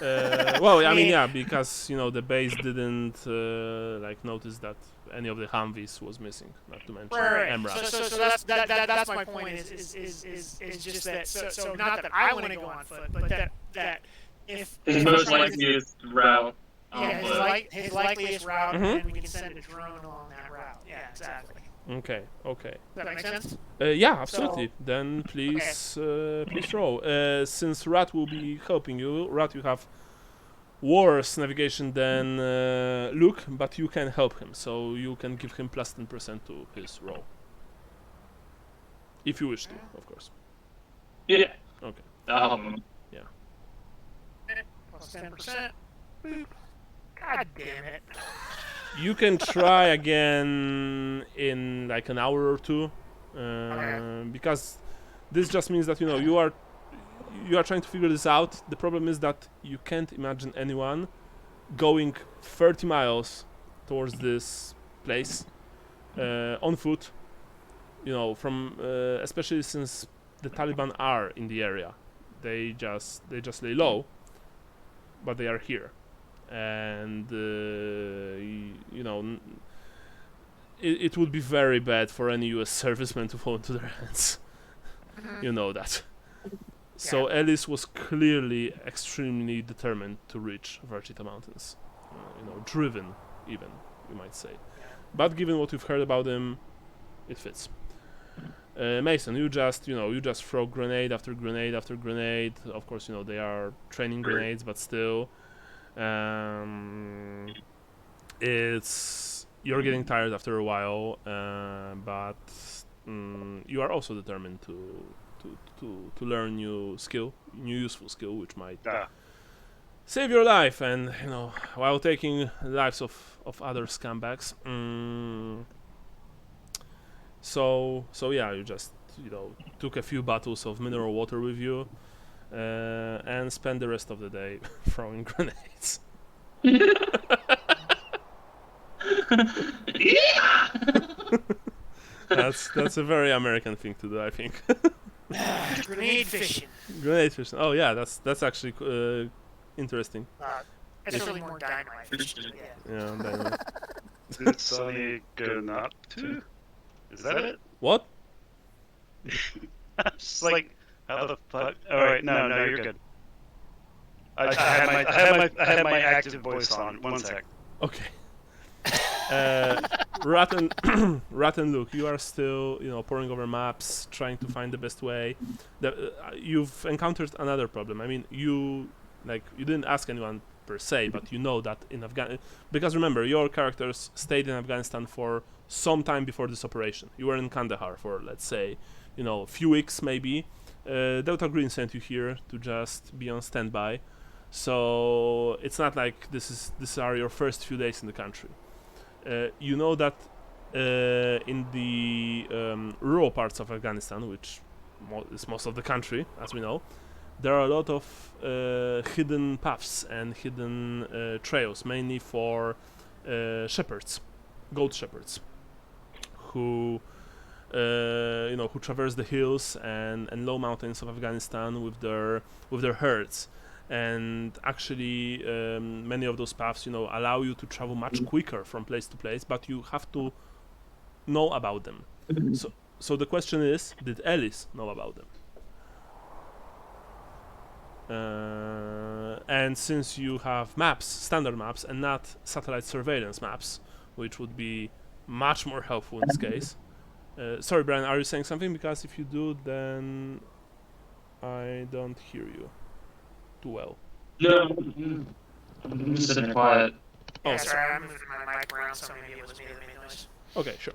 Well, I mean, yeah, because the base didn't like notice that any of the Humvees was missing. Not to mention Right. Emra. So that's my point. Is just that. So not that I want to go on foot, but that if His most likeliest route. his likeliest route, Mhm. and we can send a drone along that route. Yeah, exactly. Okay. Does that make sense? Yeah, absolutely. Then please roll. Since Rat will be helping you, Rat, you have worse navigation than Luke, but you can help him, so you can give him plus 10% to his roll. If you wish to, of course. Yeah. Okay. Plus 10%. God damn it. You can try again in like an hour or two, because this just means that you are trying to figure this out. The problem is that you can't imagine anyone going 30 miles towards this place on foot. From especially since the Taliban are in the area, they just lay low, but they are here. And it would be very bad for any US serviceman to fall into their hands. You know that. So Ellis was clearly extremely determined to reach Verchita Mountains. Driven even, you might say. But given what we've heard about him, it fits. Mason, you just throw grenade after grenade after grenade. Of course, they are training grenades, but still. You're getting tired after a while, but you are also determined to learn new useful skill, which might save your life, and while taking lives of other scumbags. So yeah, you just took a few bottles of mineral water with you. And spend the rest of the day throwing grenades. That's a very American thing to do, I think. Grenade fishing. Grenade fishing. Oh yeah, that's actually interesting. It's really more dynamite fishing. Yeah, dynamite. It's only good not to. Is that it? What? Just like, how the fuck? All right, no, you're good. I had my active voice on. 1 sec. Okay. Rat and Luke, you are still, poring over maps, trying to find the best way. You've encountered another problem. I mean, you didn't ask anyone per se, but you know that in Afghanistan, because remember, your characters stayed in Afghanistan for some time before this operation. You were in Kandahar for, let's say, a few weeks maybe. Delta Green sent you here to just be on standby, so it's not like these are your first few days in the country. You know that in the rural parts of Afghanistan, which is most of the country, as we know, there are a lot of hidden paths and hidden trails, mainly for shepherds, goat shepherds, who traverse the hills and low mountains of Afghanistan with their herds. And actually, many of those paths, allow you to travel much quicker from place to place, but you have to know about them. So the question is, did Ellis know about them? And since you have maps, standard maps, and not satellite surveillance maps, which would be much more helpful in this case. Sorry, Brian, are you saying something? Because if you do, then I don't hear you too well. No, I'm just sitting quiet. Oh, sorry, I'm moving my mic around, so maybe it was me that made noise. Okay, sure.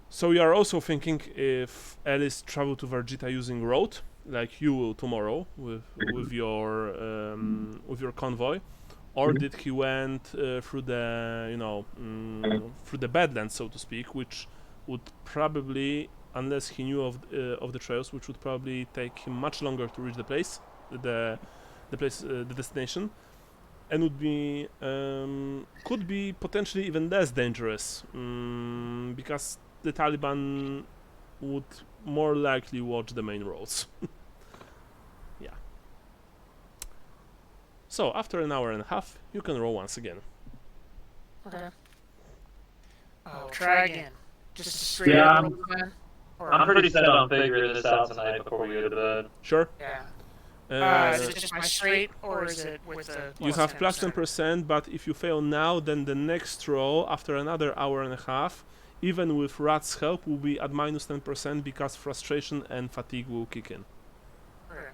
So you are also thinking if Ellis traveled to Vergita using road, like you will tomorrow with your convoy, or did he went through the through the Badlands, so to speak, which would probably, unless he knew of the trails, which would probably take him much longer to reach the place, the destination, and would be could be potentially even less dangerous, because the Taliban would more likely watch the main roads. So after an hour and a half, you can roll once again. Okay. I'll try again. Just a straight Yeah, up roll then? Or, I'm pretty set on figuring this out tonight before we go to bed. Sure. Yeah. Uh, Is it just my straight, or is it with the you have plus 10%, but if you fail now, then the next roll, after another hour and a half, even with Rat's help, will be at minus 10% because frustration and fatigue will kick in. Okay.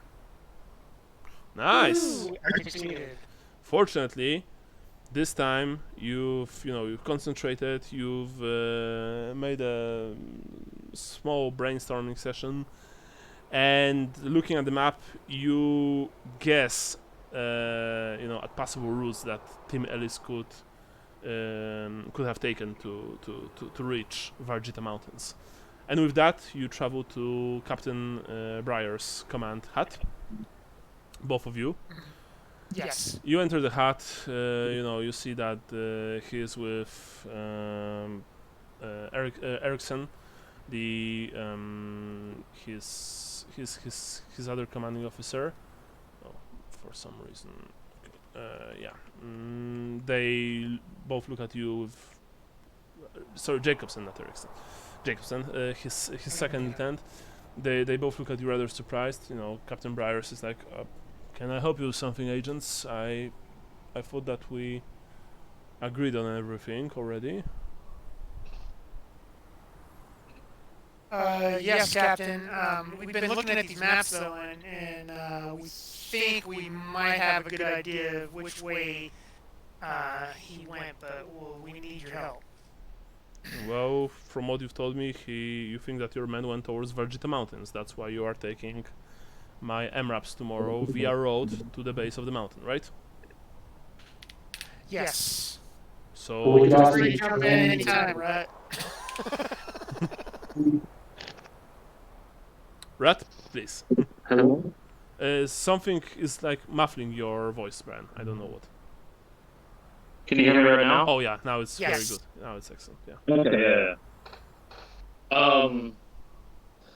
Nice! Ooh, I succeeded. Fortunately, this time you've concentrated, you've made a small brainstorming session, and looking at the map, you guess at possible routes that Tim Ellis could have taken to reach Varjita Mountains. And with that, you travel to Captain Breyer's command hut, both of you. Yes. You enter the hut. You see that he is with Erickson, the his other commanding officer. Oh, for some reason, they both look at you with. Sorry, Jacobson, not Erickson. Jacobson, his second lieutenant. They both look at you rather surprised. Captain Breyers is like, "Can I help you with something, agents? I thought that we agreed on everything already." Yes, Captain. We've been looking at these maps, though, and we think we might have a good idea of which way he went, but we need your help. Well, from what you've told me, you think that your men went towards Varjita Mountains. That's why you are taking my MRAPs tomorrow via road to the base of the mountain, right? Yes. So, Feel free to jump in anytime, right? Rat, please. Hello? Something is like muffling your voice, Brian. I don't know what. Can you hear me right now? Oh yeah, now it's very Yes. good. Now it's excellent. Yeah. Okay,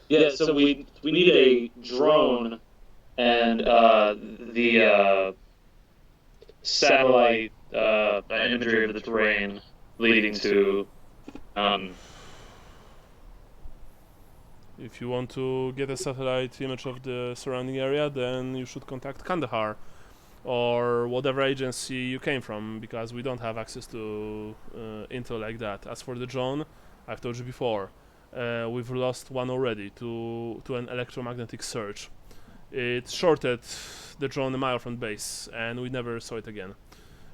yeah. So we need a drone and the satellite imagery of the terrain leading to If you want to get a satellite image of the surrounding area, then you should contact Kandahar or whatever agency you came from, because we don't have access to intel like that. As for the drone, I've told you before, we've lost one already to an electromagnetic surge. It shorted the drone a mile from base, and we never saw it again.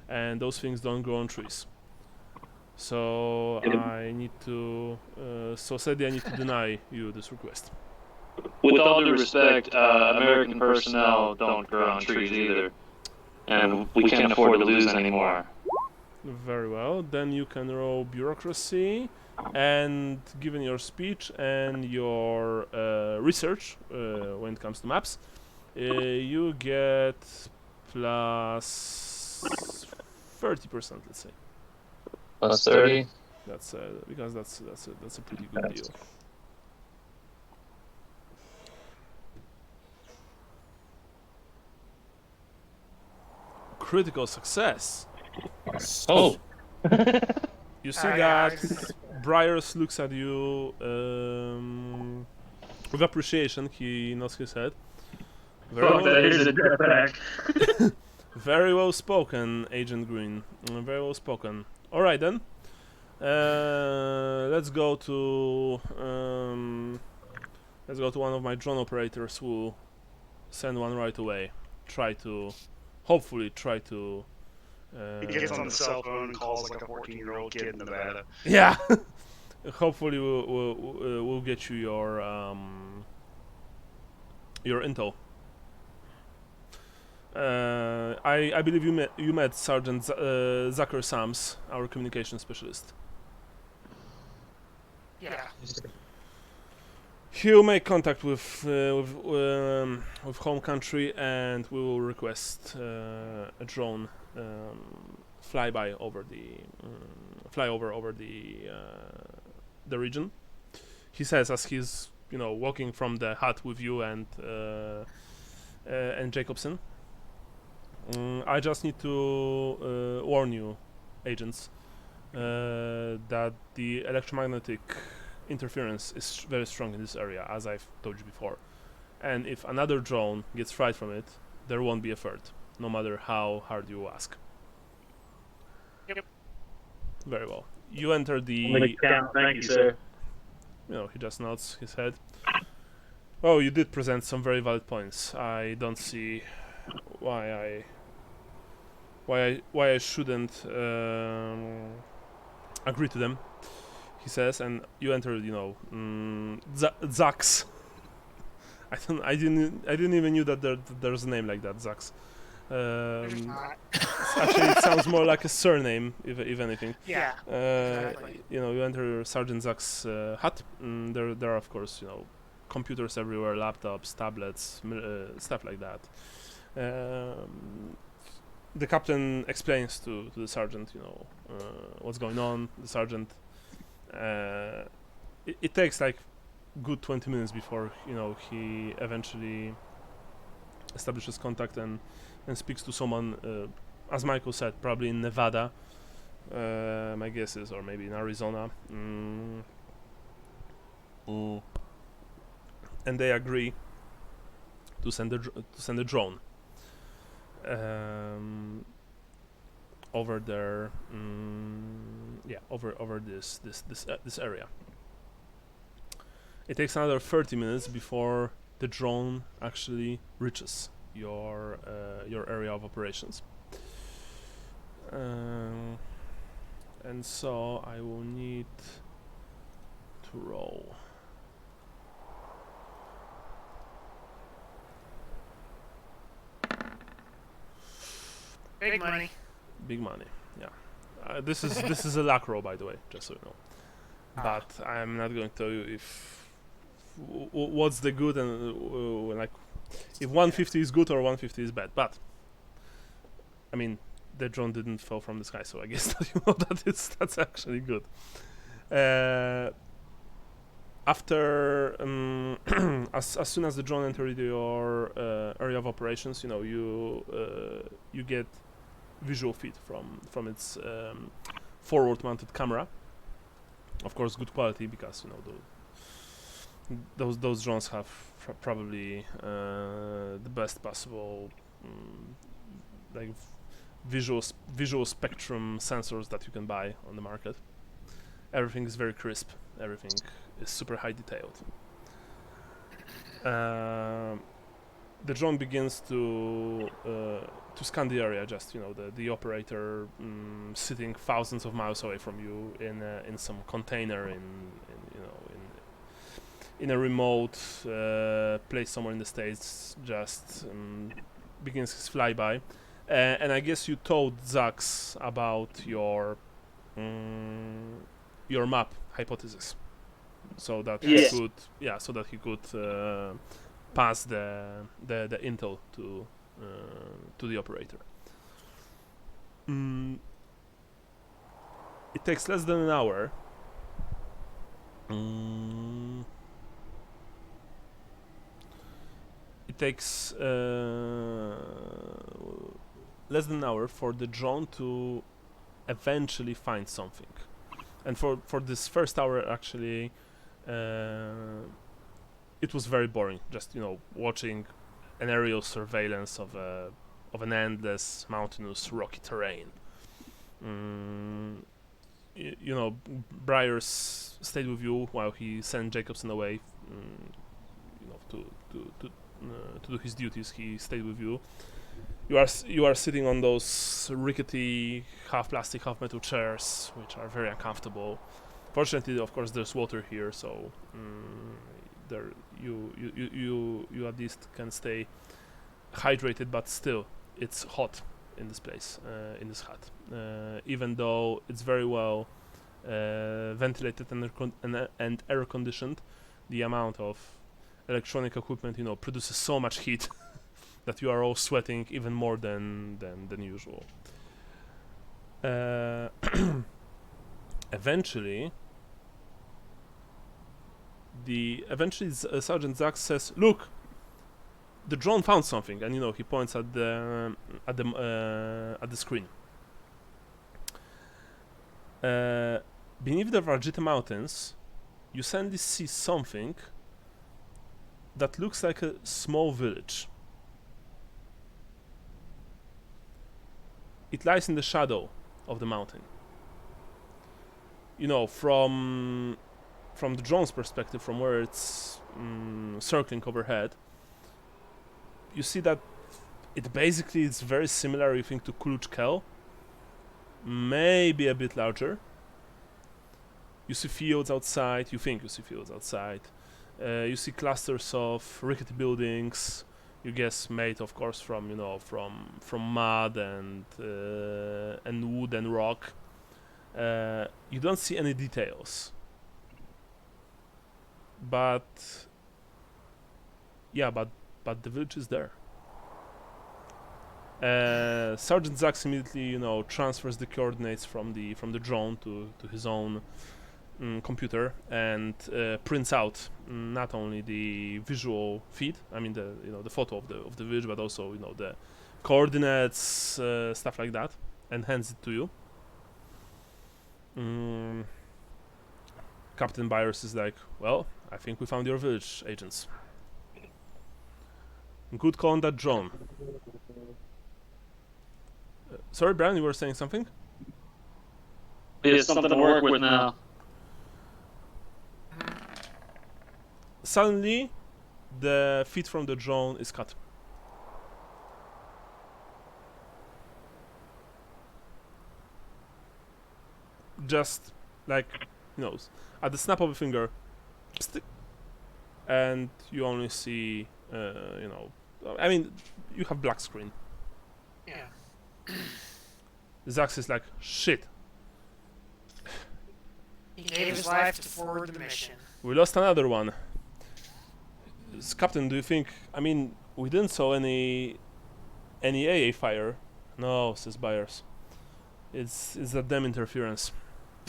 And those things don't grow on trees. So I need to. Sadly, I need to deny you this request. with all due respect, American personnel don't grow on trees either. And we can't afford to lose anymore. Very well. Then you can roll bureaucracy, and given your speech and your research when it comes to maps, you get plus 30%. Let's say. Plus 30? That's because that's a pretty good deal. Critical success. Oh! You see that Breyers looks at you with appreciation. He nods his head. Here's a jetpack. Very well spoken, Agent Green. Very well spoken. All right then. Let's go to one of my drone operators. Who send one right away. Hopefully try to. He gets on the cell phone and calls like a 14-year-old kid in Nevada. Yeah. Hopefully we'll get you your intel. I believe you met Sergeant Zucker Sams, our communication specialist. Yeah. He'll make contact with home country, and we will request a drone flyover over the region. He says as he's walking from the hut with you and Jacobson. I just need to warn you, agents, that the electromagnetic interference is very strong in this area, as I've told you before. And if another drone gets fried from it, there won't be a third, no matter how hard you ask. Yep. Very well. You enter I'm the... gonna count. Thank you, sir. He just nods his head. Oh, you did present some very valid points. I don't see why I shouldn't agree to them, he says, and you enter, Zax. I didn't even knew that there's a name like that, Zax. There's not. Actually, it sounds more like a surname, if anything. Yeah. Exactly. You enter Sergeant Zack's hut. There are, of course, computers everywhere, laptops, tablets, stuff like that. The captain explains to the sergeant, what's going on. The sergeant. It takes like good 20 minutes before he eventually establishes contact and speaks to someone. As Michael said, probably in Nevada. My guess is, or maybe in Arizona. And they agree to send a drone over there. Over this area. It takes another 30 minutes before the drone actually reaches your area of operations. And so I will need to roll. Big money. Big money, yeah. This is a luck roll, by the way, just so you know. But I'm not going to tell you if what's the good and like if 150 is good or 150 is bad. But I mean, the drone didn't fall from the sky, so I guess that you know that's actually good. After as soon as the drone entered your area of operations, you get visual feed from its forward-mounted camera. Of course, good quality because those drones have probably the best possible like visual spectrum sensors that you can buy on the market. Everything is very crisp. Everything is super high detailed. The drone begins to scan the area. Just the operator sitting thousands of miles away from you in some container in a remote place somewhere in the States. Just begins his flyby. And I guess you told Zax about your map hypothesis, so that Yes. he could pass the intel to the operator. It takes less than an hour. It takes less than an hour for the drone to eventually find something. And for this first hour, actually, it was very boring. Just watching an aerial surveillance of an endless mountainous rocky terrain. Briars stayed with you while he sent Jacobson away. To do his duties. He stayed with you. You are sitting on those rickety half plastic, half metal chairs, which are very uncomfortable. Fortunately, of course, there's water here, so there you at least can stay hydrated. But still, it's hot in this place, in this hut. Even though it's very well ventilated and air conditioned, the amount of electronic equipment, produces so much heat that you are all sweating even more than usual. Eventually, Sergeant Zax says, "Look, the drone found something, and he points at the screen. Beneath the Varjita mountains, you suddenly see something that looks like a small village. It lies in the shadow of the mountain. From the drone's perspective, from where it's circling overhead, you see that it basically is very similar, you think, to Kuluch Kel, maybe a bit larger. You see fields outside, you think you see fields outside. You see clusters of rickety buildings, you guess made, of course, from mud and wood and rock. You don't see any details, but the village is there. Sergeant Zax immediately, transfers the coordinates from the drone to his own computer and prints out not only the visual feed, I mean the photo of the village, but also the coordinates, stuff like that, and hands it to you. Captain Byers is like, well, I think we found your village, agents. Good call on that drone. Sorry, Brian, you were saying something? It's something to work with now. Suddenly, the feed from the drone is cut. Just like, at the snap of a finger, and you only see, I mean, you have black screen. Yeah. Zax is like, shit. He gave his life to forward the mission. We lost another one. Captain, do you think? I mean, we didn't saw any AA fire. No, says Byers. It's that damn interference.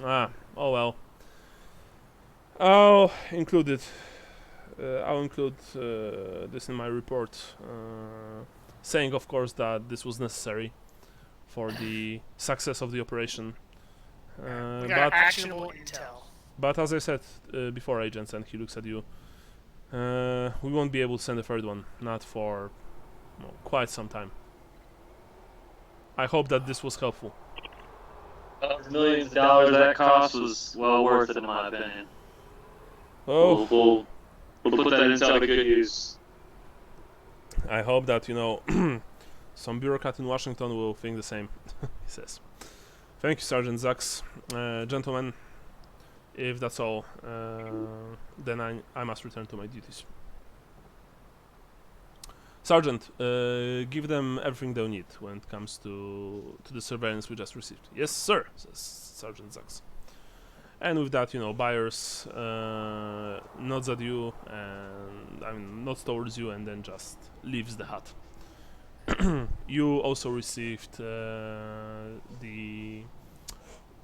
Oh well. I'll include it. I'll include this in my report, saying, of course, that this was necessary for the success of the operation. We got actionable intel. But as I said before, agents, and he looks at you, we won't be able to send a third one, not for quite some time. I hope that this was helpful. Millions of dollars that cost was well worth it, in my opinion. Oh, We'll put that intel to good use. I hope that, some bureaucrat in Washington will think the same, he says. Thank you, Sergeant Zax. Gentlemen, if that's all, then I must return to my duties. Sergeant, give them everything they'll need when it comes to the surveillance we just received. Yes, sir, says Sergeant Zax. And with that, Byers nods at you, and nods towards you, and then just leaves the hut. You also received the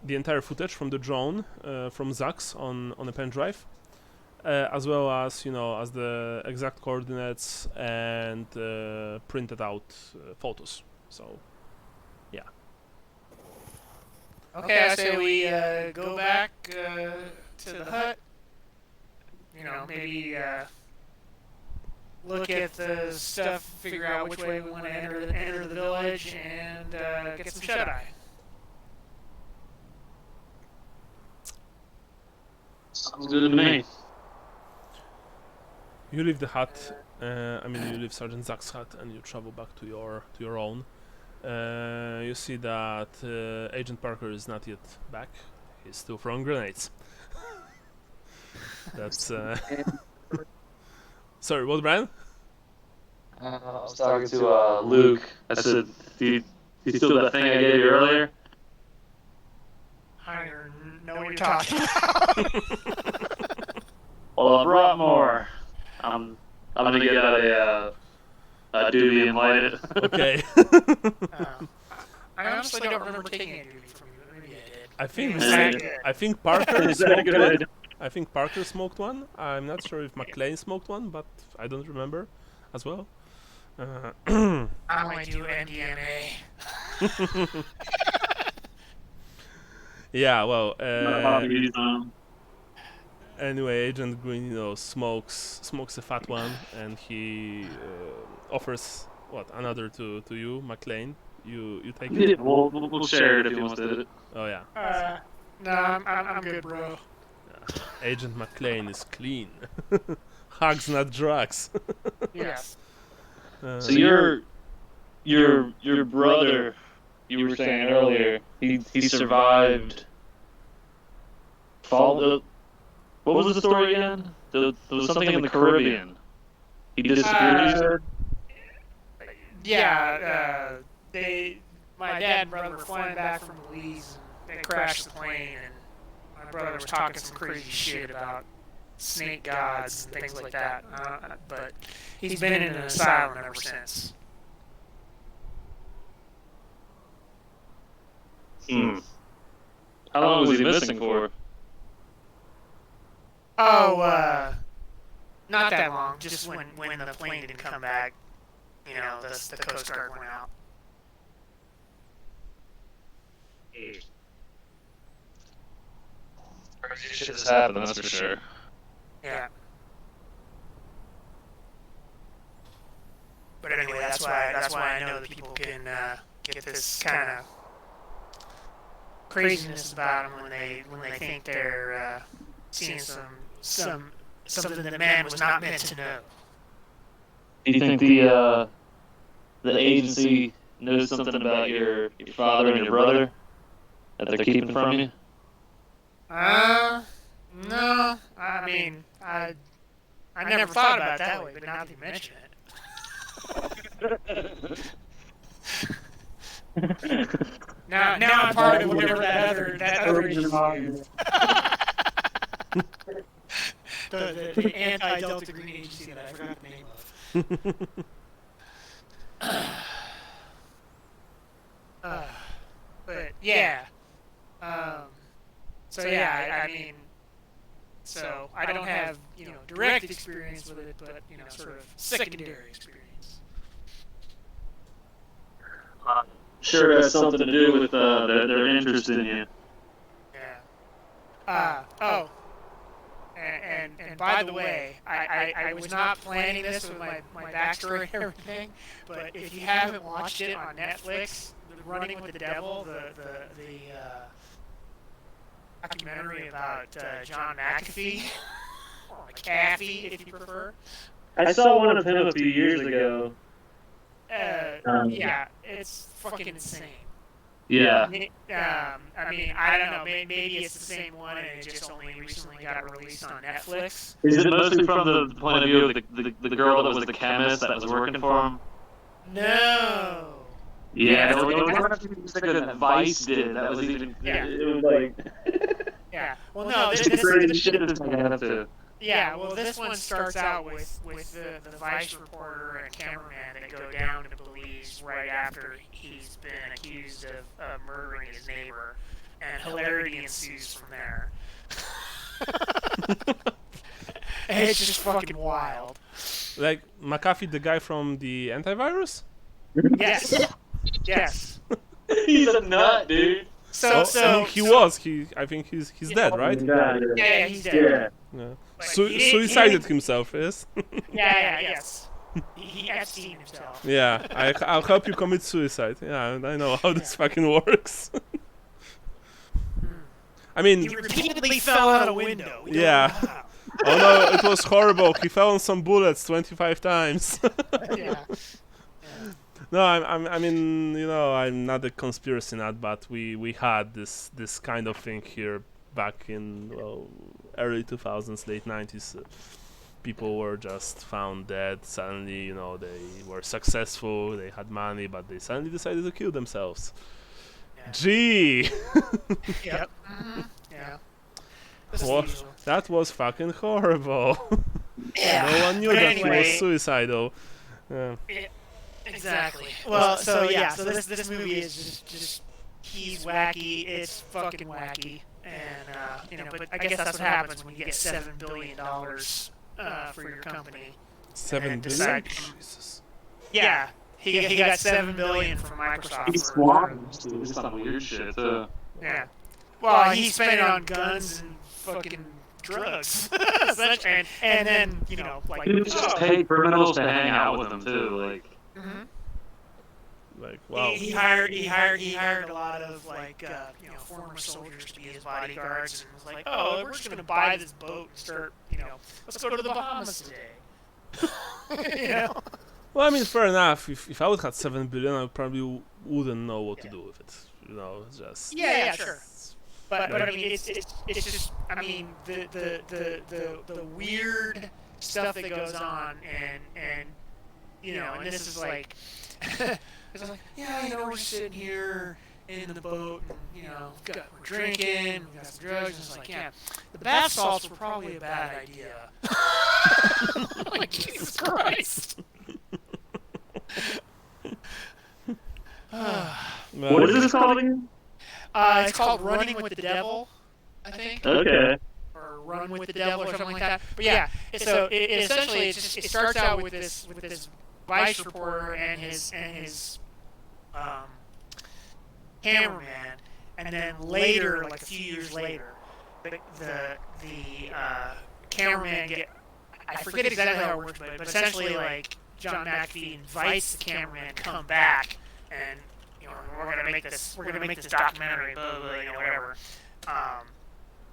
entire footage from the drone from Zax on a pen drive, as well as as the exact coordinates and printed out photos. So, yeah. Okay, I say we go back to the hut. Maybe look at the stuff, figure out which way we want to enter the village, and get some shut-eye. Sounds good to me. You leave the hut. You leave Sergeant Zax's hut, and you travel back to your own. You see that Agent Parker is not yet back. He's still throwing grenades. That's Sorry, what, Brian? I was talking to Luke. I said, "Do you still do that thing I gave you earlier?" I don't know what you're talking about. Well, I brought more. I'm gonna get a duty and light it. Okay. I honestly don't remember taking any duty from you. Maybe I did. I think Parker Is that a smoked good one. idea? I think Parker smoked one. I'm not sure if McLean smoked one, but I don't remember as well. I only do MDMA. Yeah, well, Bobby, anyway, Agent Green, smokes a fat one, and he offers another to you, McLean. You take it? yeah, we'll share it if he wants to hit it. Oh yeah. No, I'm good, bro. Agent McLean is clean. Hugs, not drugs. Yes. So your brother, you were saying earlier, he survived. What was the story again? There was something in the Caribbean. He disappeared. You said. Yeah. My dad and brother were flying back from Belize, and they crashed the plane, and my brother was talking some crazy shit about snake gods and things like that. But he's been in an asylum ever since. How long was he missing for? Oh, not that long. Just when the plane didn't come back, the Coast Guard went out. Crazy shit has happened, that's for sure. Yeah. But anyway, that's why I know that people can get this kind of craziness about them when they think they're seeing something that man was not meant to know. Do you think the agency knows something about your father and your brother that they're keeping from you? No. I mean, I never thought about it that way, but now that you mention it. now I'm part of whatever that other agency is. the anti-Delta Green agency that I forgot the name of. But yeah. So yeah, I mean, so I don't have direct experience with it, but sort of secondary experience. Sure, it has something to do with their interest in you. Yeah. And by the way, I was not planning this with my backstory and everything, but if you haven't watched it on Netflix, Running with the Devil, the documentary about John McAfee, or McAfee if you prefer. I saw one of him a few years ago. Yeah, it's fucking insane. Yeah. I mean, I don't know. Maybe it's the same one, and it just only recently got released on Netflix. Is it mostly from the point of view of the girl that was the chemist that was working for him? No. Yeah, there was like a Vice did. That was even. Yeah. It was like. Yeah. Well, no. This Yeah. Well, this one starts out with the Vice reporter and cameraman that go down to Belize right after he's been accused of murdering his neighbor, and hilarity ensues from there. And it's just fucking wild. Like McAfee, the guy from the antivirus? Yes. Yes. He's a nut, dude. I think he's dead, right? Yeah, he's dead. Yeah. But Suicided himself, yes? Yes. He Epstein himself. Yeah, I'll help you commit suicide. Yeah, I know how this fucking works. I mean... He repeatedly fell out a window. Yeah. Oh no, it was horrible. He fell on some bullets 25 times. Yeah. No, I mean, I'm not a conspiracy nut, but we had this kind of thing here back in early 2000s, late 90s. People were just found dead. Suddenly, they were successful, they had money, but they suddenly decided to kill themselves. Yeah. Gee! Yep. Mm-hmm. Yeah. That was fucking horrible. Yeah. No one knew that he was suicidal. Yeah. Exactly. Well, so this movie is just he's wacky. It's fucking wacky, and but I guess that's what happens when you get $7 billion for your company. $7 billion? Jesus. Yeah, he got $7 billion from Microsoft. He's squatting just on weird shit. Yeah. Well, he spent it on guns and fucking drugs, and then like. He just paid criminals to hang out with him too. Like. Mm-hmm. Like, wow. He hired a lot of like former soldiers to be his bodyguards, and was like, oh, we're just gonna buy this boat and start, let's go to the Bahamas today. Well, I mean, fair enough. If I would have 7 billion, I probably wouldn't know what to do with it. Just. Yeah, sure. But I mean, it's just, I mean, the weird stuff that goes on, and and this is like. It's like, we're sitting here in the boat, and, we're drinking, we got some drugs, and it's like, the bath salts were probably a bad idea. Like, Jesus Christ. What is this called again? It's called Running with the Devil, I think. Okay. Or Run with the Devil, or something like that. But yeah, so essentially, it starts out with this Vice reporter and his cameraman, and then later, like a few years later, the cameraman I forget exactly how it works, but essentially, like, John McAfee invites the cameraman to come back, and we're gonna make this documentary, blah, blah, blah, whatever,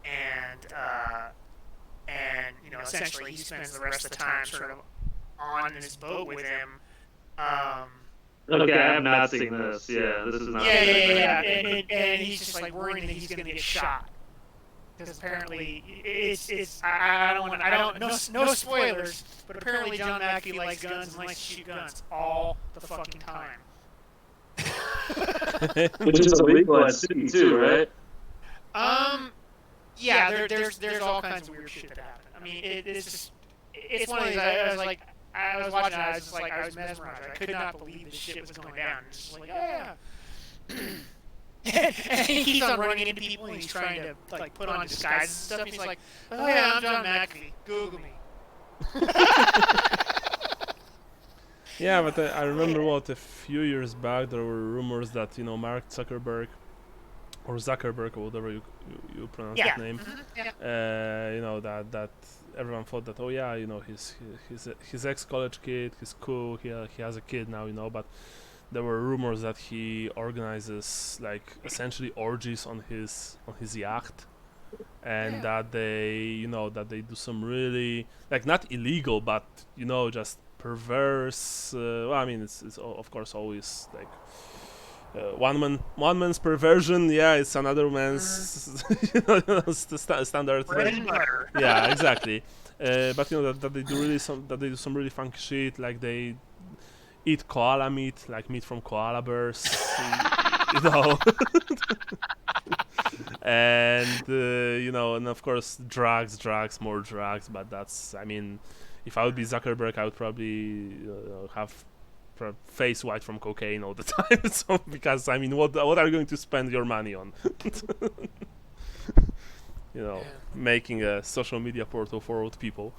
and essentially he spends the rest of the time sort of on his boat with him. Okay, I have not seen this. Yeah, this is not. Yeah. And he's just like worrying that he's gonna get shot, because apparently no spoilers, but apparently John McAfee likes guns and likes to shoot guns all the fucking time. Which is illegal at sea too, right? Yeah, there's all kinds of weird shit that happen. I mean, it's one of these. I was watching it, I was mesmerized. I could not believe this shit was going down. It's just like, yeah. And he keeps on running into people, and he's trying to like put on disguises and stuff. And he's like, oh yeah, I'm John McAfee. Google me. Yeah, but I remember a few years back there were rumors that Mark Zuckerberg, or Zuckerberg, or whatever you pronounce that name, that everyone thought that, oh yeah, his ex-college kid, he's cool, he has a kid now, but there were rumors that he organizes like essentially orgies on his yacht, and that they do some really, like, not illegal, but just perverse. Well, I mean, it's of course always like one man's perversion. Yeah, it's another man's standard. Bread and butter. Yeah, exactly. But that they do some really funky shit, like they eat koala meat, like meat from koala bears, and and of course drugs, more drugs. But that's, I mean, if I would be Zuckerberg, I would probably have face white from cocaine all the time. So, because I mean, what are you going to spend your money on? Making a social media portal for old people.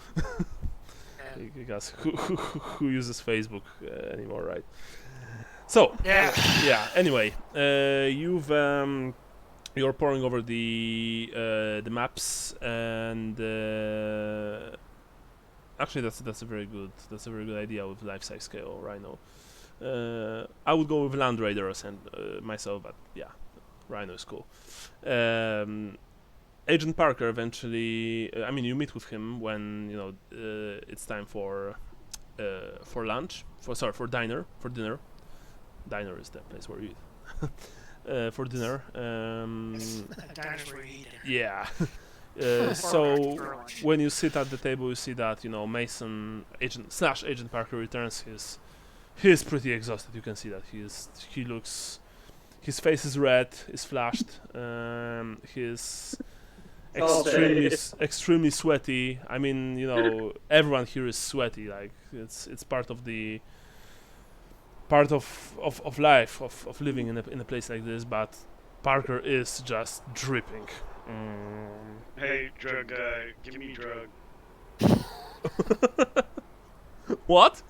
Because who uses Facebook anymore, right? So anyway, you're poring over the maps, and actually that's a very good idea with life-size scale Rhino. I would go with Land Raiders and myself, but yeah, Rhino is cool. Agent Parker eventually, I mean, you meet with him when it's time for lunch, for dinner. Diner is the place where you eat. For dinner. Diner's where you eat dinner. Yeah. So when you sit at the table, you see that Mason, Agent Parker returns. He's pretty exhausted. You can see that his face is red, is flushed. He's extremely sweaty. I mean, everyone here is sweaty. Like it's part of life of living in a place like this. But Parker is just dripping. Hey, drug guy, give me drug. What?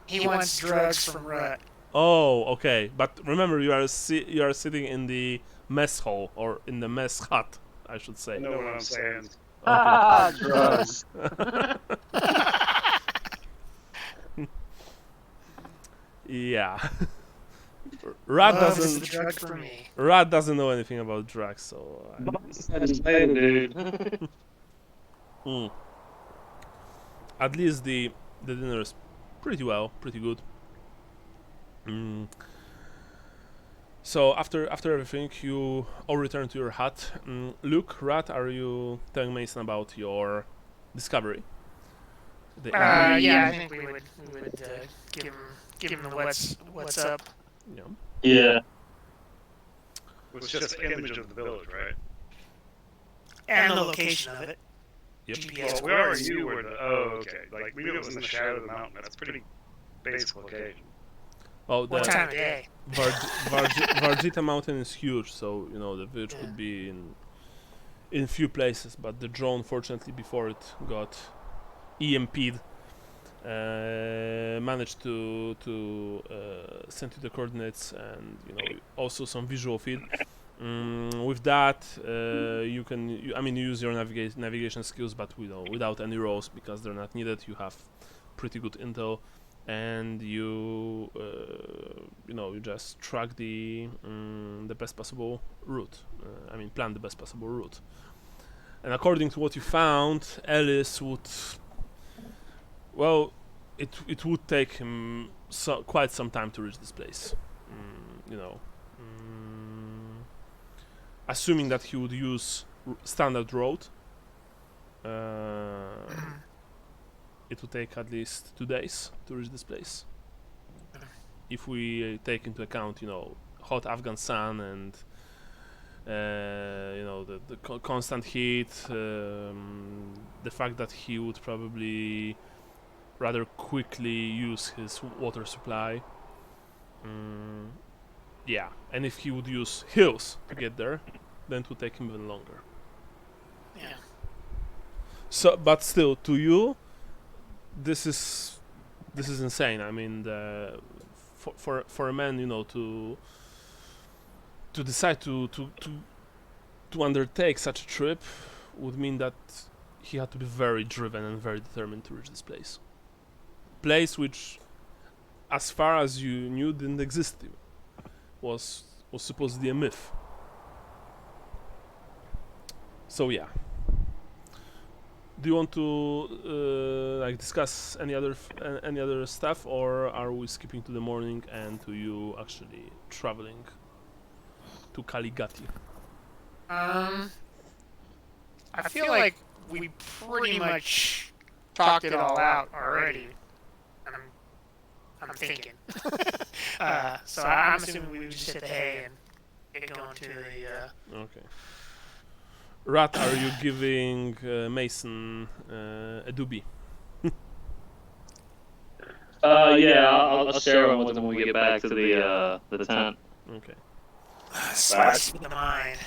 He wants drugs from Rut. Oh, okay. But remember, you are sitting in the mess hall or in the mess hut, I should say. You know what I'm saying? Ah, drugs. Yeah. Rat Love is the doesn't. drug for me. Rat doesn't know anything about drugs, so. Dude. Mm. At least the dinner is pretty good. Mm. So after everything, you all return to your hut. Luke, Rat, are you telling Mason about your discovery? Yeah, I think we would give him the what's up. Yeah. Yeah. It was just an image of the village, right? And the location of it. Yep. GPS Well, where are you? Where the? Oh, okay. Like we knew it was in the shadow of the mountain. That's pretty basic location. Oh, What the time of day? Varjita mountain is huge, so you know the village could be in few places. But the drone, fortunately, before it got EMP'd, managed to send you the coordinates and also some visual feed. With that, you use your navigation skills, but without any rolls because they're not needed. You have pretty good intel, and you just track the best possible route. Plan the best possible route. And according to what you found, Ellis would. Well, it would take him quite some time to reach this place. Assuming that he would use standard road, it would take at least 2 days to reach this place. If we take into account, hot Afghan sun and the constant heat, the fact that he would probably rather quickly use his water supply. Yeah, and if he would use hills to get there, then it would take him even longer. Yeah. So, but still, to you, this is insane. I mean, for a man, to decide to undertake such a trip would mean that he had to be very driven and very determined to reach this place. Place which, as far as you knew, didn't exist. Was supposedly a myth. So yeah. Do you want to discuss any other stuff, or are we skipping to the morning and to you actually traveling to Ghati? I feel like we pretty much talked it all out already. I'm thinking. So I'm assuming we would just hit the hay and get going to the. Okay. Rat, are you giving Mason a doobie? Yeah, I'll share one with him when we get back to the tent. Okay. Spice with the mind.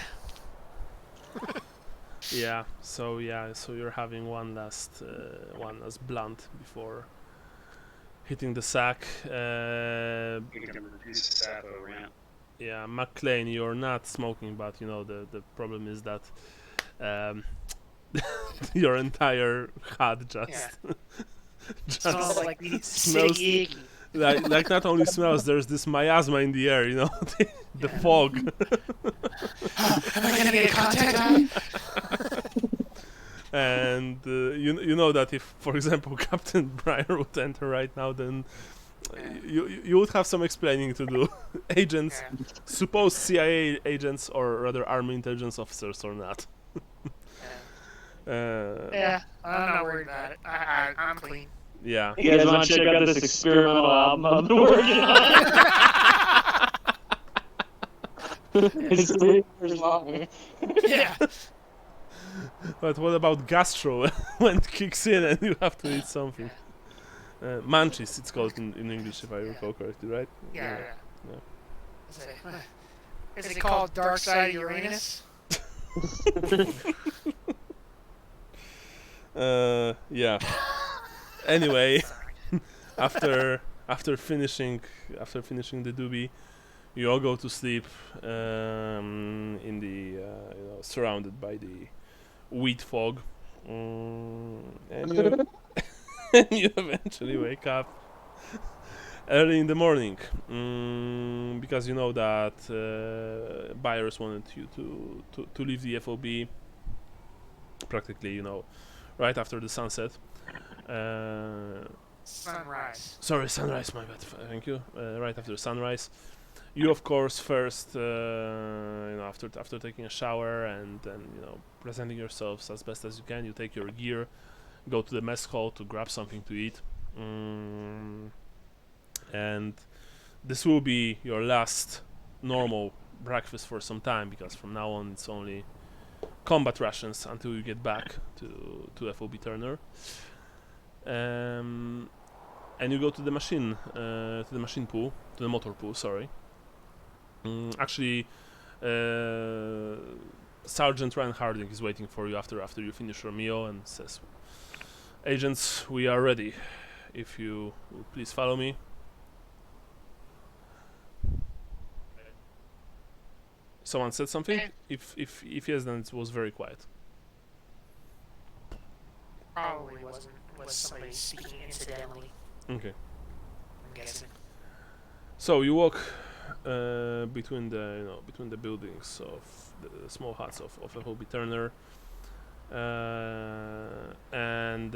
Yeah. So you're having one last blunt before hitting the sack. Yeah, McLean, you're not smoking, but the problem is that your entire hut just Smells like smells sticky. like not only smells, there's this miasma in the air, the fog. Am I gonna get a contact eye? And you know that if, for example, Captain Breyer would enter right now, then you would have some explaining to do. Agents, supposed CIA agents, or rather Army intelligence officers, or not. Yeah, I'm not worried about it. I'm clean. Yeah. You guys want to check out this experimental album I've been working on? It's 3 hours long. Yeah. But what about gastro when it kicks in and you have to eat something? Munchies, it's called in English, if I recall correctly, right? Yeah. Is it called Dark Side of Uranus? Yeah. Anyway, after after finishing the doobie, you all go to sleep in the surrounded by the wheat fog, and you and you eventually wake up early in the morning, because you know that buyers wanted you to leave the FOB practically, right after the sunset. Sunrise. Sorry, sunrise, my bad. Thank you. Right after sunrise, you of course first, after taking a shower and then presenting yourselves as best as you can, you take your gear, go to the mess hall to grab something to eat, and this will be your last normal breakfast for some time, because from now on it's only combat rations until you get back to FOB Turner. And you go to the machine pool, to the motor pool, sorry. Actually, Sergeant Ryan Harding is waiting for you after you finish your meal and says, "Agents, we are ready. If you will please follow me." Someone said something? If yes, then it was very quiet. Probably was somebody speaking incidentally, Okay. I'm guessing. So you walk between the buildings of the small huts of FOB Turner, and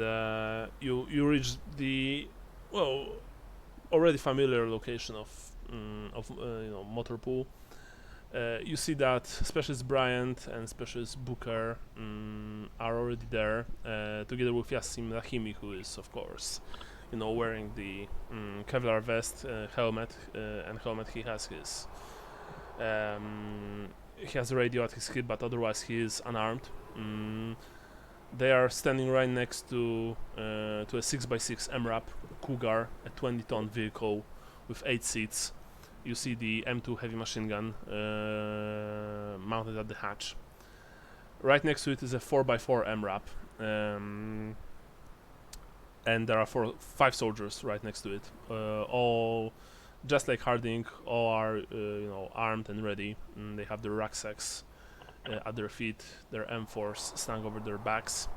you reach the already familiar location of motor pool. You see that Specialist Bryant and Specialist Booker are already there, together with Yassim Rahimi, who is of course wearing the Kevlar vest, helmet, and helmet. He has a radio at his hip, but otherwise he is unarmed. They are standing right next to a 6x6 MRAP Cougar, a 20-ton vehicle with 8 seats. You see the M2 heavy machine gun mounted at the hatch. Right next to it is a 4x4 MRAP, and there are 5 soldiers right next to it. All, just like Harding, all are armed and ready. They have their rucksacks at their feet, their M4s slung over their backs.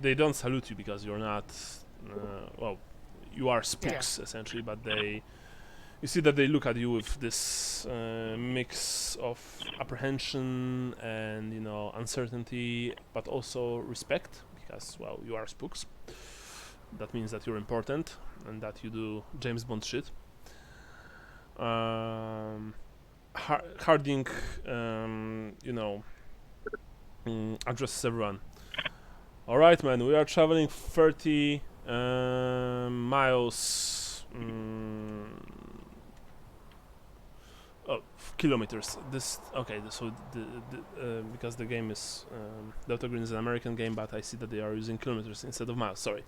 They don't salute you because you're not. You are spooks essentially, but you see that they look at you with this mix of apprehension and uncertainty, but also respect, because you are spooks. That means that you're important and that you do James Bond shit. Harding, addresses everyone. All right, man, we are traveling 30 miles, kilometers. Because the game is Delta Green is an American game, but I see that they are using kilometers instead of miles. Sorry.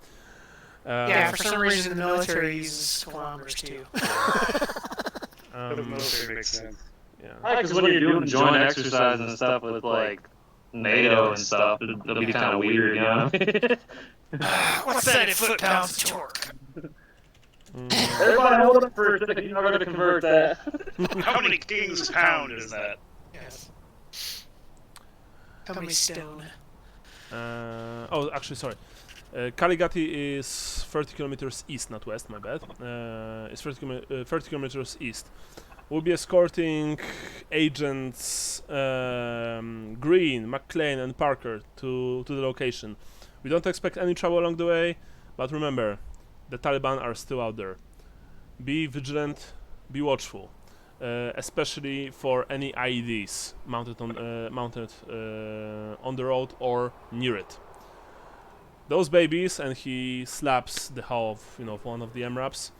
For some reason the military uses kilometers too. The military makes sense. Yeah. Because when you're doing joint exercise and stuff with like NATO and stuff, it'll be kind of weird, What's that in foot-pounds of torque? Everybody hold up for a second, you're not going to convert that. How many kings pound is that? Yes. How many stone? Actually, sorry. Ghati is 30 kilometers east, not west, my bad. It's 30 kilometers east. We'll be escorting agents Green, McLean, and Parker to the location. We don't expect any trouble along the way, but remember, the Taliban are still out there. Be vigilant, be watchful, especially for any IEDs mounted on the road or near it. Those babies, and he slaps the hull of one of the MRAPs,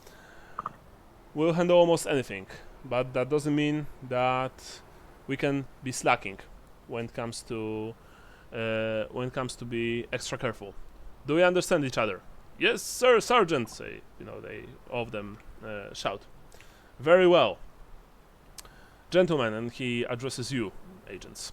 will handle almost anything, but that doesn't mean that we can be slacking when it comes to be extra careful. Do we understand each other? Yes, sir, Sergeant. Say, they all of them shout. Very well, gentlemen, and he addresses you, agents.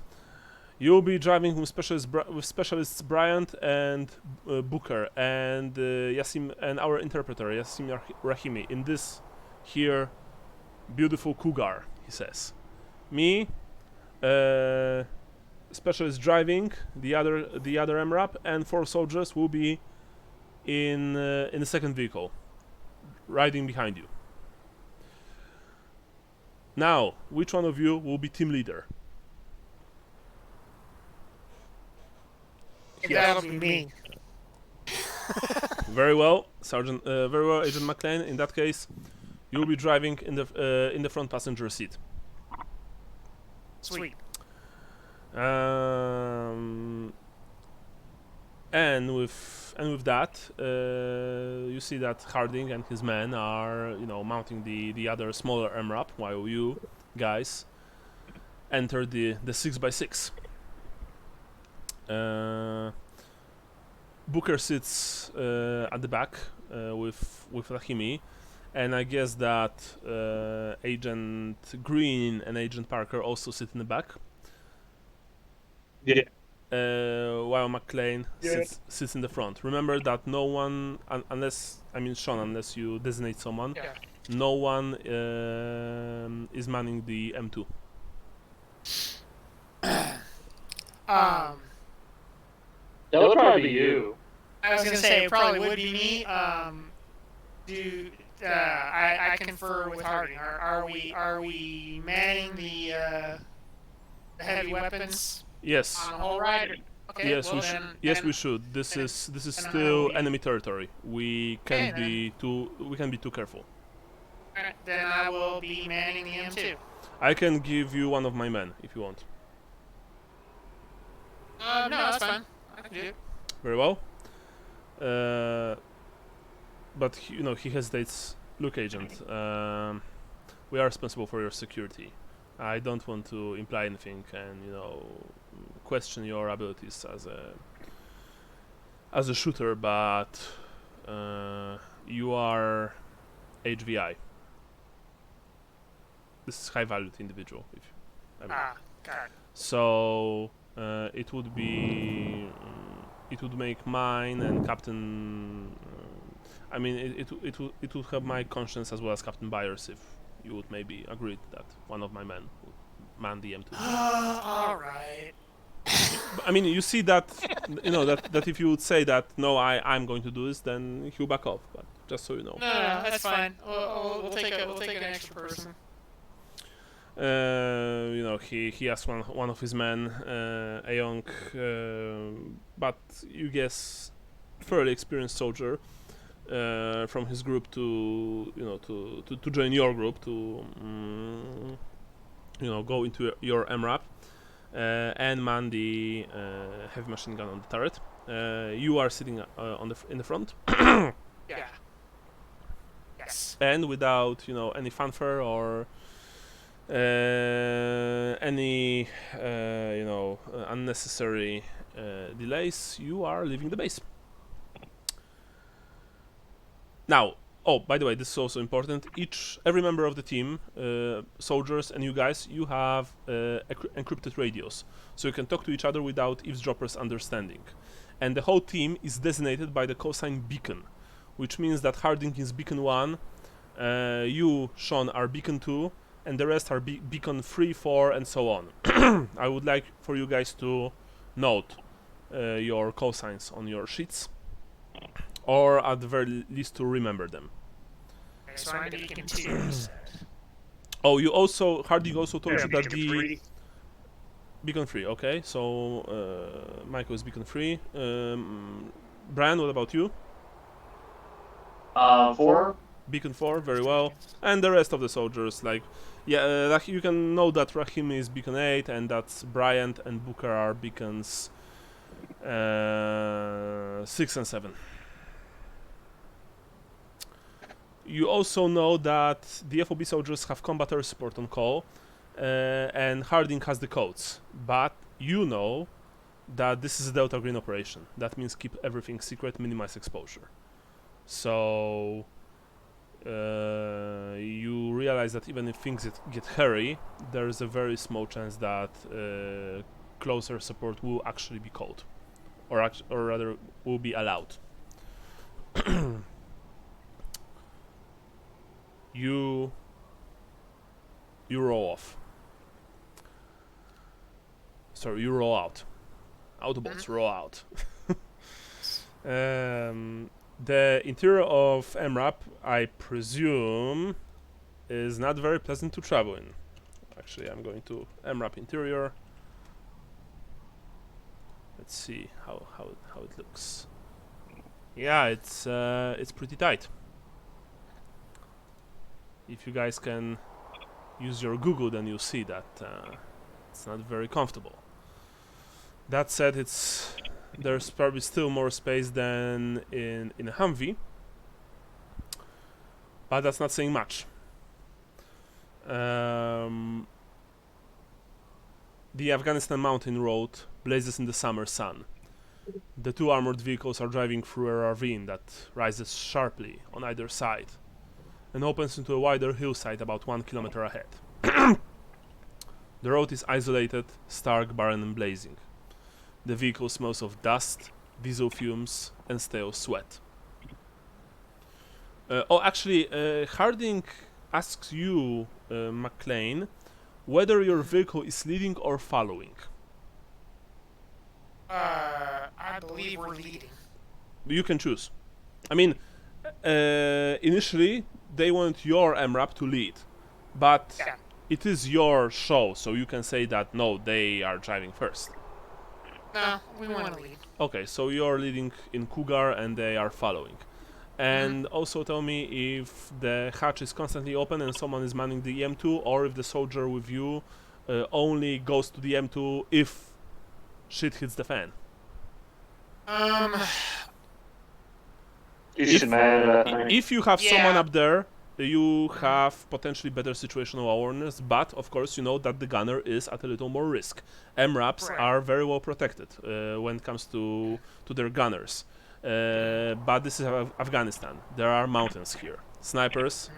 You'll be driving with specialists Bryant and Booker and Yasim and our interpreter Yasim Rahimi in this here beautiful Cougar. He says, me, specialist driving the other MRAP, and 4 soldiers will be in the second vehicle, riding behind you. Now, which one of you will be team leader? That'll be me. Very well, Sergeant. Very well, Agent McLean. In that case, you'll be driving in the front passenger seat. Sweet. And with that, you see that Harding and his men are, mounting the other smaller MRAP, while you guys enter the 6x6. Booker sits at the back with Rahimi, and I guess that Agent Green and Agent Parker also sit in the back. Yeah. While McLean sits in the front. Remember that no one, Sean, unless you designate someone, no one is manning the M2. That would probably be you. I was gonna say it probably would be me. I confer with Harding. Are we manning the heavy weapons? Yes. On the whole ride? Okay, Yes, well we should. then, Yes, then, we should. This is then still we- enemy territory. We can't Okay, be too careful. Alright, then I will be manning the M2. I can give you one of my men if you want. No, that's fine. I can do it. Very well. But he hesitates. Look, Agent. We are responsible for your security. I don't want to imply anything and question your abilities as a shooter, but you are HVI. This is high valued individual. Got it. So it would make mine and Captain. It would have my conscience as well as Captain Byers if you would maybe agree that one of my men would man the M2. Alright. You see that that if you would say that no, I'm going to do this, then he'll back off. But just so you know. No, that's fine. We'll take an extra person. He asked one of his men, a young, but you guess fairly experienced soldier from his group to join your group to go into your MRAP and man the heavy machine gun on the turret. You are sitting in the front. Yeah. Yes. And without any fanfare or any unnecessary delays, you are leaving the base. Now, by the way, this is also important. Every member of the team, soldiers and you guys, you have encrypted radios, so you can talk to each other without eavesdroppers understanding. And the whole team is designated by the cosine beacon, which means that Harding is beacon 1, you, Sean, are beacon 2, and the rest are beacon 3, 4, and so on. I would like for you guys to note your cosines on your sheets, or at the very least to remember them. Okay, so I'm beacon 2. Oh, Harding also told you that the free. beacon 3. Okay, so Michael is beacon 3. Brian, what about you? 4. Beacon 4, very well. And the rest of the soldiers, you can know that Rahim is beacon 8, and that Bryant and Booker are beacons 6 and 7. You also know that the FOB soldiers have combat air support on call, and Harding has the codes, but you know that this is a Delta Green operation. That means keep everything secret, minimize exposure. So you realize that even if things get hairy, there is a very small chance that closer support will actually be called, or rather will be allowed. You roll off. Sorry, you roll out. Autobots roll out. The interior of MRAP, I presume, is not very pleasant to travel in. Actually, I'm going to MRAP interior. Let's see how it looks. Yeah, it's pretty tight. If you guys can use your Google, then you'll see that it's not very comfortable. That said, there's probably still more space than in a Humvee, but that's not saying much. The Afghanistan mountain road blazes in the summer sun. The two armored vehicles are driving through a ravine that rises sharply on either side and opens into a wider hillside about 1 kilometer ahead. The road is isolated, stark, barren and blazing. The vehicle smells of dust, diesel fumes and stale sweat. Harding asks you, McLean, whether your vehicle is leading or following. I believe we're leading. You can choose. I mean, initially they want your MRAP to lead, but Yeah. it is your show, so you can say that no, they are driving first. No, we want to lead. Okay, so you're leading in Cougar and they are following. And also tell me if the hatch is constantly open and someone is manning the M2, or if the soldier with you only goes to the M2 if shit hits the fan. You should man it up. If you have someone Yeah. up there, you have potentially better situational awareness, but of course you know that the gunner is at a little more risk. MRAPs Right. are very well protected when it comes to their gunners. But this is Afghanistan. There are mountains here. Snipers,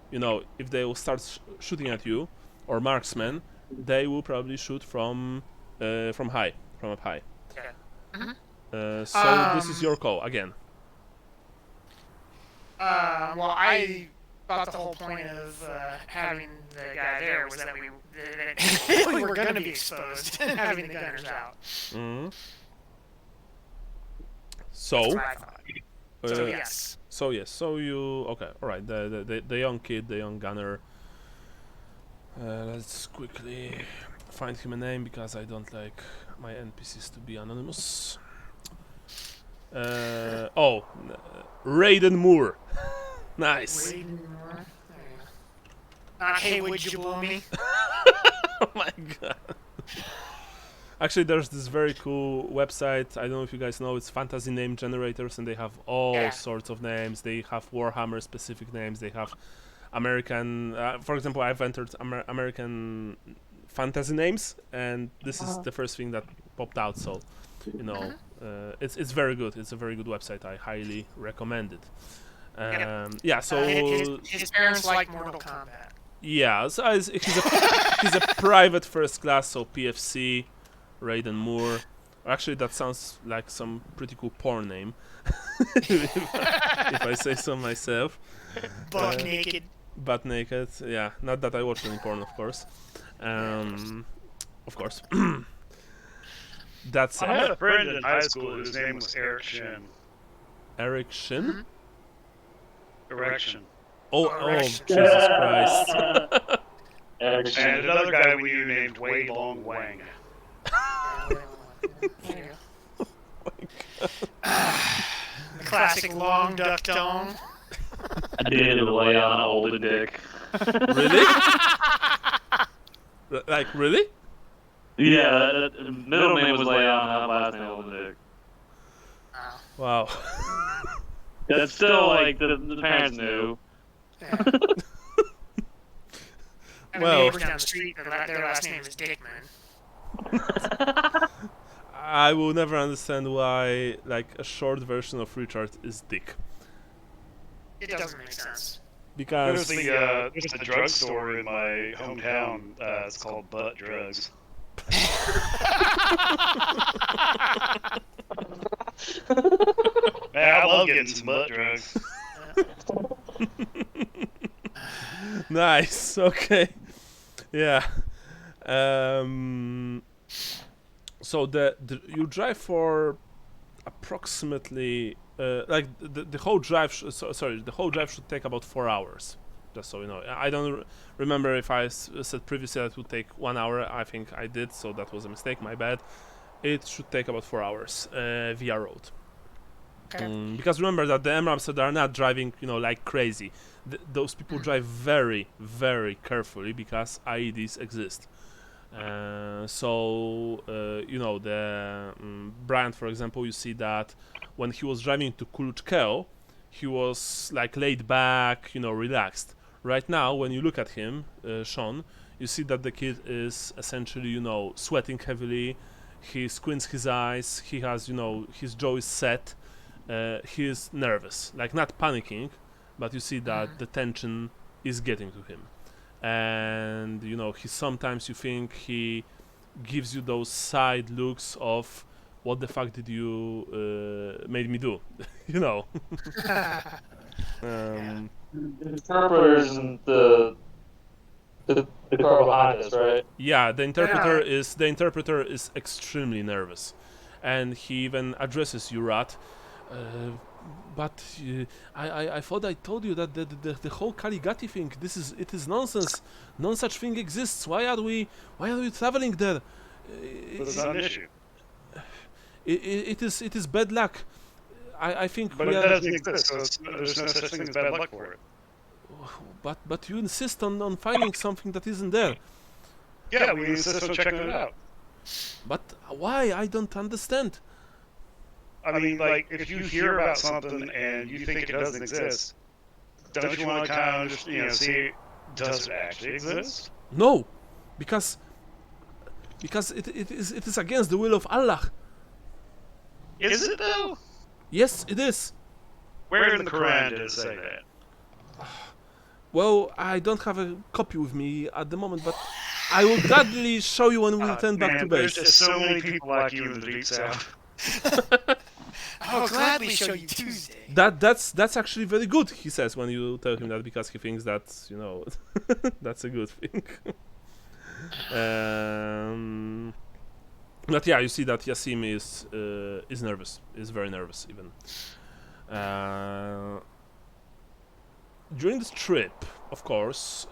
you know, if they will start shooting at you, or marksmen, they will probably shoot from up high. Yeah. So this is your call again. Well, I thought the whole point of having the guy there was that we were going to be exposed and having the gunners out. Mhm. That's So, what I thought. So yes. So you okay? All right. The young kid, the young gunner. Let's quickly find him a name because I don't like my NPCs to be anonymous. Raiden Moore. Nice. Hey, would you blow me? Oh my god. Actually, there's this very cool website. I don't know if you guys know. It's fantasy name generators, and they have all sorts of names. They have Warhammer specific names. They have American. For example, I've entered American fantasy names, and this is the first thing that popped out. So, you know, it's very good. It's a very good website. I highly recommend it. Yeah. So his parents like Mortal Kombat. yeah. So he's a private first class. So PFC. Raiden Moore. Actually, that sounds like some pretty cool porn name, if I say so myself. Butt naked. Butt naked, yeah. Not that I watch any porn, of course. Of course. That's I had a friend in high school whose name was Eric Shin. Eric Shin? Erection. Oh, Erection. Jesus Christ. And another guy we knew named Wei Long Wang. The classic long duck dome. I did lay on old dick. Really? Like, really? Yeah, the middle name was Leon, last name old dick. Wow. That's still like the parents knew. Yeah. And Well- the neighbors down the street, their last name is Dickman. I will never understand why, like, a short version of Richard is Dick. It doesn't make sense. Because... There's a drugstore in my hometown. It's called Butt Drugs. Man, I love getting some butt drugs. Nice. Okay. Yeah. So you drive for approximately like the whole drive. Sorry, the whole drive should take about 4 hours. Just so you know. I don't remember if I said previously that it would take 1 hour. I think I did, so that was a mistake. My bad. It should take about 4 hours via road. Okay. Because remember that the MRAPs are not driving, like crazy. Those people drive very, very carefully because IEDs exist. The Bryant, for example, you see that when he was driving to Kuluchkeo, he was like laid back, relaxed. Right now, when you look at him, Sean, you see that the kid is essentially, sweating heavily. He squints his eyes. He has, his jaw is set. He is nervous, like not panicking, but you see that the tension is getting to him. And he sometimes, you think he gives you those side looks of what the fuck did you made me do. The interpreters and the car behind us, right? Yeah, the interpreter is extremely nervous, and he even addresses you, Rat. But I thought I told you that the whole Ghati thing, it is nonsense. No such thing exists. Why are we traveling there? But it's not an issue. It is bad luck. I think But we it are. doesn't exist, so there's no such thing as bad luck for it. But you insist on finding something that isn't there. Yeah, we insist on checking it out. But why? I don't understand. I mean, like, if you hear about something and you think it doesn't exist, don't you want to kind of, see, does it actually exist? No, because it is against the will of Allah. Is it, though? Yes, it is. Where in the Quran did it say that? Well, I don't have a copy with me at the moment, but I will gladly show you when we return back to There's base. just so many people like you in the Deep South. I'll gladly show you Tuesday. That's actually very good, he says when you tell him that, because he thinks that that's a good thing. But yeah, you see that Yassim is nervous, is very nervous even. During this trip, of course,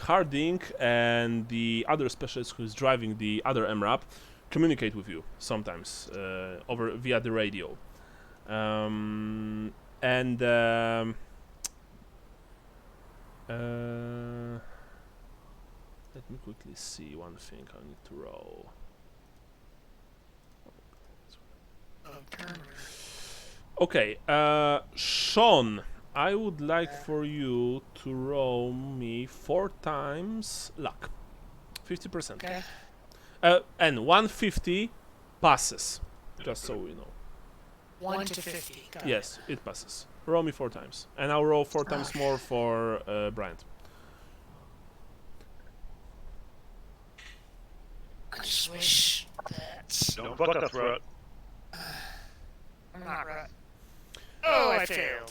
Harding and the other specialist who is driving the other MRAP communicate with you sometimes via the radio. Let me quickly see one thing I need to roll. Okay, Sean, I would like for you to roll me 4 times luck. 50%. Okay. And 150 passes, just so we know. 1 to 50. Got Yes, it passes. Roll me 4 times. And I'll roll 4 times more for Bryant. I just wish that Don't buck the throat. I'm not right. Oh, I failed.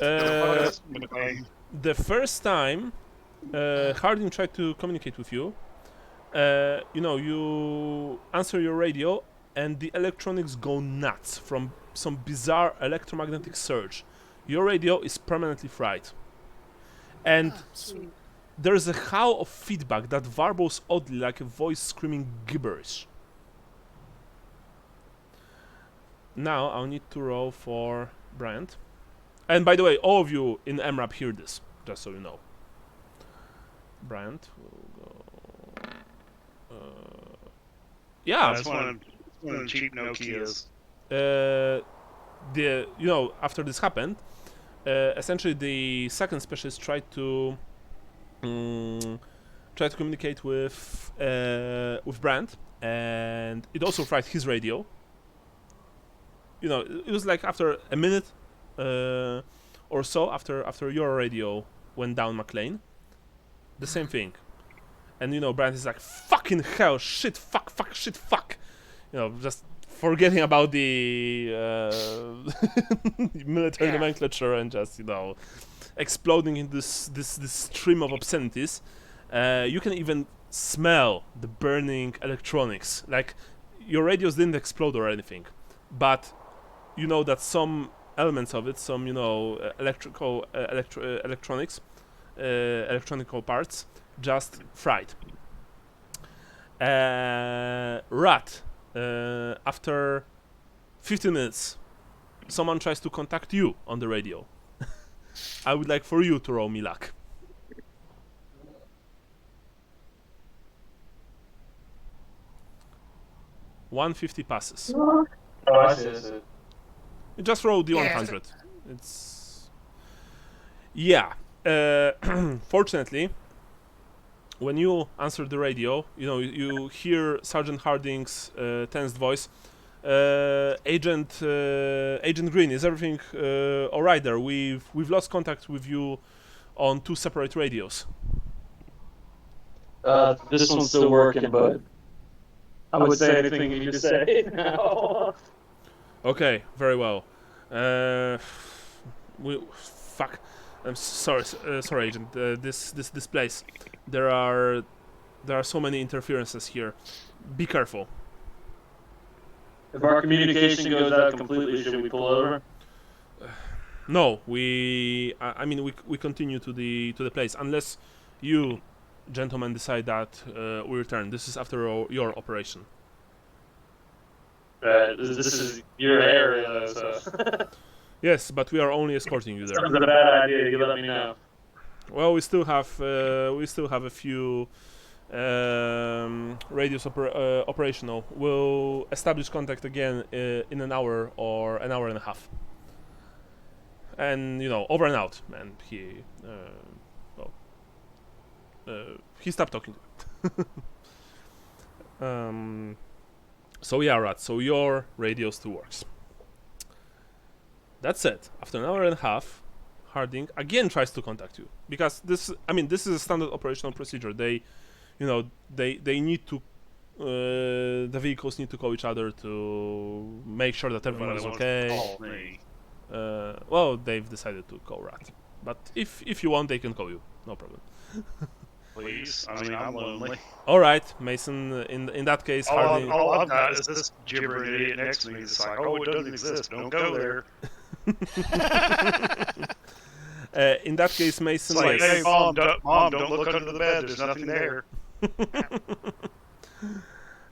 The first time Harding tried to communicate with you, you answer your radio and the electronics go nuts from some bizarre electromagnetic surge. Your radio is permanently fried. And Sweet. there's a howl of feedback that warbles oddly like a voice screaming gibberish. Now I'll need to roll for Bryant. And by the way, all of you in MRAP hear this, just so you know. Bryant will go. Yeah. That's one of the cheap Nokias. After this happened, essentially the second specialist tried to communicate with Brandt, and it also fried his radio. It was like after a minute or so after your radio went down McLean, the same thing. And you know, Brand is like, fucking hell, shit, fuck, fuck, shit, fuck. You know, just forgetting about the military nomenclature and just, you know, exploding in this stream of obscenities. You can even smell the burning electronics. Like, your radios didn't explode or anything, but you know that some elements of it, some, you know, electronics, electronical parts, just fried. Rat, after 15 minutes, someone tries to contact you on the radio. I would like for you to roll me luck. $150 passes. Oh, I see. You just roll the 100. It's... Yeah. Fortunately, when you answer the radio, you know, you hear Sergeant Harding's tensed voice. Agent Green, is everything all right there? We've lost contact with you on 2 separate radios. This one's still working, but I would say anything you just say now. Okay, very well. Fuck. I'm sorry, Agent. This place. There are so many interferences here. Be careful. If our communication goes out completely, should we pull over? No, I mean, we continue to the place unless you, gentlemen, decide that we return. This is after your operation. Right. This is your area, so. Yes, but we are only escorting you there. Sounds a bad idea. You let me know. Well, we still have a few radios operational. We'll establish contact again in an hour or an hour and a half. And, you know, over and out. And he stopped talking. So yeah, Rat. So your radio still works. That said, after an hour and a half, Harding again tries to contact you because this is a standard operational procedure. They need to, the vehicles need to call each other to make sure that everyone is okay. Well, they've decided to call Rat, but if you want, they can call you. No problem. Please, I mean, I'm lonely. All right, Mason. In that case, Harding. All I've got is this gibbering idiot next to me. It's like, oh, it doesn't exist. Don't go there. In that case, Mason. It's like, hey, Mom, don't look under the bed. There's nothing there.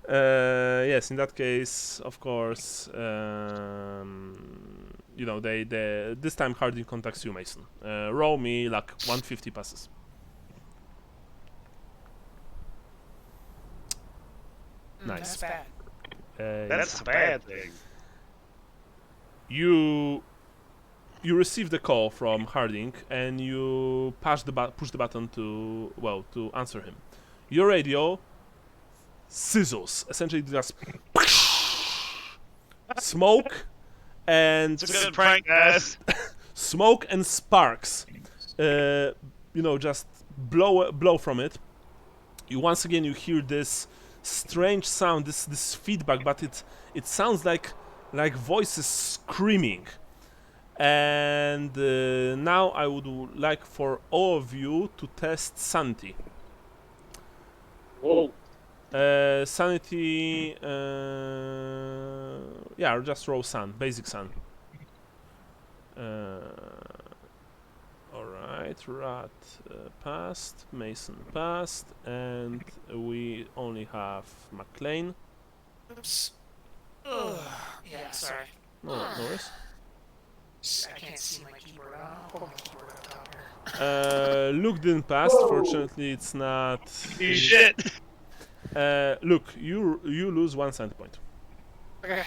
Yes, in that case, of course, you know, they this time Harding contacts you, Mason. Roll me like 150 passes. Nice. That's bad. That's a bad thing. You receive the call from Harding and you push the button to answer him. Your radio sizzles, essentially just smoke and It's a good prank, guys. smoke and sparks, you know, just blow from it. Once again you hear this strange sound, this feedback, but it sounds like voices screaming. And now I would like for all of you to test sanity. Whoa. Sanity, yeah, just roll sun, basic sun. Alright, Rat passed, Mason passed, and we only have McLean. Oops. Yeah, sorry. No worries. I can't see my keyboard. I'll pull my keyboard up top here. Luke didn't pass. Fortunately, it's not. You shit. Luke, you lose 1 cent point. Okay.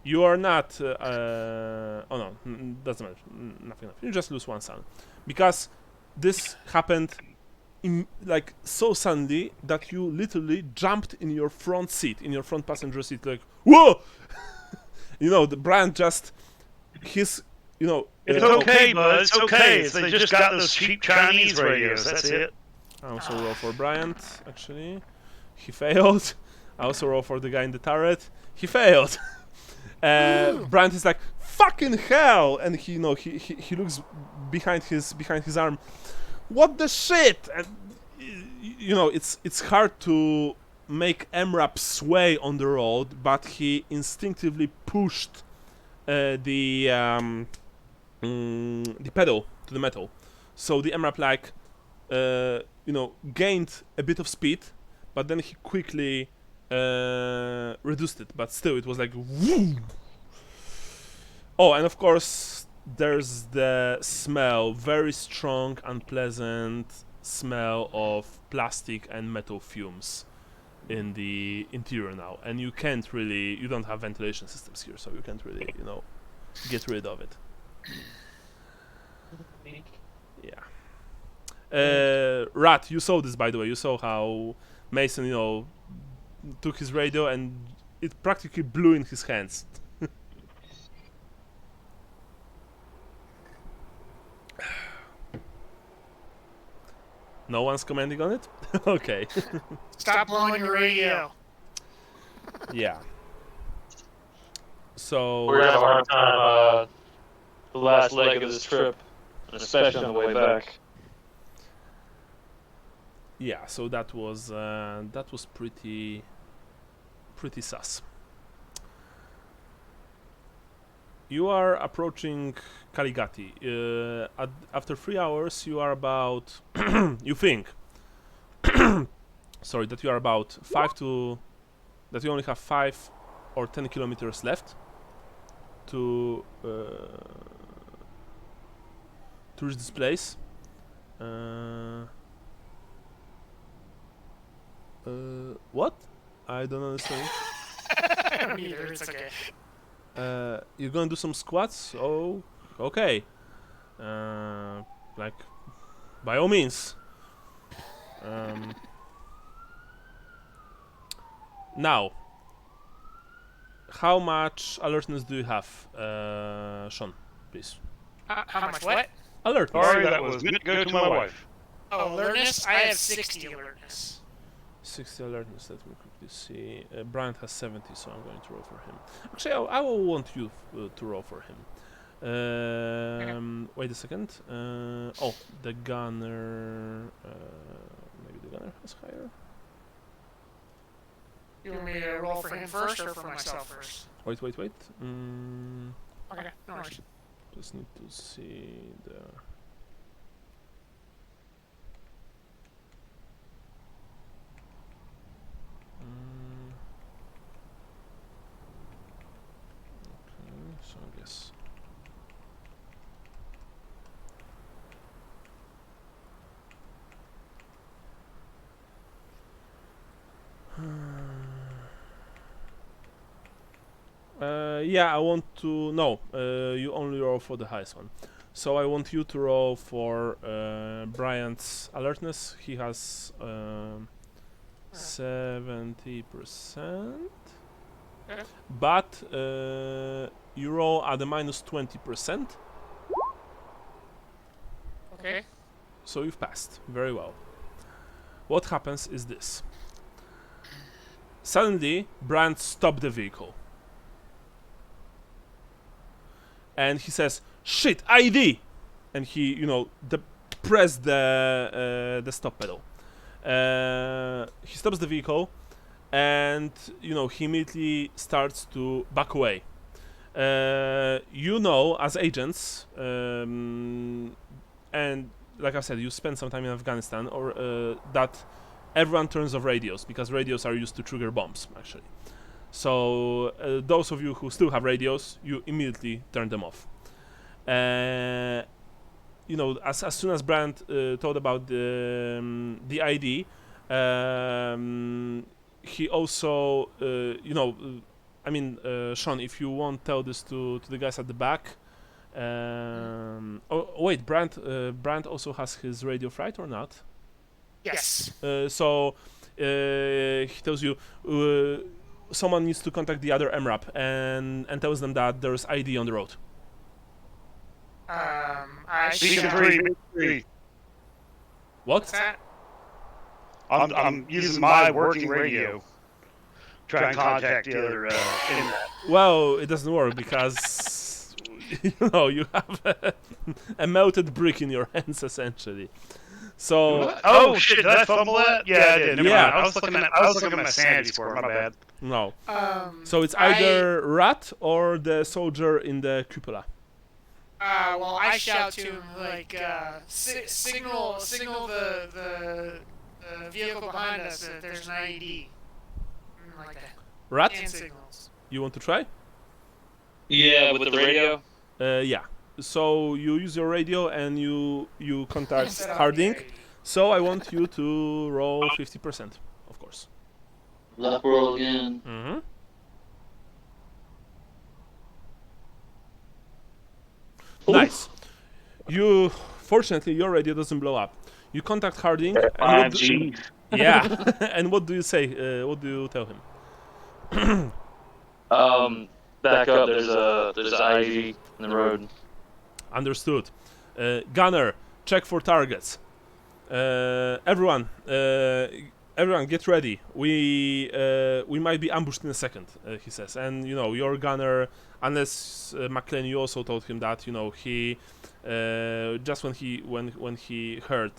You are not. Oh no, doesn't matter. Nothing. You just lose 1 cent because this happened like so suddenly that you literally jumped in your front seat, in your front passenger seat, like whoa. You know, the brand just. His, you know... It's okay, bud. It's okay. They just got those cheap Chinese radios. That's it. I also roll for Bryant, actually. He failed. I also roll for the guy in the turret. He failed. Bryant is like, fucking hell! And he, he looks behind his arm. What the shit? And it's hard to make MRAP sway on the road, but he instinctively pushed the pedal to the metal. So the MRAP gained a bit of speed, but then he quickly reduced it. But still, it was like woo! Oh, and of course, there's the smell, very strong, unpleasant smell of plastic and metal fumes in the interior now, and you don't have ventilation systems here, so you can't really, get rid of it. Yeah. Rat, you saw this, by the way. You saw how Mason, took his radio and it practically blew in his hands. No one's commenting on it? Okay. Stop blowing your radio. Yeah. So We're gonna have a hard time the last leg of this trip, especially on the way back. yeah, so that was pretty sus. You are approaching Ghati. After 3 hours, you are about you think sorry, that you are about that you only have 5 or 10 kilometers left to reach this place. What? I don't understand. I don't either. It's okay. You're gonna do some squats? Oh, okay. By all means. Now, how much alertness do you have, Sean? Please. How much what? Alertness. Sorry, that was good. Go to my wife. Oh, alertness? I have 60 alertness. 60 alertness. Let me quickly see. Bryant has 70, so I'm going to roll for him. Actually, I will want you to roll for him. Wait a second. The gunner. Maybe the gunner has higher. You want me to roll for him first or for myself first? Wait. Okay, no worries. Just need to see the. Okay, so I guess. Yeah, I want to. No, you only roll for the highest one. So I want you to roll for Bryant's alertness. He has 70%. Okay. But you roll at a minus 20%. Okay. So you've passed. Very well. What happens is this. Suddenly, Bryant stopped the vehicle. And he says, "Shit, ID!" And he, pressed the stop pedal. He stops the vehicle, and he immediately starts to back away. As agents, and like I said, you spent some time in Afghanistan, or that everyone turns off radios because radios are used to trigger bombs, actually. So those of you who still have radios, you immediately turn them off. As soon as Brandt thought about the ID, he also, Sean, if you won't tell this to the guys at the back. Brandt also has his radio fright or not? Yes. So he tells you. Someone needs to contact the other MRAP and tells them that there's ID on the road. I Beacon shall. 3. What? What's that? I'm using my working radio. Try and contact the other inlet. Well, it doesn't work because you have a melted brick in your hands essentially. So Oh shit! Did I fumble that? Yeah, I did. Never Yeah. mind. I was looking at my sanity score. My bad. no. So it's either Rat or the soldier in the cupola. Well, I shout to him like, signal the vehicle behind us that there's an IED. Like that. Rat, And signals. you want to try? Yeah, with the radio. Yeah. So you use your radio and you contact Set off Harding. the IED. So I want you to roll 50%, of course. Luck roll again. Mm-hmm. Nice. Fortunately, your radio doesn't blow up. You contact Harding. And 5G. yeah. And what do you say? What do you tell him? Back up. There's an IED in the road. Understood. Gunner, check for targets. Everyone, get ready. We might be ambushed in a second, he says. And your gunner, unless McLean, you also told him that he just when he heard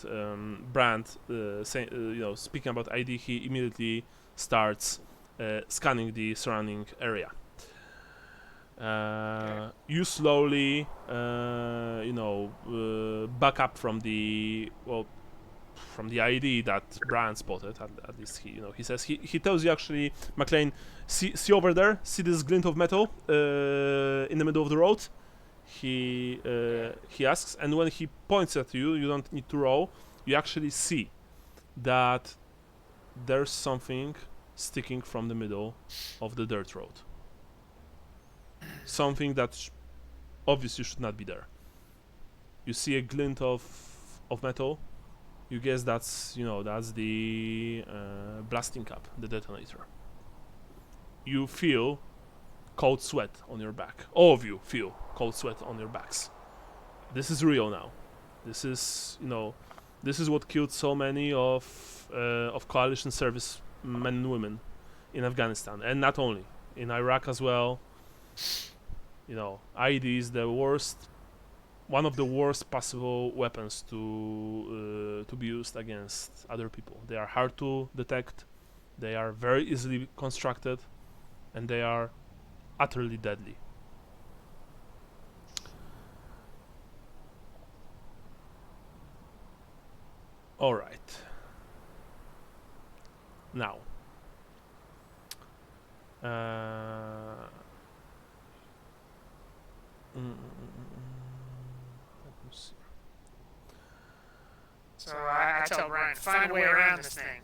Brandt speaking about ID, he immediately starts scanning the surrounding area. You slowly, back up from the ID that Brian spotted. At least he says he tells you actually, McLean, see over there, see this glint of metal in the middle of the road. He asks, and when he points at you, you don't need to roll. You actually see that there's something sticking from the middle of the dirt road. Something that obviously should not be there. You see a glint of metal. You guess that's the blasting cap, the detonator. You feel cold sweat on your back. All of you feel cold sweat on your backs. This is real now. This is what killed so many of coalition service men and women in Afghanistan, and not only in Iraq as well. IED is one of the worst possible weapons to be used against other people. They are hard to detect, they are very easily constructed, and they are utterly deadly. All right. Now. So I tell Brian, find a way around this thing.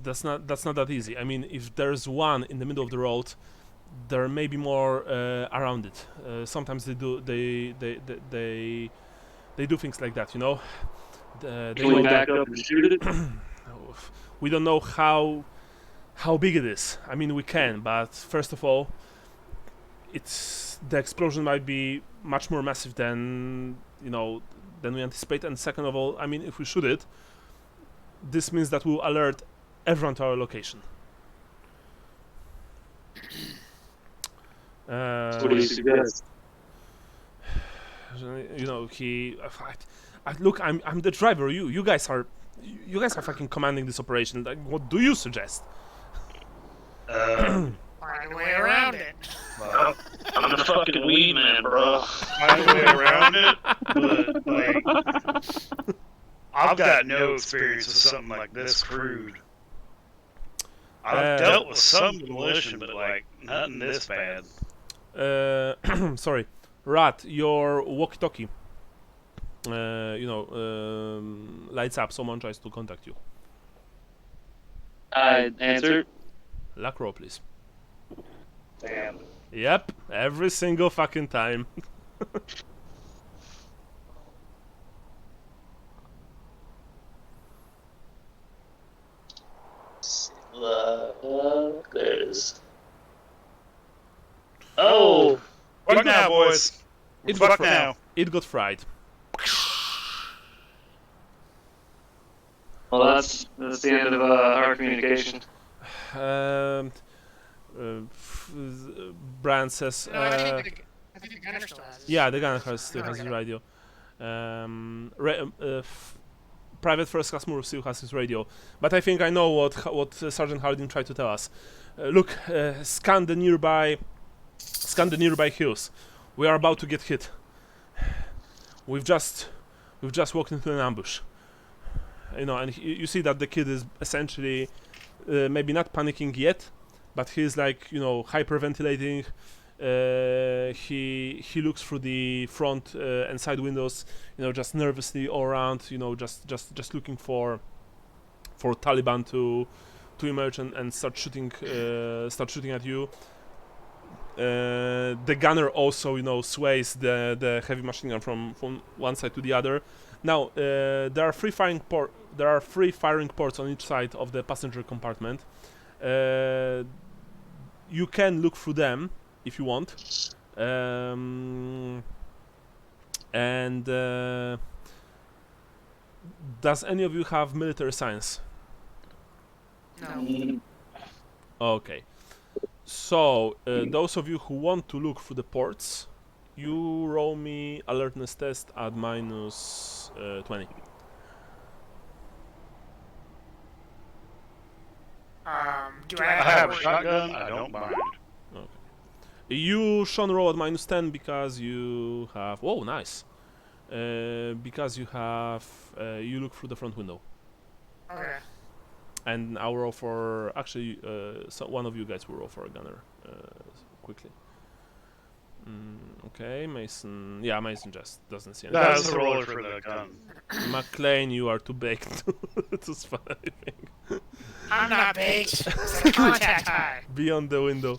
That's not that easy. I mean, if there's one in the middle of the road, there may be more around it. Sometimes they do things like that, They Can we back up and shoot it? We don't know how big it is. I mean, we can, but first of all, the explosion might be much more massive than we anticipate. And second of all, I mean, if we shoot it, this means that we'll alert everyone to our location. What do you suggest? Look, I'm the driver. You guys are fucking commanding this operation. Like, what do you suggest? Find a way around it. I'm the fucking weed man, bro. Find a way around it, but like, I've got no experience with something like this crude. I've dealt with some demolition, but like nothing this bad. Sorry, Rat, your walkie-talkie. Lights up. Someone tries to contact you. I answered. Luck roll, please. Damn. Yep, every single fucking time. There it is. Oh! Fuck now, boys. Fuck now. It got fried. Well, that's the end of our communication. Um, Brand says, No, I think the gunner still has his. yeah, the gunner still has his radio. Private First Class Moore still has his radio, but I think I know what Sergeant Harding tried to tell us. Look, scan the nearby hills. We are about to get hit. We've just walked into an ambush. You know, and you see that the kid is essentially maybe not panicking yet, but he's like, you know, hyperventilating. He looks through the front and side windows, you know, just nervously all around, you know, just looking for Taliban to emerge and start shooting at you. The gunner also, you know, sways the heavy machine gun from one side to the other. Now there are three firing ports on each side of the passenger compartment. You can look through them if you want, and does any of you have military science? No. Okay. So, those of you who want to look through the ports, you roll me alertness test at minus 20. Do I I have a shotgun. I don't mind. Okay. You, Sean, roll at minus 10 because you have... Oh, nice. Because you have... you look through the front window. Okay. And I'll roll for... Actually, so one of you guys will roll for a gunner quickly. Okay, Mason... Yeah, Mason just doesn't see anything. That's the roller for the gun. McLean, you are too baked to spot anything. I'm not baked. It's a contact high. Beyond the window,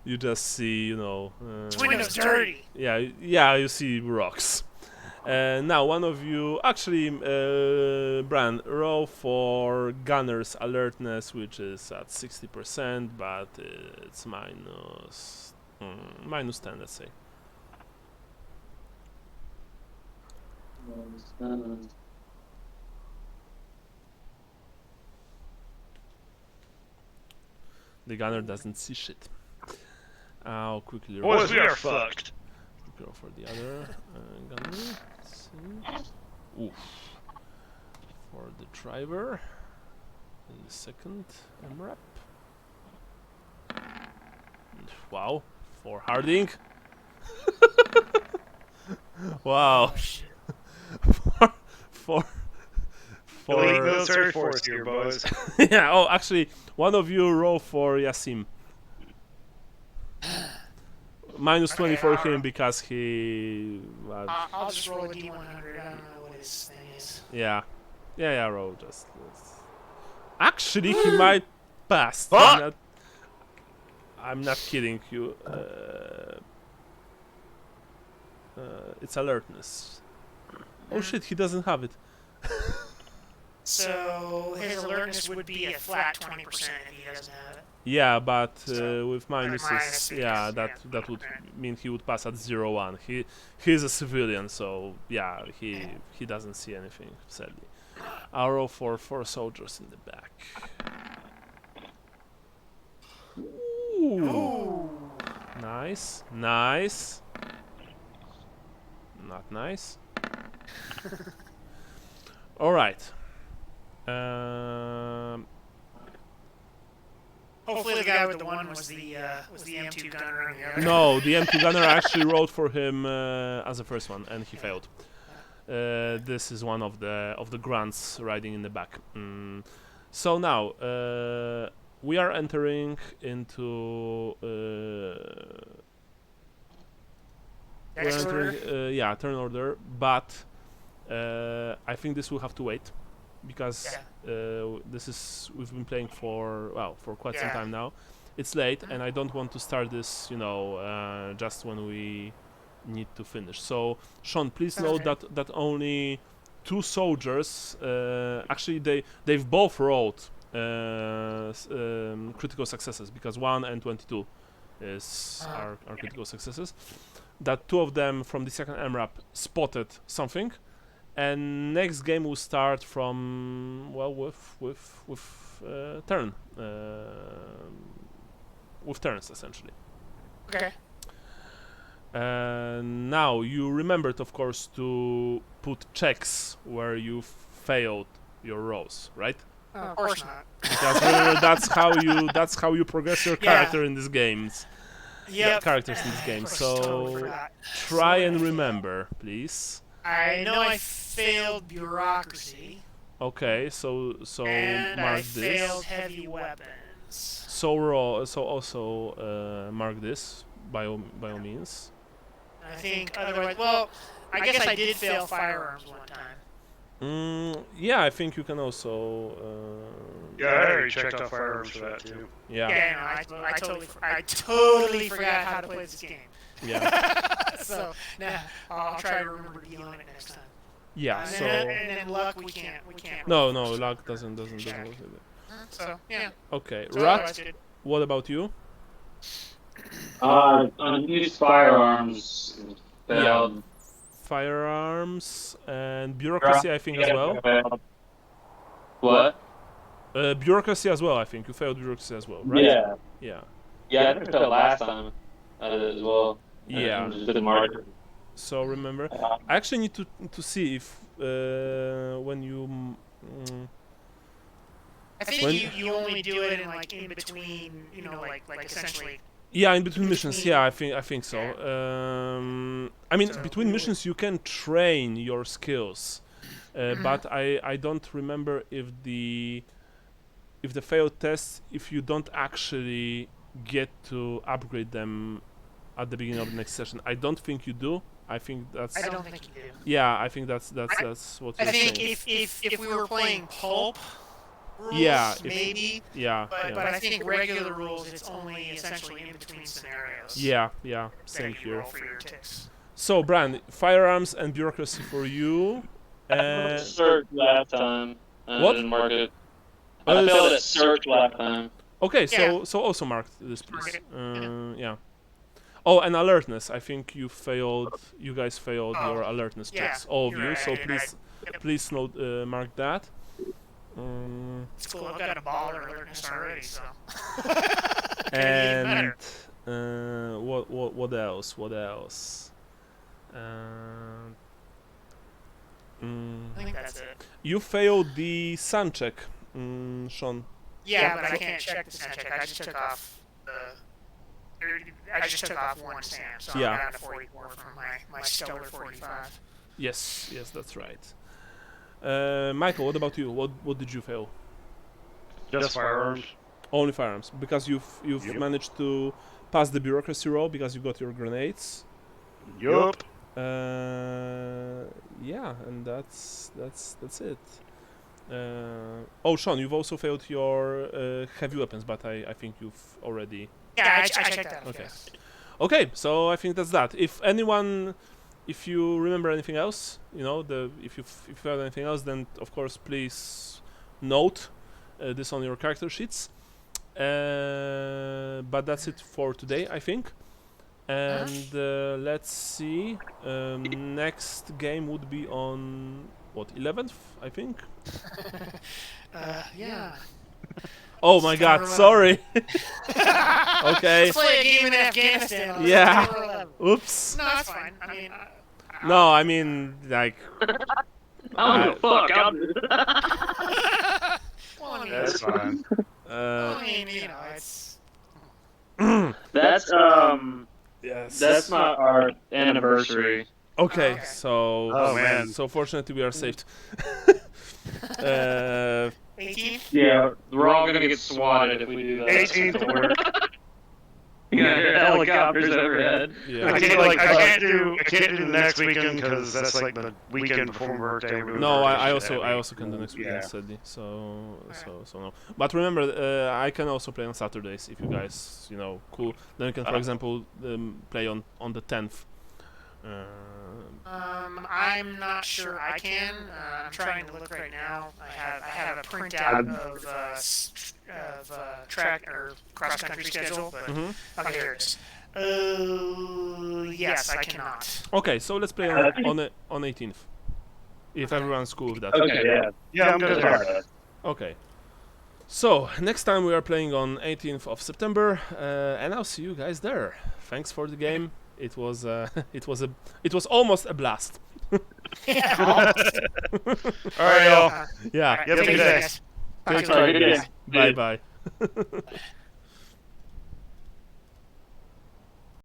you just see, you know... This window's dirty. Yeah, you see rocks. Now, one of you... Actually, Bran, roll for gunner's alertness, which is at 60%, but it's minus 10, let's say. The gunner doesn't see shit. I'll quickly roll. Boys, we are fucked. Go for the other gunner. Let's see. Oof. For the driver. In the second MRAP. Wow. For Harding. Wow. for Elite military force here, boys. yeah. Oh, actually, one of you roll for Yassim. Minus 20 for him because he... I'll just roll a D100. I don't know what his thing is. Yeah, roll just... Actually, he might pass. What? I'm not kidding you. It's alertness. Oh shit, he doesn't have it. So his alertness would be a flat 20% if he doesn't have it. Yeah, but So, with minuses, minus, yeah, yes, that yeah, would okay. mean he would pass at 0-1. He's a civilian, so yeah, he doesn't see anything, sadly. I'll roll for 4 soldiers in the back. Ooh. Ooh. Nice. Not nice. All right. Hopefully the guy with the one was the M2 gunner and the other. No, the M2 gunner actually rolled for him as the first one, and he failed. This is one of the grunts riding in the back. So now we are entering into turn order, but I think this will have to wait because we've been playing for quite some time now. It's late, and I don't want to start this, just when we need to finish. So, Sean, please note that only 2 soldiers, actually they've both rolled critical successes, because 1 and 22 are critical successes. That 2 of them from the second MRAP spotted something, and next game will start from turn with turns essentially. Okay. Now you remembered, of course, to put checks where you failed your rolls, right? Of course not. Because remember, that's how you progress your character in these games. Characters in this game. So Totally try and remember, please. I know I failed bureaucracy. Okay, so And mark I this. failed heavy weapons. So also mark this by all means. I think otherwise, well, I guess I did fail firearms one time. Yeah, I think you can also. Yeah, I already checked off firearms for that too. Yeah. Yeah, no, I totally forgot how to play this game. Yeah. So now I'll try to remember to deal on it next time. Yeah. And So. then luck we can't. No, luck doesn't work with it. So yeah. Okay, So Rat. What about you? Unused firearms. Failed. Firearms and bureaucracy, I think, as well. Failed. What? Bureaucracy as well, I think. You failed bureaucracy as well, right? Yeah. Yeah. Yeah, I think I failed last time. I did it as well. Yeah. Just didn't mark it. So remember, I actually need to see if when you. I think you only do it in between, like essentially. Yeah, in between missions. Yeah, I think so. I mean, between missions you can train your skills, but I don't remember if the failed tests, if you don't actually get to upgrade them at the beginning of the next session. I don't think you do. I think that's. I don't think you do. Yeah, I think that's what you're I think saying. if we were playing pulp rules, Yeah, maybe. Yeah. But I think regular rules, it's only essentially in between scenarios. Yeah, that same you here. roll for your ticks. So, Bran, firearms and bureaucracy for you. Search last time. I What? didn't mark it. I failed at search last time. Okay, Yeah. so also marked this, please. Mark Yeah. Oh, and alertness. I think you guys failed Oh, your alertness yeah, checks, all of you're you. So right, please, please note, mark that. It's cool. I've got a baller alertness already, so. And what else? What else? I think that's it. You failed the sun check, Sean. Yeah, but I can't check the sound check. I just took off one stamp, so Yeah. I'm down to 44 from my stellar 45. Yes, that's right. Michael, what about you? What did you fail? Just firearms. Only firearms, because you've Yep. managed to pass the bureaucracy roll because you got your grenades. Yup. Yeah, and that's it. Oh, Sean, you've also failed your heavy weapons, but I think you've already. Yeah, I checked that. Okay. Yes. Okay, so I think that's that. If you remember anything else, if you heard anything else, then of course please note this on your character sheets. But that's it for today, I think. And let's see. Next game would be on what, 11th, I think. Yeah. Oh my God! Sorry. Okay. Let's play a game in Afghanistan. On Yeah. September 11th. Oops. No, that's fine. I mean. No, I mean like. I don't give a fuck. I'll do Well, I mean, That's fine. I mean, it's. That's Yes. that's not our anniversary. Okay, Okay. so Oh, man. so fortunately we are saved. 18? Yeah, we're all gonna get swatted if we do that. 18th will work. You're gonna hear helicopters overhead. Yeah. I can't do next weekend because that's like the weekend before my birthday. No, I also can do next weekend, Yeah. sadly. So no. But remember, I can also play on Saturdays if you guys, cool. Then you can, for example, play on the 10th. I'm not sure I can. I'm trying to look right now. I have a printout of track or cross country schedule, but okay, here it is. Yes, I cannot. Okay, so let's play on 18th. If everyone's cool with that. Okay, yeah. Yeah, I'm good with that. Okay. So, next time we are playing on 18th of September, and I'll see you guys there. Thanks for the game. It was it was almost a blast. Yeah. All right, y'all. Yeah. Have a good day. Talk to you All right, later. good day. Bye bye.